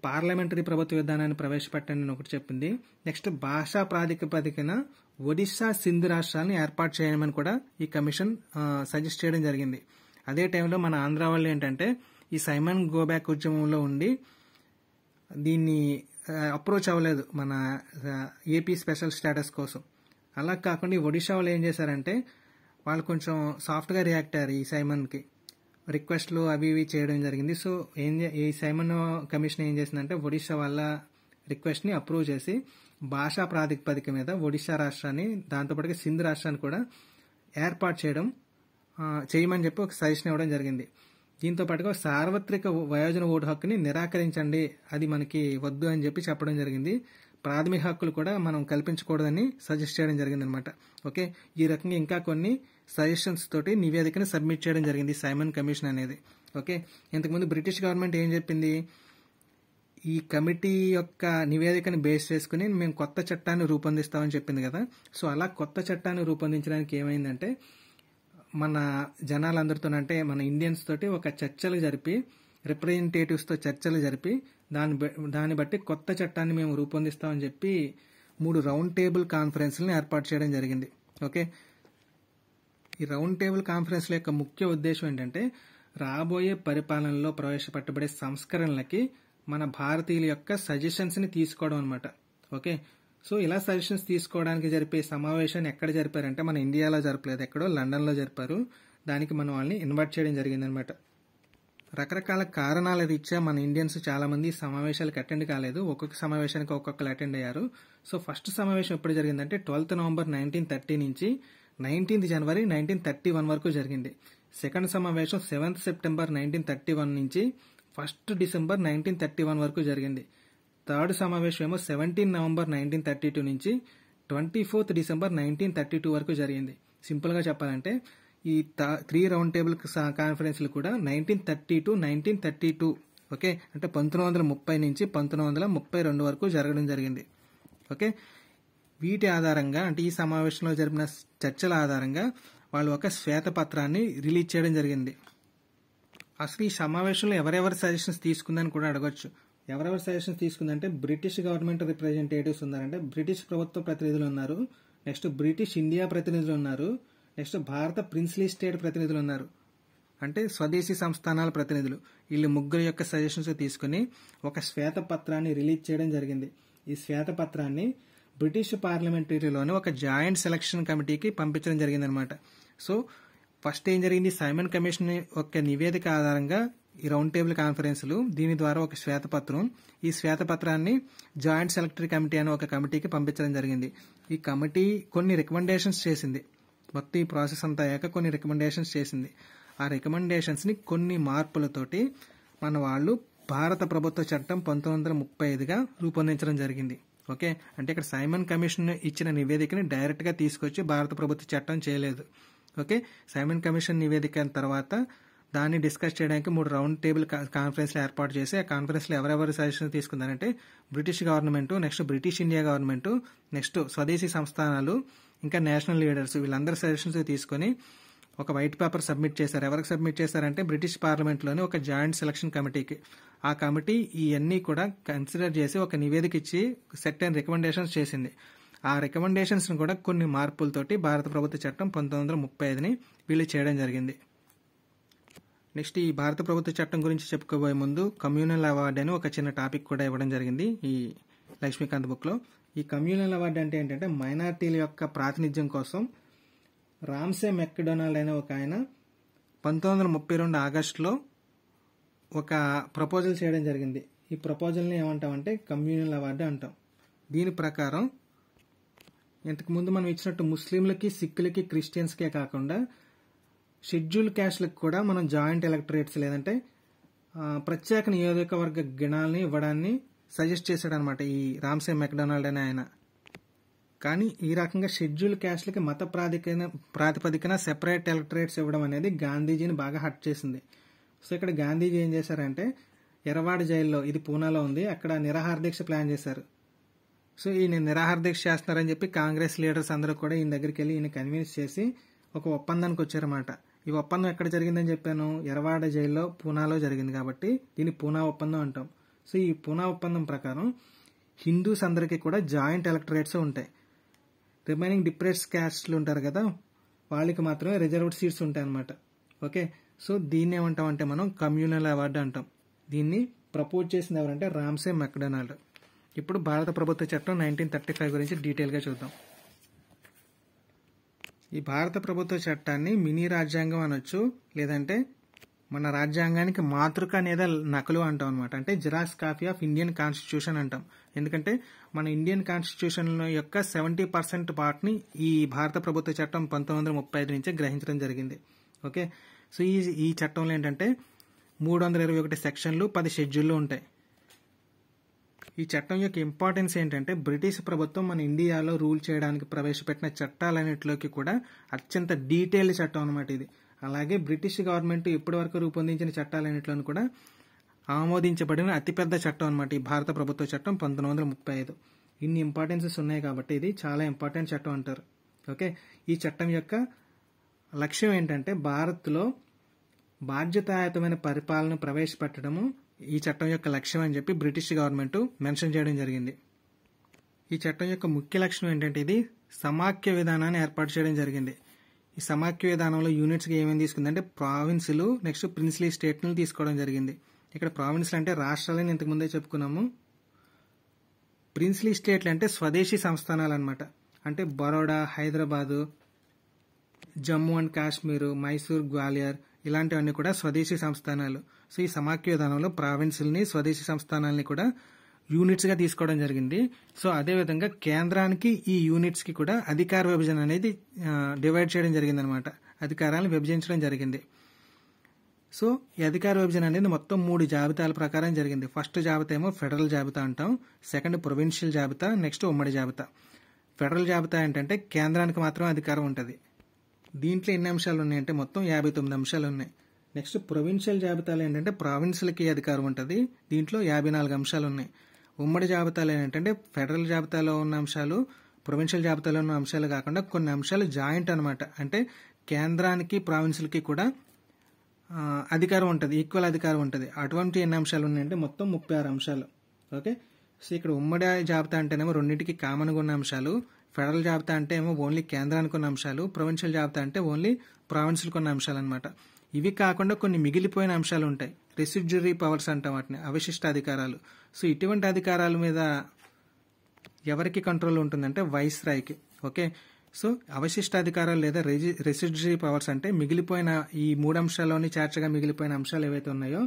పార్లమెంటరీ ప్రభుత్వ విధానాన్ని ప్రవేశపెట్టండి అని ఒకటి చెప్పింది. నెక్స్ట్ భాషా ప్రాతిపదికన ఒడిశా, సింధ్ రాష్ట్రాలను ఏర్పాటు చేయమని కూడా ఈ కమిషన్ సజెస్ట్ చేయడం జరిగింది. అదే టైంలో మన ఆంధ్ర వాళ్ళు ఏంటంటే ఈ సైమన్ గోబ్యాక్ ఉద్యమంలో ఉండి దీన్ని అప్రోచ్ అవ్వలేదు మన ఏపీ స్పెషల్ స్టేటస్ కోసం. అలా కాకుండా ఈ ఒడిశా వాళ్ళు ఏం చేశారంటే వాళ్ళు కొంచెం సాఫ్ట్గా రియాక్ట్ అయ్యారు ఈ సైమన్కి, రిక్వెస్ట్లు అవి ఇవి చేయడం జరిగింది. సో ఈ సైమన్ కమిషన్ ఏం చేసిందంటే ఒడిశా వాళ్ళ రిక్వెస్ట్ని అప్రూవ్ చేసి భాషా ప్రాతిపదిక మీద ఒడిశా రాష్ట్రాన్ని, దాంతోపాటుగా సింధ్ రాష్ట్రాన్ని కూడా ఏర్పాటు చేయమని చెప్పి ఒక సజెషన్ ఇవ్వడం జరిగింది. దీంతో పాటుగా సార్వత్రిక వయోజన ఓటు హక్కుని నిరాకరించండి, అది మనకి వద్దు అని చెప్పి చెప్పడం జరిగింది. ప్రాథమిక హక్కులు కూడా మనం కల్పించకూడదని సజెస్ట్ చేయడం జరిగింది అనమాట. ఓకే, ఈ రకంగా ఇంకా కొన్ని సజెషన్స్ తోటి నివేదికను సబ్మిట్ చేయడం జరిగింది సైమన్ కమిషన్ అనేది. ఓకే, ఇంతకుముందు బ్రిటిష్ గవర్నమెంట్ ఏం చెప్పింది, ఈ కమిటీ యొక్క నివేదికను బేస్ చేసుకుని మేము కొత్త చట్టాన్ని రూపొందిస్తామని చెప్పింది కదా. సో అలా కొత్త చట్టాన్ని రూపొందించడానికి ఏమైందంటే మన జనాలందరితో, అంటే మన ఇండియన్స్ తోటి ఒక చర్చలు జరిపి, రిప్రజెంటేటివ్స్తో చర్చలు జరిపి దాన్ని బట్టి కొత్త చట్టాన్ని మేము రూపొందిస్తామని చెప్పి 3 రౌండ్ టేబుల్ కాన్ఫరెన్స్లను ఏర్పాటు చేయడం జరిగింది. ఓకే, ఈ రౌండ్ టేబుల్ కాన్ఫరెన్స్ల యొక్క ముఖ్య ఉద్దేశం ఏంటంటే రాబోయే పరిపాలనలో ప్రవేశపెట్టబడే సంస్కరణలకి మన భారతీయుల యొక్క సజెషన్స్ని తీసుకోవడం అనమాట. ఓకే, సో ఇలా సజెషన్స్ తీసుకోవడానికి జరిపే సమావేశాన్ని ఎక్కడ జరిపారంటే మన ఇండియాలో జరపలేదు, ఎక్కడో లండన్లో జరిపారు. దానికి మనం వాళ్ళని ఇన్వైట్ చేయడం జరిగిందనమాట. రకరకాల కారణాల రీత్యా మన ఇండియన్స్ చాలా మంది సమావేశాలకు అటెండ్ కాలేదు, ఒక్కొక్క సమావేశానికి ఒక్కొక్కరు అటెండ్ అయ్యారు. సో ఫస్ట్ సమావేశం ఎప్పుడు జరిగిందంటే 12th November 1930 నుంచి 19th January 1931 వరకు జరిగింది. సెకండ్ సమావేశం 7th September 1931 నుంచి 1st December 1931 వరకు జరిగింది. థర్డ్ సమావేశం ఏమో 17 November 1932 నుంచి 24th December 1932 వరకు జరిగింది. సింపుల్గా చెప్పాలంటే ఈ 3 రౌండ్ టేబుల్ కాన్ఫరెన్స్లు కూడా 1930 to 1932, ఓకే, అంటే 1930 నుంచి 1932 వరకు జరగడం జరిగింది. ఓకే, వీటి ఆధారంగా, అంటే ఈ సమావేశంలో జరిపిన చర్చల ఆధారంగా వాళ్ళు ఒక శ్వేతపత్రాన్ని రిలీజ్ చేయడం జరిగింది. అసలు ఈ సమావేశంలో ఎవరెవరి సజెషన్స్ తీసుకుందని కూడా అడగొచ్చు. ఎవరెవరి సజెషన్స్ తీసుకుందంటే బ్రిటిష్ గవర్నమెంట్ రిప్రజెంటేటివ్స్ ఉన్నారంటే బ్రిటిష్ ప్రభుత్వ ప్రతినిధులు ఉన్నారు, నెక్స్ట్ బ్రిటిష్ ఇండియా ప్రతినిధులు ఉన్నారు, నెక్స్ట్ భారత ప్రిన్స్లీ స్టేట్ ప్రతినిధులు ఉన్నారు, అంటే స్వదేశీ సంస్థానాల ప్రతినిధులు. వీళ్ళు ముగ్గురు యొక్క సజెషన్స్ తీసుకుని ఒక శ్వేతపత్రాన్ని రిలీజ్ చేయడం జరిగింది. ఈ శ్వేతపత్రాన్ని బ్రిటిష్ పార్లమెంటరీలోని ఒక జాయింట్ సెలక్షన్ కమిటీకి పంపించడం జరిగిందనమాట. సో ఫస్ట్ ఏం జరిగింది, సైమన్ కమిషన్ యొక్క నివేదిక ఆధారంగా ఈ రౌండ్ టేబుల్ కాన్ఫరెన్స్లు, దీని ద్వారా ఒక శ్వేతపత్రం, ఈ శ్వేతపత్రాన్ని జాయింట్ సెలెక్టరీ కమిటీ అనే ఒక కమిటీకి పంపించడం జరిగింది. ఈ కమిటీ కొన్ని రికమెండేషన్స్ చేసింది. మొత్తం ఈ ప్రాసెస్ అంతా అయ్యాక కొన్ని రికమెండేషన్స్ చేసింది. ఆ రికమెండేషన్స్ని కొన్ని మార్పులతోటి మన వాళ్ళు భారత ప్రభుత్వ చట్టం 1935గా రూపొందించడం జరిగింది. ఓకే, అంటే ఇక్కడ సైమన్ కమిషన్ ఇచ్చిన నివేదికని డైరెక్ట్గా తీసుకొచ్చి భారత ప్రభుత్వ చట్టం చేయలేదు. ఓకే, సైమన్ కమిషన్ నివేదిక తర్వాత దాన్ని డిస్కస్ చేయడానికి 3 రౌండ్ టేబుల్ కాన్ఫరెన్స్లు ఏర్పాటు చేసి ఆ కాన్ఫరెన్స్లో ఎవరెవరు సజెషన్ తీసుకున్నారంటే British government, next British India government, next స్వదేశీ సంస్థానాలు, ఇంకా నేషనల్ లీడర్స్, వీళ్ళందరి సజెషన్స్ తీసుకొని ఒక వైట్ పేపర్ సబ్మిట్ చేశారు. ఎవరికి సబ్మిట్ చేశారంటే బ్రిటిష్ పార్లమెంట్లోని ఒక జాయింట్ సెలక్షన్ కమిటీకి. ఆ కమిటీ ఇవన్నీ కూడా కన్సిడర్ చేసి ఒక నివేదిక ఇచ్చి సెట్ అండ్ రికమెండేషన్స్ చేసింది. ఆ రికమెండేషన్స్ కూడా కొన్ని మార్పులతోటి భారత ప్రభుత్వ చట్టం 1935ని వీళ్ళు చేయడం జరిగింది. నెక్స్ట్ ఈ భారత ప్రభుత్వ చట్టం గురించి చెప్పుకోబోయే ముందు కమ్యూనల్ అవార్డు అని ఒక చిన్న టాపిక్ కూడా ఇవ్వడం జరిగింది ఈ లక్ష్మీకాంత్ బుక్లో. ఈ కమ్యూనల్ అవార్డు అంటే ఏంటంటే మైనారిటీల యొక్క ప్రాతినిధ్యం కోసం రామ్సే మెక్డొనాల్డ్ అనే ఒక ఆయన 1932 ఆగస్టులో ఒక ప్రపోజల్ చేయడం జరిగింది. ఈ ప్రపోజల్ని ఏమంటామంటే కమ్యూనల్ అవార్డు అంటాం. దీని ప్రకారం ఇంతకుముందు మనం ఇచ్చినట్టు ముస్లింలకి, సిక్కులకి, క్రిస్టియన్స్కే కాకుండా షెడ్యూల్ క్యాస్ట్లకు కూడా మనం జాయింట్ ఎలక్టరేట్స్ లేదంటే ప్రత్యేక నియోజకవర్గ గణాలని ఇవ్వడాన్ని సజెస్ట్ చేశాడు అనమాట ఈ రామ్సే మెక్డొనాల్డ్ అనే ఆయన. కానీ ఈ రకంగా షెడ్యూల్ క్యాస్ట్లకి మత ప్రాతిపదికన సెపరేట్ ఎలక్టరేట్స్ ఇవ్వడం అనేది గాంధీజీని బాగా హర్ట్ చేసింది. సో ఇక్కడ గాంధీజీ ఏం చేశారంటే ఎర్రవాడ జైల్లో, ఇది పూనాలో ఉంది, అక్కడ నిరాహార దీక్ష ప్లాన్ చేశారు. సో ఈయన నిరాహార దీక్ష చేస్తున్నారని చెప్పి కాంగ్రెస్ లీడర్స్ అందరూ కూడా ఈయన దగ్గరికి వెళ్ళి ఈయన కన్విన్స్ చేసి ఒక ఒప్పందానికి వచ్చారన్నమాట. ఈ ఒప్పందం ఎక్కడ జరిగిందని చెప్పాను, ఎర్రవాడ జైల్లో పూనాలో జరిగింది కాబట్టి దీన్ని పూనా ఒప్పందం అంటాం. సో ఈ పూనా ఒప్పందం ప్రకారం హిందూస్ అందరికీ కూడా జాయింట్ ఎలక్టరేట్స్ ఉంటాయి. రిమైనింగ్ డిప్రెస్డ్ క్యాస్ట్లు ఉంటారు కదా, వాళ్ళకి మాత్రమే రిజర్వ్డ్ సీట్స్ ఉంటాయి అన్నమాట. ఓకే, సో దీన్ని ఏమంటాం అంటే మనం కమ్యూనల్ అవార్డు అంటాం. దీన్ని ప్రపోజ్ చేసింది ఎవరంటే రామ్సే మెక్డొనాల్డ్. ఇప్పుడు భారత ప్రభుత్వ చట్టం 1935 గురించి డీటెయిల్గా చూద్దాం. ఈ భారత ప్రభుత్వ చట్టాన్ని మినీ రాజ్యాంగం అనొచ్చు, లేదంటే మన రాజ్యాంగానికి మాతృక లేదా నకలు అంటాం అనమాట. అంటే xerox copy of Indian constitution అంటాం. ఎందుకంటే మన ఇండియన్ కాన్స్టిట్యూషన్ యొక్క 70% పార్ట్ని ఈ భారత ప్రభుత్వ చట్టం 1935 నుంచే గ్రహించడం జరిగింది. ఓకే, సో ఈ చట్టంలో ఏంటంటే 321 సెక్షన్లు, 10 షెడ్యూళ్ళు ఉంటాయి. ఈ చట్టం యొక్క ఇంపార్టెన్స్ ఏంటంటే బ్రిటిష్ ప్రభుత్వం మన ఇండియాలో రూల్ చేయడానికి ప్రవేశపెట్టిన చట్టాలన్నింటిలోకి కూడా అత్యంత డీటెయిల్డ్ చట్టం అనమాట ఇది. అలాగే బ్రిటిష్ గవర్నమెంట్ ఇప్పటి వరకు రూపొందించిన చట్టాలన్నింటిలో కూడా ఆమోదించబడిన అతిపెద్ద చట్టం అనమాట ఈ భారత ప్రభుత్వ చట్టం 1935. ఇన్ని ఇంపార్టెన్సెస్ ఉన్నాయి కాబట్టి ఇది చాలా ఇంపార్టెంట్ చట్టం అంటారు. ఓకే, ఈ చట్టం యొక్క లక్ష్యం ఏంటంటే భారత్లో బాధ్యతాయుతమైన పరిపాలన ప్రవేశపెట్టడము ఈ చట్టం యొక్క లక్ష్యం అని చెప్పి బ్రిటిష్ గవర్నమెంట్ మెన్షన్ చేయడం జరిగింది. ఈ చట్టం యొక్క ముఖ్య లక్ష్యం ఏంటంటే ఇది సమాఖ్య విధానాన్ని ఏర్పాటు చేయడం జరిగింది. ఈ సమాఖ్య విధానంలో యూనిట్స్గా ఏమేమి తీసుకుందంటే ప్రావిన్సులు, నెక్స్ట్ ప్రిన్స్లీ స్టేట్ను తీసుకోవడం జరిగింది. ఇక్కడ ప్రావిన్సులు అంటే రాష్ట్రాలని ఇంతకుముందే చెప్పుకున్నాము. ప్రిన్స్లీ స్టేట్లు అంటే స్వదేశీ సంస్థానాలు అనమాట. అంటే బరోడా, హైదరాబాదు, జమ్మూ అండ్ కాశ్మీర్, మైసూర్, గ్వాలియర్ ఇలాంటివన్నీ కూడా స్వదేశీ సంస్థానాలు. సో ఈ సమాఖ్య విధానంలో ప్రావిన్సుల్ని, స్వదేశీ సంస్థానాలని కూడా యూనిట్స్గా తీసుకోవడం జరిగింది. సో అదేవిధంగా కేంద్రానికి ఈ యూనిట్స్కి కూడా అధికార విభజన అనేది డివైడ్ చేయడం జరిగింది అనమాట. అధికారాలను విభజించడం జరిగింది. సో ఈ అధికార విభజన అనేది మొత్తం 3 జాబితాల ప్రకారం జరిగింది. ఫస్ట్ జాబితా ఏమో ఫెడరల్ జాబితా అంటాం, సెకండ్ ప్రొవిన్షియల్ జాబితా, నెక్స్ట్ ఉమ్మడి జాబితా. ఫెడరల్ జాబితా ఏంటంటే కేంద్రానికి మాత్రం అధికారం ఉంటుంది. దీంట్లో ఎన్ని అంశాలు ఉన్నాయంటే మొత్తం 59 అంశాలు ఉన్నాయి. నెక్స్ట్ ప్రొవిన్షియల్ జాబితాలు ఏంటంటే ప్రావిన్సులకి అధికారం ఉంటుంది. దీంట్లో 54 అంశాలు ఉన్నాయి. ఉమ్మడి జాబితాలు ఏంటంటే ఫెడరల్ జాబితాలో ఉన్న అంశాలు, ప్రొవిన్షియల్ జాబితాలో ఉన్న అంశాలు కాకుండా కొన్ని అంశాలు జాయింట్ అనమాట. అంటే కేంద్రానికి, ప్రావిన్సులకి కూడా అధికారం ఉంటుంది, ఈక్వల్ అధికారం ఉంటుంది. అటువంటి ఎన్ని అంశాలు ఉన్నాయంటే మొత్తం 36 అంశాలు. ఓకే, సో ఇక్కడ ఉమ్మడి జాబితా అంటేనేమో రెండింటికి కామన్గా ఉన్న అంశాలు, ఫెడరల్ జాబితా అంటే ఏమో ఓన్లీ కేంద్రానికి ఉన్న అంశాలు, ప్రొవిన్షియల్ జాబితా అంటే ఓన్లీ ప్రావిన్సులకు ఉన్న అంశాలు అనమాట. ఇవి కాకుండా కొన్ని మిగిలిపోయిన అంశాలు ఉంటాయి, రెసిడ్యూరీ పవర్స్ అంటాం వాటిని, అవశిష్ట అధికారాలు. సో ఇటువంటి అధికారాల మీద ఎవరికి కంట్రోల్ ఉంటుందంటే వైస్రాయ్కి. ఓకే, సో అవశిష్ట అధికారాలు లేదా రెసిడ్యూరీ పవర్స్ అంటే మిగిలిపోయిన ఈ 3 అంశాల్లోని చేర్చగా మిగిలిపోయిన అంశాలు ఏవైతే ఉన్నాయో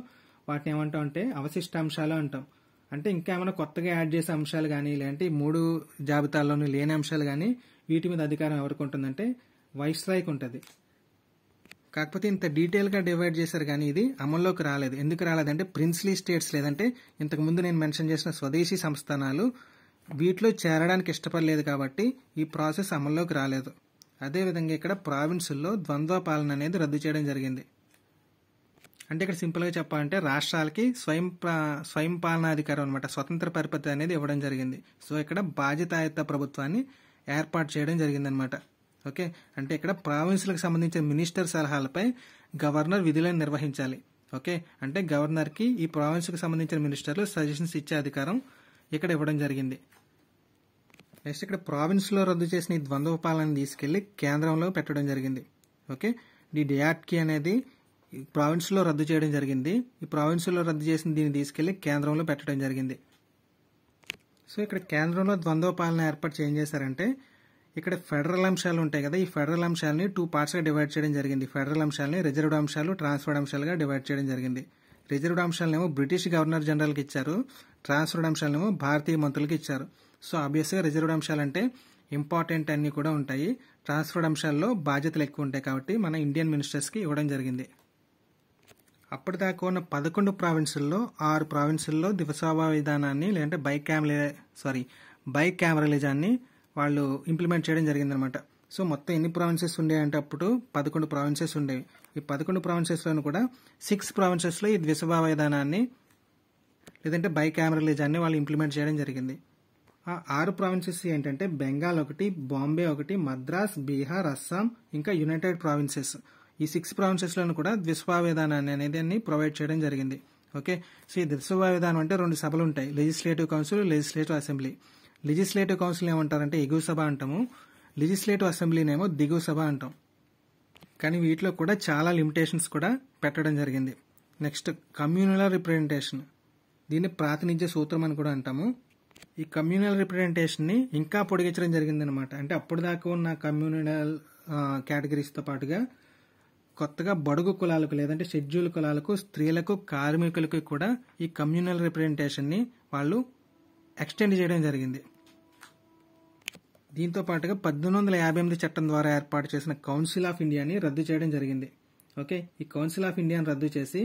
వాటిని ఏమంటాం అంటే అవశిష్ట అంశాలు అంటాం. అంటే ఇంకా ఏమైనా కొత్తగా యాడ్ చేసే అంశాలు కానీ, లేదంటే 3 జాబితాల్లోని లేని అంశాలు కానీ వీటి మీద అధికారం ఎవరికి ఉంటుందంటే వైస్రాయ్కి ఉంటుంది. కాకపోతే ఇంత డీటెయిల్గా డివైడ్ చేశారు కానీ ఇది అమల్లోకి రాలేదు. ఎందుకు రాలేదంటే ప్రిన్స్లీ స్టేట్స్ లేదంటే ఇంతకుముందు నేను మెన్షన్ చేసిన స్వదేశీ సంస్థానాలు వీటిలో చేరడానికి ఇష్టపడలేదు కాబట్టి ఈ ప్రాసెస్ అమల్లోకి రాలేదు. అదేవిధంగా ఇక్కడ ప్రావిన్సుల్లో ద్వంద్వ పాలన అనేది రద్దు చేయడం జరిగింది. అంటే ఇక్కడ సింపుల్గా చెప్పాలంటే రాష్ట్రాలకి స్వయం పాలనాధికారం అనమాట, స్వతంత్ర పరిపత్తి అనేది ఇవ్వడం జరిగింది. సో ఇక్కడ బాధ్యతాయుత ప్రభుత్వాన్ని ఏర్పాటు చేయడం జరిగిందనమాట. ఓకే, అంటే ఇక్కడ ప్రావిన్సులకు సంబంధించిన మినిస్టర్ సలహాలపై గవర్నర్ విధులను నిర్వహించాలి. ఓకే, అంటే గవర్నర్కి ఈ ప్రావిన్స్కి సంబంధించిన మినిస్టర్లు సజెషన్స్ ఇచ్చే అధికారం ఇక్కడ ఇవ్వడం జరిగింది. నెక్స్ట్ ఇక్కడ ప్రావిన్స్లో రద్దు చేసిన ఈ ద్వంద్వ పాలన తీసుకెళ్లి కేంద్రంలో పెట్టడం జరిగింది. ఓకే, ఈ డియాట్కి అనేది ప్రావిన్స్లో రద్దు చేయడం జరిగింది. ఈ ప్రావిన్స్లో రద్దు చేసిన దీన్ని తీసుకెళ్లి కేంద్రంలో పెట్టడం జరిగింది. సో ఇక్కడ కేంద్రంలో ద్వంద్వ పాలన ఏర్పాటు ఏం చేశారంటే ఇక్కడ ఫెడరల్ అంశాలు ఉంటాయి కదా, ఈ ఫెడరల్ అంశాలని 2 పార్ట్స్గా డివైడ్ చేయడం జరిగింది. ఫెడరల్ అంశాలని రిజర్వ్డ్ అంశాలు, ట్రాన్స్ఫర్డ్ అంశాలుగా డివైడ్ చేయడం జరిగింది. రిజర్వ్డ్ అంశాలనేమో బ్రిటిష్ గవర్నర్ జనరల్కి ఇచ్చారు, ట్రాన్స్ఫర్డ్ అంశాలనేమో భారతీయ మంత్రులకి ఇచ్చారు. సో ఆబ్వియస్గా రిజర్వ్డ్ అంశాలంటే ఇంపార్టెంట్ అన్నీ కూడా ఉంటాయి, ట్రాన్స్ఫర్డ్ అంశాల్లో బాధ్యతలు ఎక్కువ ఉంటాయి కాబట్టి మన ఇండియన్ మినిస్టర్స్కి ఇవ్వడం జరిగింది. అప్పటిదాకా ఉన్న 11 ప్రావిన్సుల్లో 6 ప్రావిన్సుల్లో దివసభా విధానాన్ని లేదంటే బైకామరలిజాన్ని వాళ్ళు ఇంప్లిమెంట్ చేయడం జరిగిందనమాట. సో మొత్తం ఎన్ని ప్రావిన్సెస్ ఉండేవి అంటే అప్పుడు 11 ప్రావిన్సెస్ ఉండేవి. ఈ 11 ప్రావిన్సెస్లోనూ కూడా 6 ప్రావిన్సెస్లో ఈ ద్విసభా విధానాన్ని లేదంటే బైకామరలిజాన్ని వాళ్ళు ఇంప్లిమెంట్ చేయడం జరిగింది. ఆ 6 ప్రావిన్సెస్ ఏంటంటే బెంగాల్ ఒకటి, బాంబే ఒకటి, మద్రాస్, బీహార్, అస్సాం, ఇంకా యునైటెడ్ ప్రావిన్సెస్. ఈ 6 ప్రావిన్సెస్లోనూ కూడా ద్విసభా విధానాన్ని అనేది ప్రొవైడ్ చేయడం జరిగింది. ఓకే, సో ఈ ద్విసభా విధానం అంటే 2 సభలు ఉంటాయి, legislative council, legislative assembly. Legislative council ఏమంటారంటే ఎగువ సభ అంటాము, లెజిస్లేటివ్ అసెంబ్లీనేమో దిగువ సభ అంటాం. కానీ వీటిలో కూడా చాలా లిమిటేషన్స్ కూడా పెట్టడం జరిగింది. నెక్స్ట్ కమ్యూనల్ రిప్రజెంటేషన్, దీన్ని ప్రాతినిధ్య సూత్రం అని కూడా అంటాము. ఈ కమ్యూనల్ రిప్రజెంటేషన్ని ఇంకా పొడిగించడం జరిగిందనమాట. అంటే అప్పుడు దాకా ఉన్న కమ్యూనల్ కేటగిరీస్తో పాటుగా కొత్తగా బడుగు కులాలకు లేదంటే షెడ్యూల్ కులాలకు, స్త్రీలకు, కార్మికులకు కూడా ఈ కమ్యూనల్ రిప్రజెంటేషన్ని వాళ్ళు ఎక్స్టెండ్ చేయడం జరిగింది. దీంతో పాటుగా 1858 చట్టం ద్వారా ఏర్పాటు చేసిన కౌన్సిల్ ఆఫ్ ఇండియాని రద్దు చేయడం జరిగింది. ఓకే, ఈ కౌన్సిల్ ఆఫ్ ఇండియాని రద్దు చేసి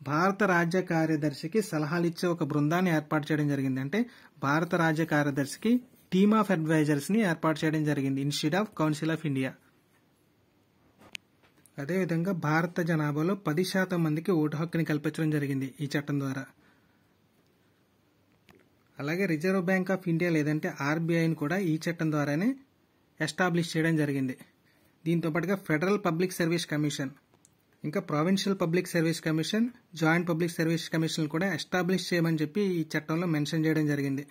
భారత రాజ్య కార్యదర్శికి సలహాలు ఇచ్చే ఒక బృందాన్ని ఏర్పాటు చేయడం జరిగింది. అంటే భారత రాజ్య కార్యదర్శికి టీమ్ ఆఫ్ అడ్వైజర్స్ ని ఏర్పాటు చేయడం జరిగింది institute of council of India. అదేవిధంగా భారత జనాభాలో 10% మందికి ఓటు హక్కుని కల్పించడం జరిగింది ఈ చట్టం ద్వారా. అలాగే రిజర్వ్ బ్యాంక్ ఆఫ్ ఇండియా లేదంటే ఆర్బీఐని కూడా ఈ చట్టం ద్వారానే ఎస్టాబ్లిష్ చేయడం జరిగింది. దీంతో పాటుగా ఫెడరల్ పబ్లిక్ సర్వీస్ కమిషన్, ఇంకా provincial public service commission, joint public service commission కూడా ఎస్టాబ్లిష్ చేయమని చెప్పి ఈ చట్టంలో మెన్షన్ చేయడం జరిగింది.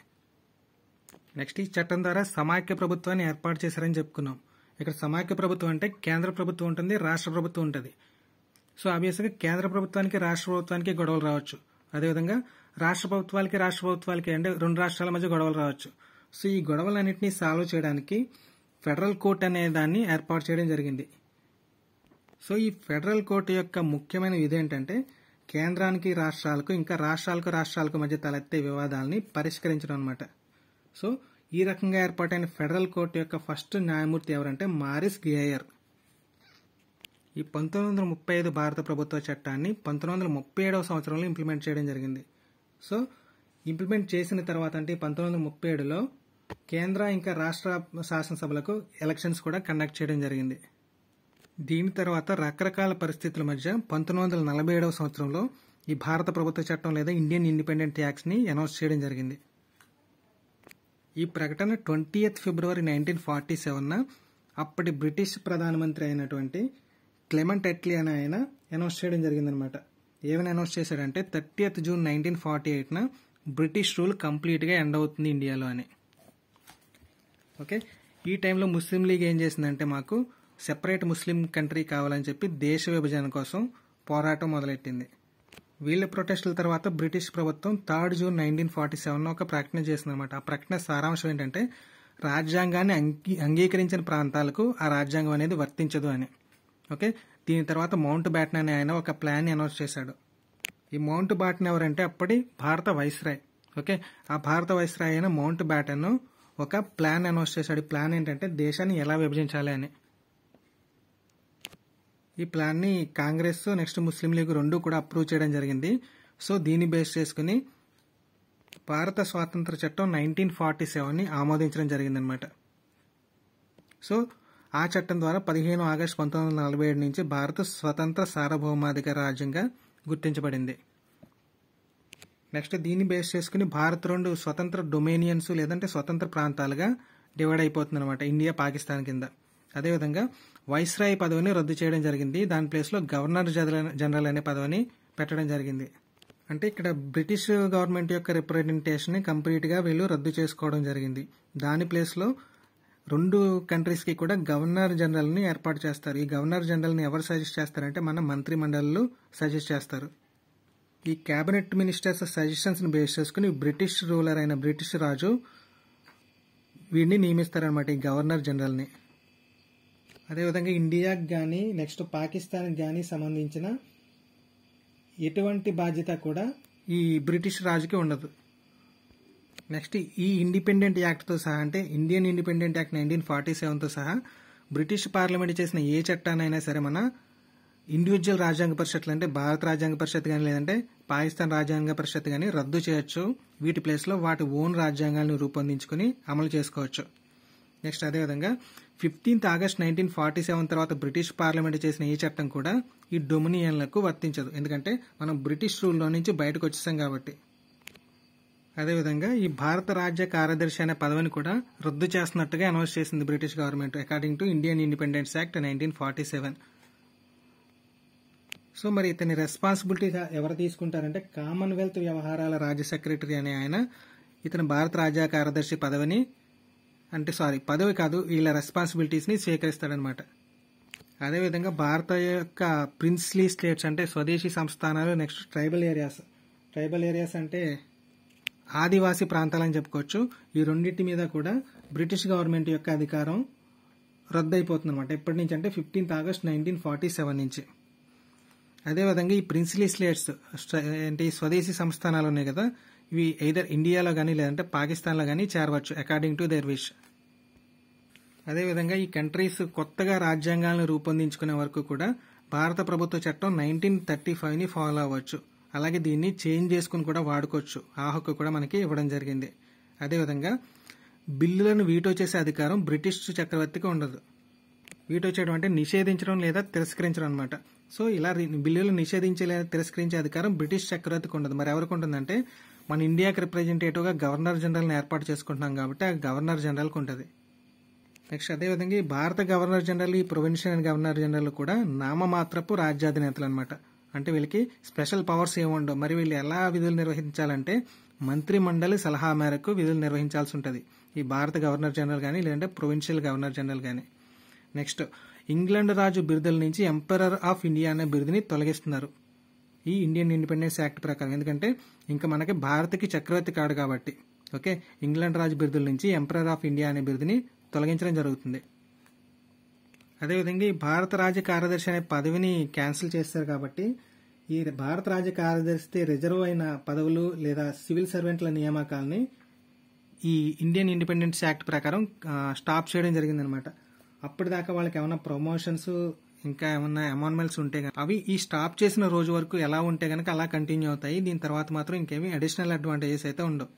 నెక్స్ట్ ఈ చట్టం ద్వారా సమాఖ్య ప్రభుత్వాన్ని ఏర్పాటు చేశారని చెప్పుకున్నాం. ఇక్కడ సమాఖ్య ప్రభుత్వం అంటే కేంద్ర ప్రభుత్వం ఉంటుంది, రాష్ట్ర ప్రభుత్వం ఉంటుంది. సో ఆబ్వియస్గా కేంద్ర ప్రభుత్వానికి రాష్ట్ర ప్రభుత్వానికి గొడవలు రావచ్చు, అదేవిధంగా రాష్ట్ర ప్రభుత్వాలకి అంటే 2 రాష్ట్రాల మధ్య గొడవలు రావచ్చు. సో ఈ గొడవలన్నింటినీ సాల్వ్ చేయడానికి ఫెడరల్ కోర్ట్ అనే దాన్ని ఏర్పాటు చేయడం జరిగింది. సో ఈ ఫెడరల్ కోర్టు యొక్క ముఖ్యమైన విధి ఏంటంటే కేంద్రానికి రాష్ట్రాలకు, ఇంకా రాష్ట్రాలకు మధ్య తలెత్తే వివాదాలని పరిష్కరించడం అనమాట. సో ఈ రకంగా ఏర్పాటైన ఫెడరల్ కోర్టు యొక్క ఫస్ట్ న్యాయమూర్తి ఎవరంటే మారిస్ గేయర్. ఈ 1935 భారత ప్రభుత్వ చట్టాన్ని 1937వ సంవత్సరంలో ఇంప్లిమెంట్ చేయడం జరిగింది. సో ఇంప్లిమెంట్ చేసిన తర్వాత అంటే 1937లో కేంద్ర ఇంకా రాష్ట్ర శాసనసభలకు ఎలక్షన్స్ కూడా కండక్ట్ చేయడం జరిగింది. దీని తర్వాత రకరకాల పరిస్థితుల మధ్య 1947వ సంవత్సరంలో ఈ భారత ప్రభుత్వ చట్టం లేదా ఇండియన్ ఇండిపెండెంట్ యాక్ట్స్ ని అనౌన్స్ చేయడం జరిగింది. ఈ ప్రకటన 20th ఫిబ్రవరి 1947న అప్పటి బ్రిటిష్ ప్రధానమంత్రి అయినటువంటి క్లెమెంట్ అట్లీ అనే ఆయన అనౌన్స్ చేయడం జరిగిందనమాట. ఏమని అనౌన్స్ చేశాడంటే 30th జూన్ 1948న బ్రిటిష్ రూల్ కంప్లీట్గా ఎండ్ అవుతుంది ఇండియాలో అని. ఓకే, ఈ టైంలో ముస్లిం లీగ్ ఏం చేసిందంటే మాకు సెపరేట్ ముస్లిం కంట్రీ కావాలని చెప్పి దేశ విభజన కోసం పోరాటం మొదలెట్టింది. వీళ్ళ ప్రొటెస్టుల తర్వాత బ్రిటిష్ ప్రభుత్వం 3rd జూన్ 1947 ఒక ప్రకటన చేసిందనమాట. ఆ ప్రకటన సారాంశం ఏంటంటే రాజ్యాంగాన్ని అంగీకరించిన ప్రాంతాలకు ఆ రాజ్యాంగం అనేది వర్తించదు అని. ఓకే, దీని తర్వాత మౌంట్ బ్యాటన్ అనే ఆయన ఒక ప్లాన్ అనౌన్స్ చేశాడు. ఈ మౌంట్ బ్యాటన్ ఎవరంటే అప్పటి భారత వైస్రాయ్. ఓకే, ఆ భారత వైస్రాయ్ అయిన మౌంట్ బ్యాటన్ ఒక ప్లాన్ అనౌన్స్ చేశాడు. ఈ ప్లాన్ ఏంటంటే దేశాన్ని ఎలా విభజించాలి అని. ఈ ప్లాన్ ని కాంగ్రెస్ నెక్స్ట్ ముస్లిం లీగ్ 2 కూడా అప్రూవ్ చేయడం జరిగింది. సో దీన్ని బేస్ చేసుకుని భారత స్వాతంత్ర చట్టం 1947ని ఆమోదించడం జరిగిందనమాట. సో ఆ చట్టం ద్వారా 15 ఆగస్టు 1947 నుంచి భారత స్వతంత్ర సార్వభౌమాధికార రాజ్యంగా గుర్తించబడింది. నెక్స్ట్ దీన్ని బేస్ చేసుకుని భారత్ 2 స్వతంత్ర డొమినియన్స్ లేదంటే స్వతంత్ర ప్రాంతాలుగా డివైడ్ అయిపోతుంది అనమాట, ఇండియా పాకిస్తాన్ కింద. అదేవిధంగా వైస్రాయ్ పదవిని రద్దు చేయడం జరిగింది. దాని ప్లేస్లో గవర్నర్ జనరల్ అనే పదవిని పెట్టడం జరిగింది. అంటే ఇక్కడ బ్రిటిష్ గవర్నమెంట్ యొక్క రిప్రజెంటేషన్ ని కంప్లీట్ గా వీళ్ళు రద్దు చేసుకోవడం జరిగింది. దాని ప్లేస్లో 2 కంట్రీస్ కి కూడా గవర్నర్ జనరల్ ని ఏర్పాటు చేస్తారు. ఈ గవర్నర్ జనరల్ ని ఎవరు సజెస్ట్ చేస్తారంటే మన మంత్రి మండలిలో సజెస్ట్ చేస్తారు. ఈ కేబినెట్ మినిస్టర్స్ సజెషన్స్ ని బేస్ చేసుకుని బ్రిటిష్ రూలర్ అయిన బ్రిటిష్ రాజు వీడిని నియమిస్తారనమాట, ఈ గవర్నర్ జనరల్ ని. అదేవిధంగా ఇండియాకి కానీ నెక్స్ట్ పాకిస్తాన్కి కానీ సంబంధించిన ఎటువంటి బాధ్యత కూడా ఈ బ్రిటిష్ రాజుకి ఉండదు. నెక్స్ట్ ఈ ఇండిపెండెంట్ యాక్ట్తో సహా అంటే ఇండియన్ ఇండిపెండెంట్ యాక్ట్ 1947తో సహా బ్రిటిష్ పార్లమెంట్ చేసిన ఏ చట్టానైనా సరే మన ఇండివిజువల్ రాజ్యాంగ పరిషత్లు అంటే భారత రాజ్యాంగ పరిషత్ కానీ లేదంటే పాకిస్తాన్ రాజ్యాంగ పరిషత్ కానీ రద్దు చేయొచ్చు. వీటి ప్లేస్లో వాటి ఓన్ రాజ్యాంగాలను రూపొందించుకుని అమలు చేసుకోవచ్చు. నెక్స్ట్ అదేవిధంగా 15 ఆగస్ట్ 1947 తర్వాత బ్రిటిష్ పార్లమెంట్ చేసిన ఈ చట్టం కూడా ఈ డొమినియన్లకు వర్తించదు, ఎందుకంటే మనం బ్రిటిష్ రూల్లో నుంచి బయటకు వచ్చేసాం కాబట్టి. అదేవిధంగా ఈ భారత రాజ్య కార్యదర్శి అనే పదవిని కూడా రద్దు చేస్తున్నట్టుగా అనౌన్స్ చేసింది British government according to Indian independence act 1947. So మరి ఇతని రెస్పాన్సిబిలిటీగా ఎవరు తీసుకుంటారంటే కామన్వెల్త్ వ్యవహారాల రాజ్య సెక్రటరీ అనే ఆయన ఇతని భారత రాజ్య కార్యదర్శి పదవిని పదవి కాదు, వీళ్ళ రెస్పాన్సిబిలిటీస్ని స్వీకరిస్తాడనమాట. అదేవిధంగా భారత యొక్క ప్రిన్స్లీ స్టేట్స్ అంటే స్వదేశీ సంస్థానాలు, నెక్స్ట్ ట్రైబల్ ఏరియాస్ అంటే ఆదివాసీ ప్రాంతాలని చెప్పుకోవచ్చు. ఈ రెండింటి మీద కూడా బ్రిటిష్ గవర్నమెంట్ యొక్క అధికారం రద్దయిపోతుంది అనమాట. ఎప్పటి నుంచి అంటే 15 ఆగస్ట్ 1947 నుంచి. అదేవిధంగా ఈ ప్రిన్స్లీ స్టేట్స్ ఏంటి స్వదేశీ సంస్థానాలు ఉన్నాయి కదా, ఇవి ఎయిదర్ ఇండియాలో కానీ లేదంటే పాకిస్తాన్లో కానీ చేరవచ్చు అకార్డింగ్ టు దేర్ విష్. అదేవిధంగా ఈ కంట్రీస్ కొత్తగా రాజ్యాంగాలను రూపొందించుకునే వరకు కూడా భారత ప్రభుత్వ చట్టం 1935ని ఫాలో అవ్వచ్చు. అలాగే దీన్ని చేంజ్ చేసుకుని కూడా వాడుకోవచ్చు, ఆ హక్కు కూడా మనకి ఇవ్వడం జరిగింది. అదేవిధంగా బిల్లులను వీటో చేసే అధికారం బ్రిటిష్ చక్రవర్తికి ఉండదు. వీటో చేయడం అంటే నిషేధించడం లేదా తిరస్కరించడం అనమాట. సో ఇలా బిల్లులు నిషేధించే లేదా తిరస్కరించే అధికారం బ్రిటిష్ చక్రవర్తికి ఉండదు. మరి ఎవరికి ఉంటుందంటే మన ఇండియాకి రిప్రజెంటేటివ్గా గవర్నర్ జనరల్ని ఏర్పాటు చేసుకుంటున్నాం కాబట్టి ఆ గవర్నర్ జనరల్కి ఉంటుంది. నెక్స్ట్ అదేవిధంగా ఈ భారత గవర్నర్ జనరల్, ఈ ప్రొవిన్షియల్ గవర్నర్ జనరల్ కూడా నామమాత్రపు రాజ్యాధినేతలు అనమాట. అంటే వీళ్ళకి స్పెషల్ పవర్స్ ఏముండవు. మరి వీళ్ళు ఎలా విధులు నిర్వహించాలంటే మంత్రి మండలి సలహా మేరకు విధులు నిర్వహించాల్సి ఉంటుంది ఈ భారత గవర్నర్ జనరల్ కానీ లేదంటే ప్రొవిన్షియల్ గవర్నర్ జనరల్ కానీ. నెక్స్ట్ ఇంగ్లాండ్ రాజు బిరుదుల నుంచి ఎంపరర్ ఆఫ్ ఇండియా అనే బిరుదుని తొలగిస్తున్నారు ఈ ఇండియన్ ఇండిపెండెన్స్ యాక్ట్ ప్రకారం. ఎందుకంటే ఇంకా మనకి భారత్కి చక్రవర్తి కాడు కాబట్టి. ఓకే, ఇంగ్లాండ్ రాజు బిరుదుల నుంచి ఎంపరర్ ఆఫ్ ఇండియా అనే బిరుదుని తొలగించడం జరుగుతుంది. అదేవిధంగా ఈ భారత రాజ్య కార్యదర్శి అనే పదవిని క్యాన్సిల్ చేస్తారు కాబట్టి ఈ భారత రాజ్య కార్యదర్శి రిజర్వ్ అయిన పదవులు లేదా సివిల్ సర్వెంట్ల నియామకాలని ఈ ఇండియన్ ఇండిపెండెన్స్ యాక్ట్ ప్రకారం స్టాప్ చేయడం జరిగిందనమాట. అప్పటిదాకా వాళ్ళకి ఏమైనా ప్రమోషన్స్ ఇంకా ఏమన్నా అమాన్మెంట్స్ ఉంటే అవి ఈ స్టాప్ చేసిన రోజు వరకు ఎలా ఉంటే కనుక అలా కంటిన్యూ అవుతాయి. దీని తర్వాత మాత్రం ఇంకేమీ అడిషనల్ అడ్వాంటేజెస్ అయితే ఉండవు.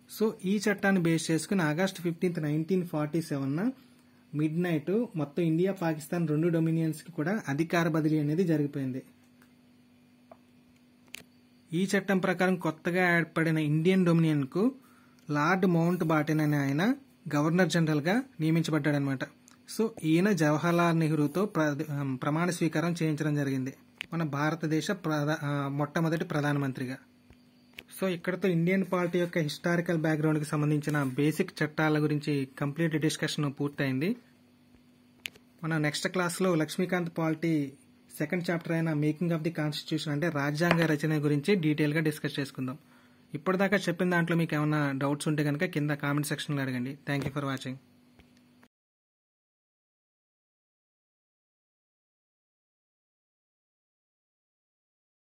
సో ఈ చట్టాన్ని బేస్ చేసుకుని ఆగస్ట్ 15, 1947 మిడ్ నైట్ మొత్తం ఇండియా పాకిస్తాన్ రెండు డొమినియన్స్ కి కూడా అధికార బదిలీ అనేది జరిగిపోయింది. ఈ చట్టం ప్రకారం కొత్తగా ఏర్పడిన ఇండియన్ డొమినియన్ కు లార్డ్ మౌంట్ బాటెన్ అనే ఆయన గవర్నర్ జనరల్ గా నియమించబడ్డాడనమాట. సో ఈయన జవహర్లాల్ నెహ్రూతో ప్రమాణ స్వీకారం చేయించడం జరిగింది మన భారతదేశ మొట్టమొదటి ప్రధానమంత్రిగా. సో ఇక్కడతో ఇండియన్ పాలిటీ యొక్క హిస్టారికల్ బ్యాక్గ్రౌండ్ కి సంబంధించిన బేసిక్ చట్టాల గురించి కంప్లీట్ డిస్కషన్ పూర్తయింది. మనం నెక్స్ట్ క్లాస్లో లక్ష్మీకాంత్ పాలిటీ సెకండ్ చాప్టర్ అయిన మేకింగ్ ఆఫ్ ది కాన్స్టిట్యూషన్ అంటే రాజ్యాంగ రచన గురించి డీటెయిల్గా డిస్కస్ చేసుకుందాం. ఇప్పటిదాకా చెప్పిన దాంట్లో మీకు ఏమైనా డౌట్స్ ఉంటే కనుక కింద కామెంట్ సెక్షన్లో అడగండి. Thank you for watching.